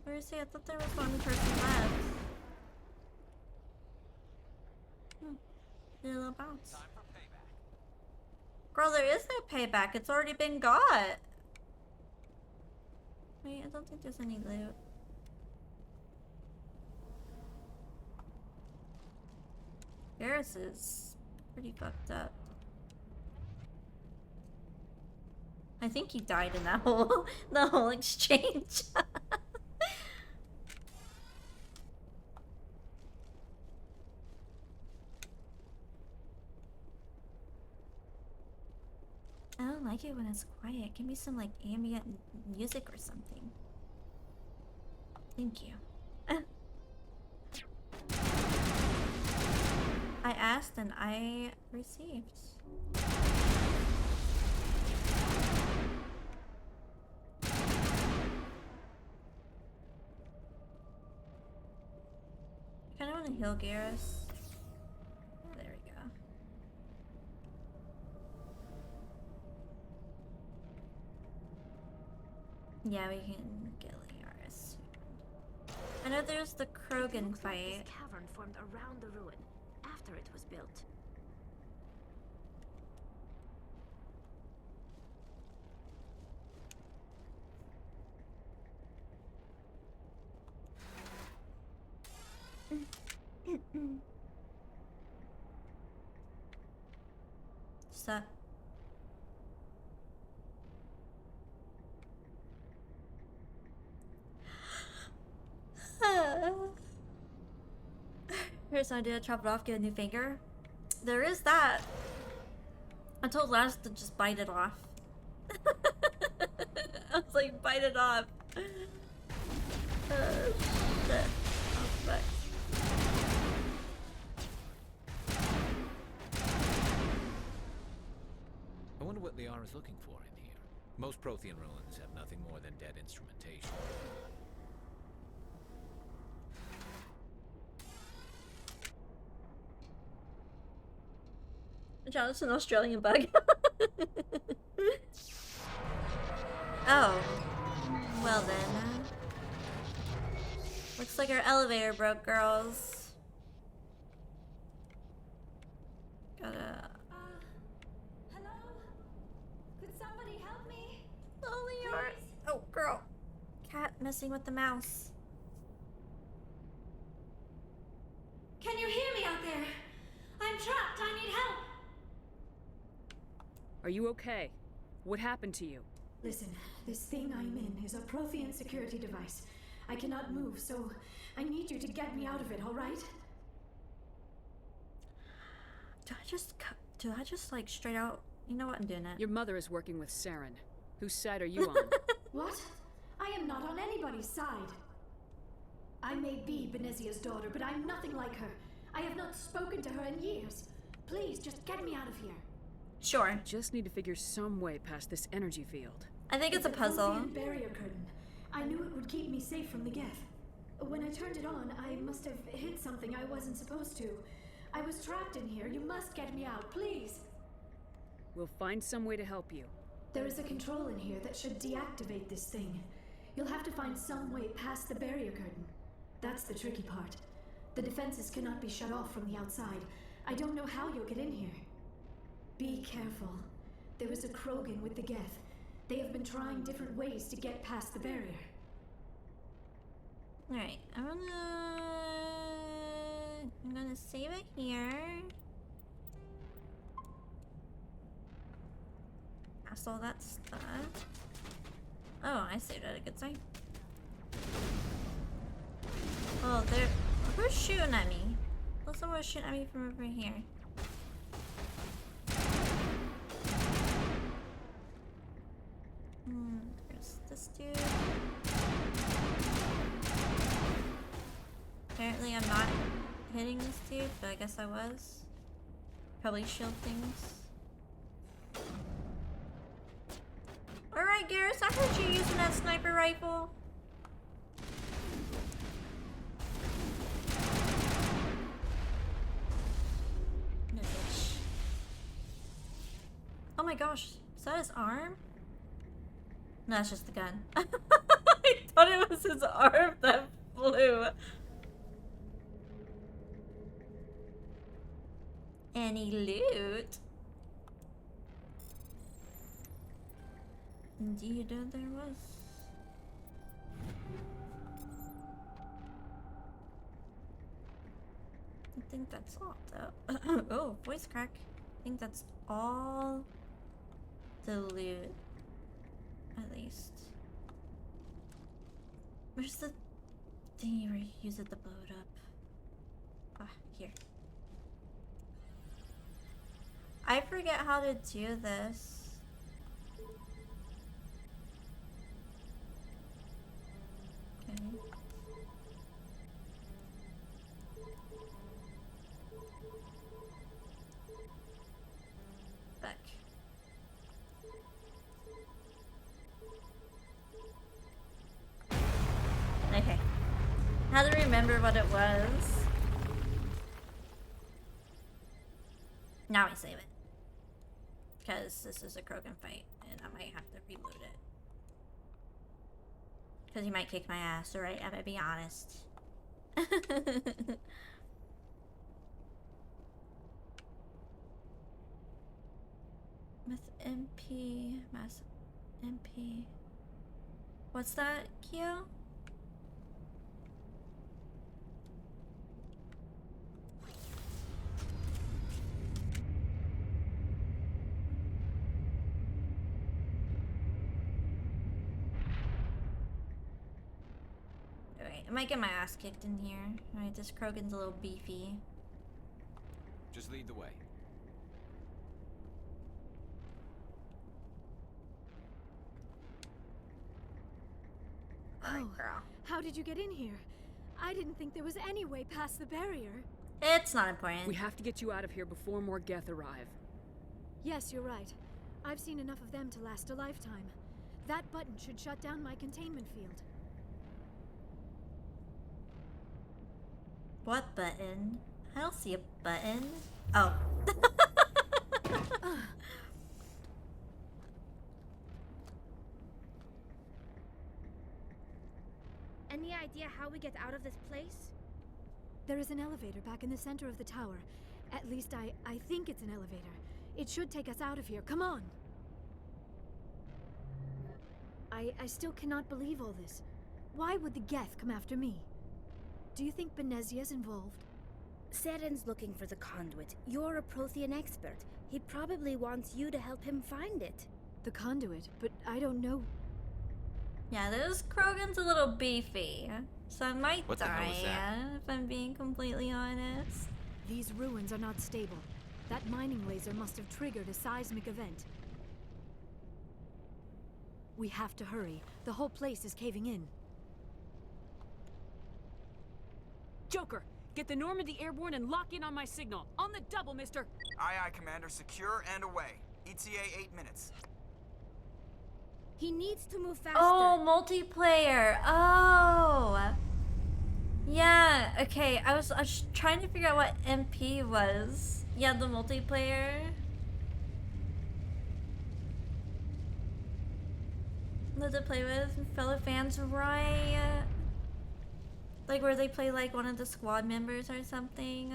S2: Where is he? I thought there was one person left. Did a little bounce. Girl, there is no payback. It's already been got. Wait, I don't think there's any loot. Garrus is pretty fucked up. I think he died in that whole the whole exchange. I don't like it when it's quiet. Give me some like ambient music or something. Thank you. I asked and I received. I kinda wanna heal Garrus. There we go. Yeah, we can get Garrus. I know there's the Krogan fight.
S7: This cavern formed around the ruin after it was built.
S2: Stop. Here's an idea, chop it off, get a new finger. There is that. I told Laz to just bite it off. I was like, bite it off. Shit. Oh, fuck.
S9: I wonder what Liara's looking for in here. Most Prothean ruins have nothing more than dead instrumentation.
S2: John, it's an Australian bug. Oh. Well then. Looks like our elevator broke, girls. Gotta...
S5: Hello? Could somebody help me?
S2: Oh, Liara. Oh, girl. Cat messing with the mouse.
S5: Can you hear me out there? I'm trapped. I need help.
S10: Are you okay? What happened to you?
S5: Listen, this thing I'm in is a Prothean security device. I cannot move, so I need you to get me out of it, all right?
S2: Do I just like straight out? You know what? I'm doing it.
S10: Your mother is working with Saren. Whose side are you on?
S5: What? I am not on anybody's side. I may be Benezia's daughter, but I'm nothing like her. I have not spoken to her in years. Please, just get me out of here.
S2: Sure.
S10: Just need to figure some way past this energy field.
S2: I think it's a puzzle.
S5: Prothean barrier curtain. I knew it would keep me safe from the Geth. When I turned it on, I must have hit something I wasn't supposed to. I was trapped in here. You must get me out, please.
S10: We'll find some way to help you.
S5: There is a control in here that should deactivate this thing. You'll have to find some way past the barrier curtain. That's the tricky part. The defenses cannot be shut off from the outside. I don't know how you'll get in here. Be careful. There is a Krogan with the Geth. They have been trying different ways to get past the barrier.
S2: Alright, I'm gonna save it here. Pass all that stuff. Oh, I saved it at a good time. Oh, there. Who's shooting at me? Well, someone was shooting at me from over here. There's this dude. Apparently I'm not hitting this dude, but I guess I was. Probably shield things. Alright, Garrus, I heard you using that sniper rifle. No bitch. Oh my gosh, is that his arm? No, it's just the gun. I thought it was his arm that flew. Any loot? Indeed, there was. I think that's all, though. Oh, voice crack. I think that's all the loot. At least. Where's the thingy where you use it to blow it up? Ah, here. I forget how to do this. Okay. Back. Okay. I had to remember what it was. Now I save it. Because this is a Krogan fight, and I might have to reload it. Because he might kick my ass, alright? I'm gonna be honest. With MP, mass MP. What's that, Kyo? I might get my ass kicked in here. Alright, this Krogan's a little beefy.
S12: Just lead the way.
S5: Oh, how did you get in here? I didn't think there was any way past the barrier.
S2: It's not important.
S10: We have to get you out of here before more Geth arrive.
S5: Yes, you're right. I've seen enough of them to last a lifetime. That button should shut down my containment field.
S2: What button? I don't see a button. Oh.
S7: Any idea how we get out of this place?
S5: There is an elevator back in the center of the tower. At least I think it's an elevator. It should take us out of here. Come on! I still cannot believe all this. Why would the Geth come after me? Do you think Benezia's involved?
S7: Seren's looking for the conduit. You're a Prothean expert. He probably wants you to help him find it.
S5: The conduit? But I don't know.
S2: Yeah, this Krogan's a little beefy. So I might
S12: What the hell is that?
S2: if I'm being completely honest.
S5: These ruins are not stable. That mining laser must have triggered a seismic event. We have to hurry. The whole place is caving in.
S10: Joker, get the Normandy airborne and lock in on my signal. On the double, mister.
S21: Aye, aye, Commander. Secure and away. ETA 8 minutes.
S7: He needs to move faster.
S2: Oh, multiplayer. Oh. Yeah, okay. I was trying to figure out what MP was. Yeah, the multiplayer. Love to play with fellow fans, right? Like where they play like one of the squad members or something.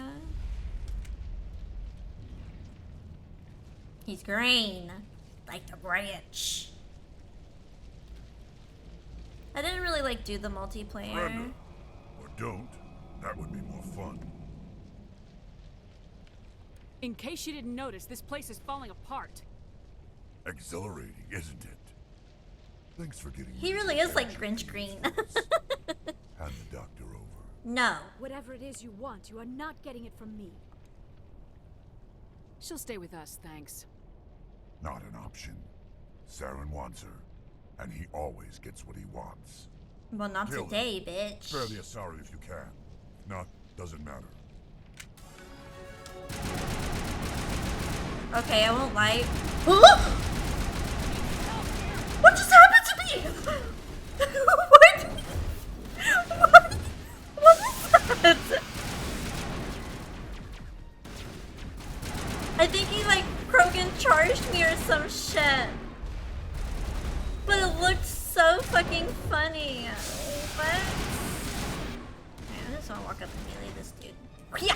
S2: He's green, like the branch. I didn't really like do the multiplayer.
S17: Render. Or don't. That would be more fun.
S10: In case you didn't notice, this place is falling apart.
S17: Exhilarating, isn't it? Thanks for getting
S2: He really is like Grinch green.
S17: Hand the doctor over.
S2: No.
S20: Whatever it is you want, you are not getting it from me.
S10: She'll stay with us, thanks.
S17: Not an option. Saren wants her, and he always gets what he wants.
S2: Well, not
S17: Kill
S2: today,
S17: him.
S2: bitch.
S17: Spare the Asari if you can. If not, doesn't matter.
S2: Okay, I won't lie. What just happened to me? What is that? I think he like Krogan charged me or some shit. But it looked so fucking funny. What? Okay, I just wanna walk up and melee this dude. Yeah.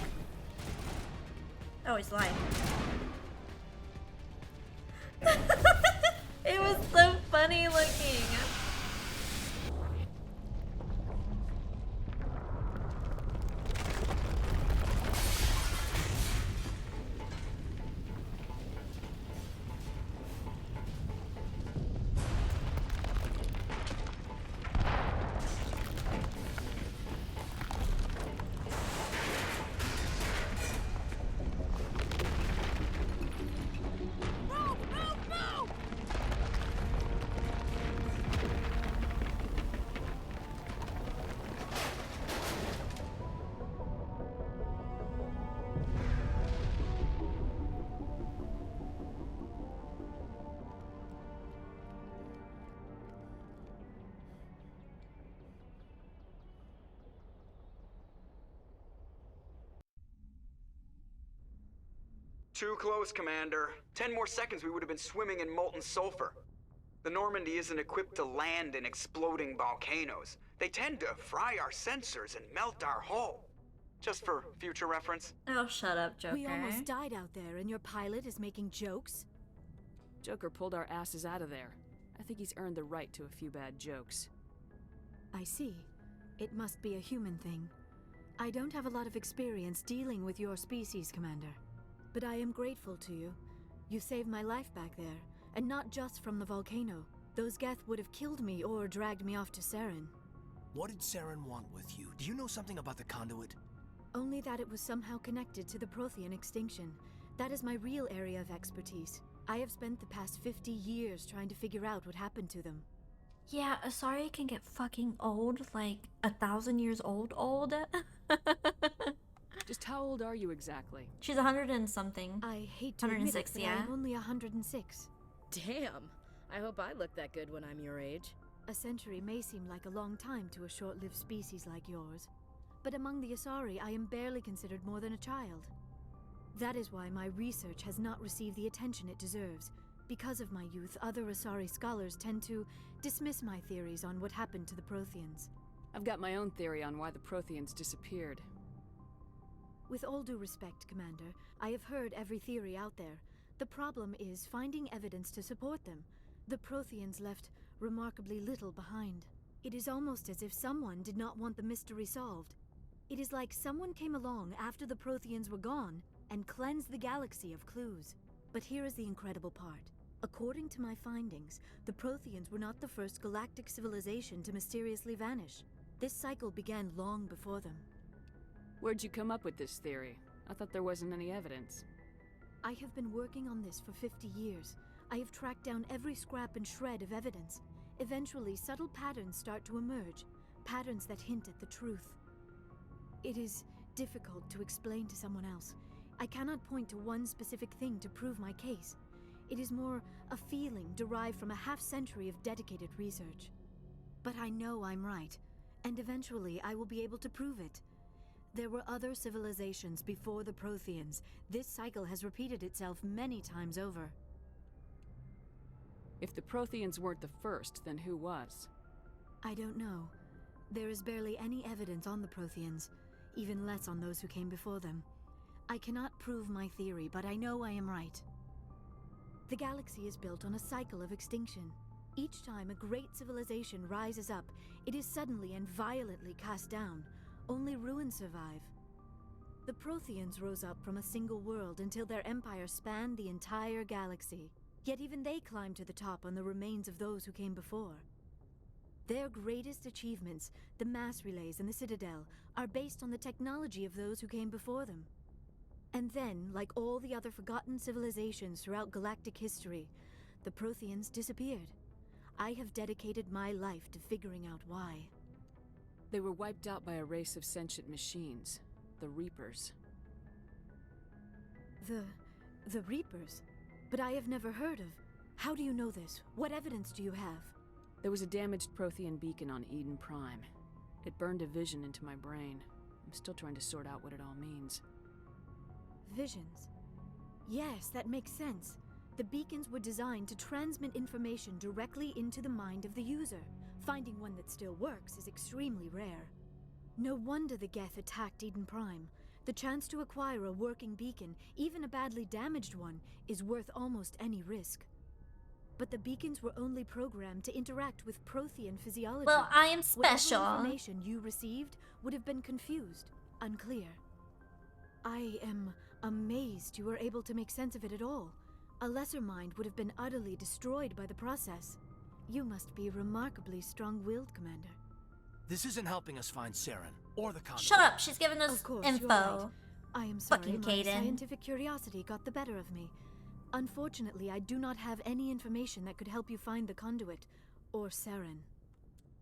S2: Oh, he's lying. It was so funny looking.
S21: Too close, Commander. 10 more seconds we would have been swimming in molten sulfur. The Normandy isn't equipped to land in exploding volcanoes. They tend to fry our sensors and melt our hull. Just for future reference.
S2: Oh, shut up, Joker.
S20: We almost died out there, and your pilot is making jokes?
S10: Joker pulled our asses out of there. I think he's earned the right to a few bad jokes.
S20: I see. It must be a human thing. I don't have a lot of experience dealing with your species, Commander. But I am grateful to you. You saved my life back there, and not just from the volcano. Those Geth would have killed me or dragged me off to Saren.
S15: What did Saren want with you? Do you know something about the conduit?
S20: Only that it was somehow connected to the Prothean extinction. That is my real area of expertise. I have spent the past 50 years trying to figure out what happened to them.
S2: Yeah, Asari can get fucking old, like 1,000 years old.
S10: Just how old are you exactly?
S2: She's 100 and something.
S20: I hate to admit it,
S2: 106,
S20: but
S2: yeah.
S20: I'm only 106.
S6: Damn. I hope I look that good when I'm your age.
S20: A century may seem like a long time to a short-lived species like yours. But among the Asari, I am barely considered more than a child. That is why my research has not received the attention it deserves. Because of my youth, other Asari scholars tend to dismiss my theories on what happened to the Protheans.
S10: I've got my own theory on why the Protheans disappeared.
S20: With all due respect, Commander, I have heard every theory out there. The problem is finding evidence to support them. The Protheans left remarkably little behind. It is almost as if someone did not want the mystery solved. It is like someone came along after the Protheans were gone and cleansed the galaxy of clues. But here is the incredible part. According to my findings, the Protheans were not the first galactic civilization to mysteriously vanish. This cycle began long before them.
S10: Where'd you come up with this theory? I thought there wasn't any evidence.
S20: I have been working on this for 50 years. I have tracked down every scrap and shred of evidence. Eventually, subtle patterns start to emerge, patterns that hint at the truth. It is difficult to explain to someone else. I cannot point to one specific thing to prove my case. It is more a feeling derived from a half-century of dedicated research. But I know I'm right, and eventually I will be able to prove it. There were other civilizations before the Protheans. This cycle has repeated itself many times over.
S10: If the Protheans weren't the first, then who was?
S20: I don't know. There is barely any evidence on the Protheans, even less on those who came before them. I cannot prove my theory, but I know I am right. The galaxy is built on a cycle of extinction. Each time a great civilization rises up, it is suddenly and violently cast down. Only ruins survive. The Protheans rose up from a single world until their empire spanned the entire galaxy. Yet even they climbed to the top on the remains of those who came before. Their greatest achievements, the mass relays and the Citadel, are based on the technology of those who came before them. And then, like all the other forgotten civilizations throughout galactic history, the Protheans disappeared. I have dedicated my life to figuring out why.
S10: They were wiped out by a race of sentient machines, the Reapers.
S20: The Reapers? But I have never heard of. How do you know this? What evidence do you have?
S10: There was a damaged Prothean beacon on Eden Prime. It burned a vision into my brain. I'm still trying to sort out what it all means.
S20: Visions. Yes, that makes sense. The beacons were designed to transmit information directly into the mind of the user. Finding one that still works is extremely rare. No wonder the Geth attacked Eden Prime. The chance to acquire a working beacon, even a badly damaged one, is worth almost any risk. But the beacons were only programmed to interact with Prothean physiology.
S2: Well, I am special.
S20: Whatever information you received would have been confused, unclear. I am amazed you were able to make sense of it at all. A lesser mind would have been utterly destroyed by the process. You must be remarkably strong-willed, Commander.
S15: This isn't helping us find Saren or the conduit.
S2: Shut up, she's giving us
S20: Of course,
S2: info.
S20: you're right. I am sorry,
S2: Fucking
S20: my
S2: Caden.
S20: scientific curiosity got the better of me. Unfortunately, I do not have any information that could help you find the conduit, or Saren.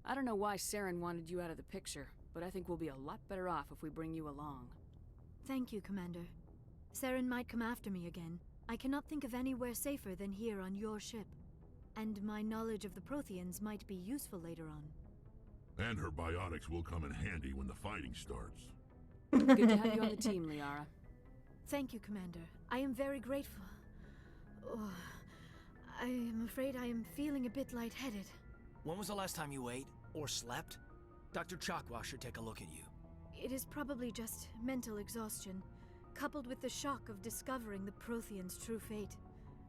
S10: I don't know why Saren wanted you out of the picture, but I think we'll be a lot better off if we bring you along.
S20: Thank you, Commander. Saren might come after me again. I cannot think of anywhere safer than here on your ship. And my knowledge of the Protheans might be useful later on.
S23: And her biotics will come in handy when the fighting starts.
S10: Good to have you on the team, Liara.
S20: Thank you, Commander. I am very grateful. Oh, I am afraid I am feeling a bit lightheaded.
S15: When was the last time you ate or slept? Dr. Chakwa should take a look at you.
S20: It is probably just mental exhaustion, coupled with the shock of discovering the Protheans' true fate.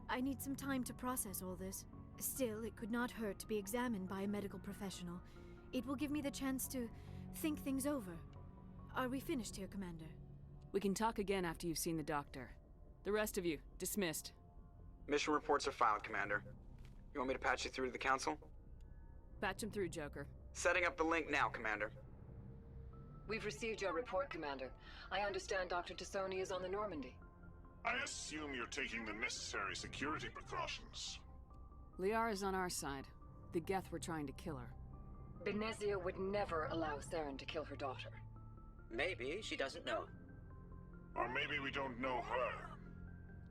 S20: I need some time to process all this. Still, it could not hurt to be examined by a medical professional. It will give me the chance to think things over. Are we finished here, Commander?
S10: We can talk again after you've seen the doctor. The rest of you, dismissed.
S21: Mission reports are filed, Commander. You want me to patch you through to the Council?
S10: Patch him through, Joker.
S21: Setting up the link now, Commander.
S11: We've received your report, Commander. I understand Dr. Tassoni is on the Normandy.
S23: I assume you're taking the necessary security precautions.
S10: Liara's on our side. The Geth were trying to kill her.
S11: Benezia would never allow Saren to kill her daughter.
S13: Maybe she doesn't know.
S23: Or maybe we don't know her.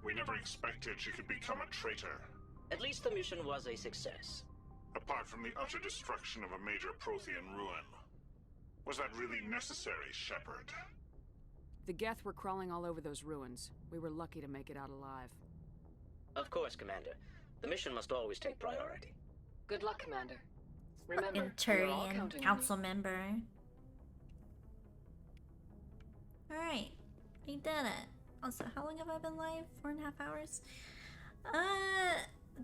S23: We never expected she could become a traitor.
S13: At least the mission was a success.
S23: Apart from the utter destruction of a major Prothean ruin. Was that really necessary, Shepard?
S10: The Geth were crawling all over those ruins. We were lucky to make it out alive.
S13: Of course, Commander. The mission must always take priority.
S11: Good luck, Commander. Remember,
S2: Fucking
S11: we're all
S2: Turian,
S11: counting on
S2: council member. Alright, we did it. Also, how long have I been live? 4.5 hours?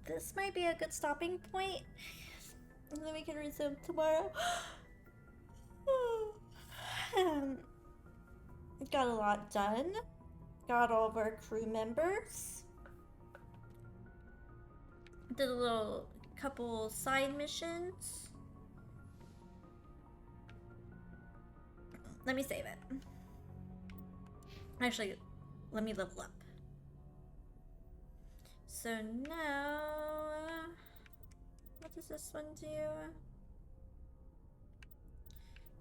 S2: This might be a good stopping point. And then we can resume tomorrow. Got a lot done. Got all of our crew members. Did a little couple side missions. Let me save it. Actually, let me level up. So now, what does this one do?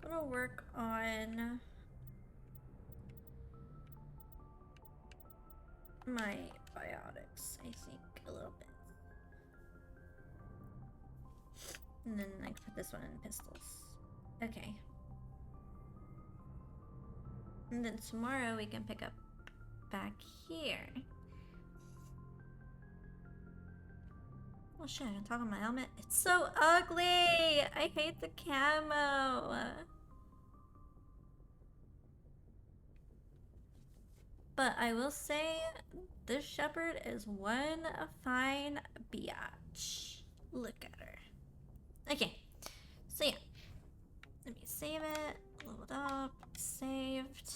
S2: Gonna work on my biotics, I think, a little bit. And then I can put this one in pistols. Okay. And then tomorrow we can pick up back here. Oh shit, I can talk on my helmet. It's so ugly! I hate the camo! But I will say, this Shepard is one fine biatch. Look at her. Okay, so yeah. Let me save it. Load up. Saved.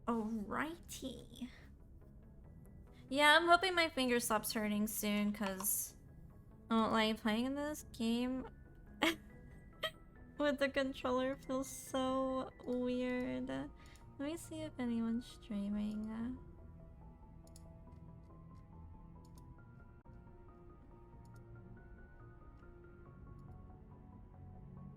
S2: Alrighty. Yeah, I'm hoping my finger stops hurting soon, because I don't like playing this game. with the controller feels so weird. Let me see if anyone's streaming.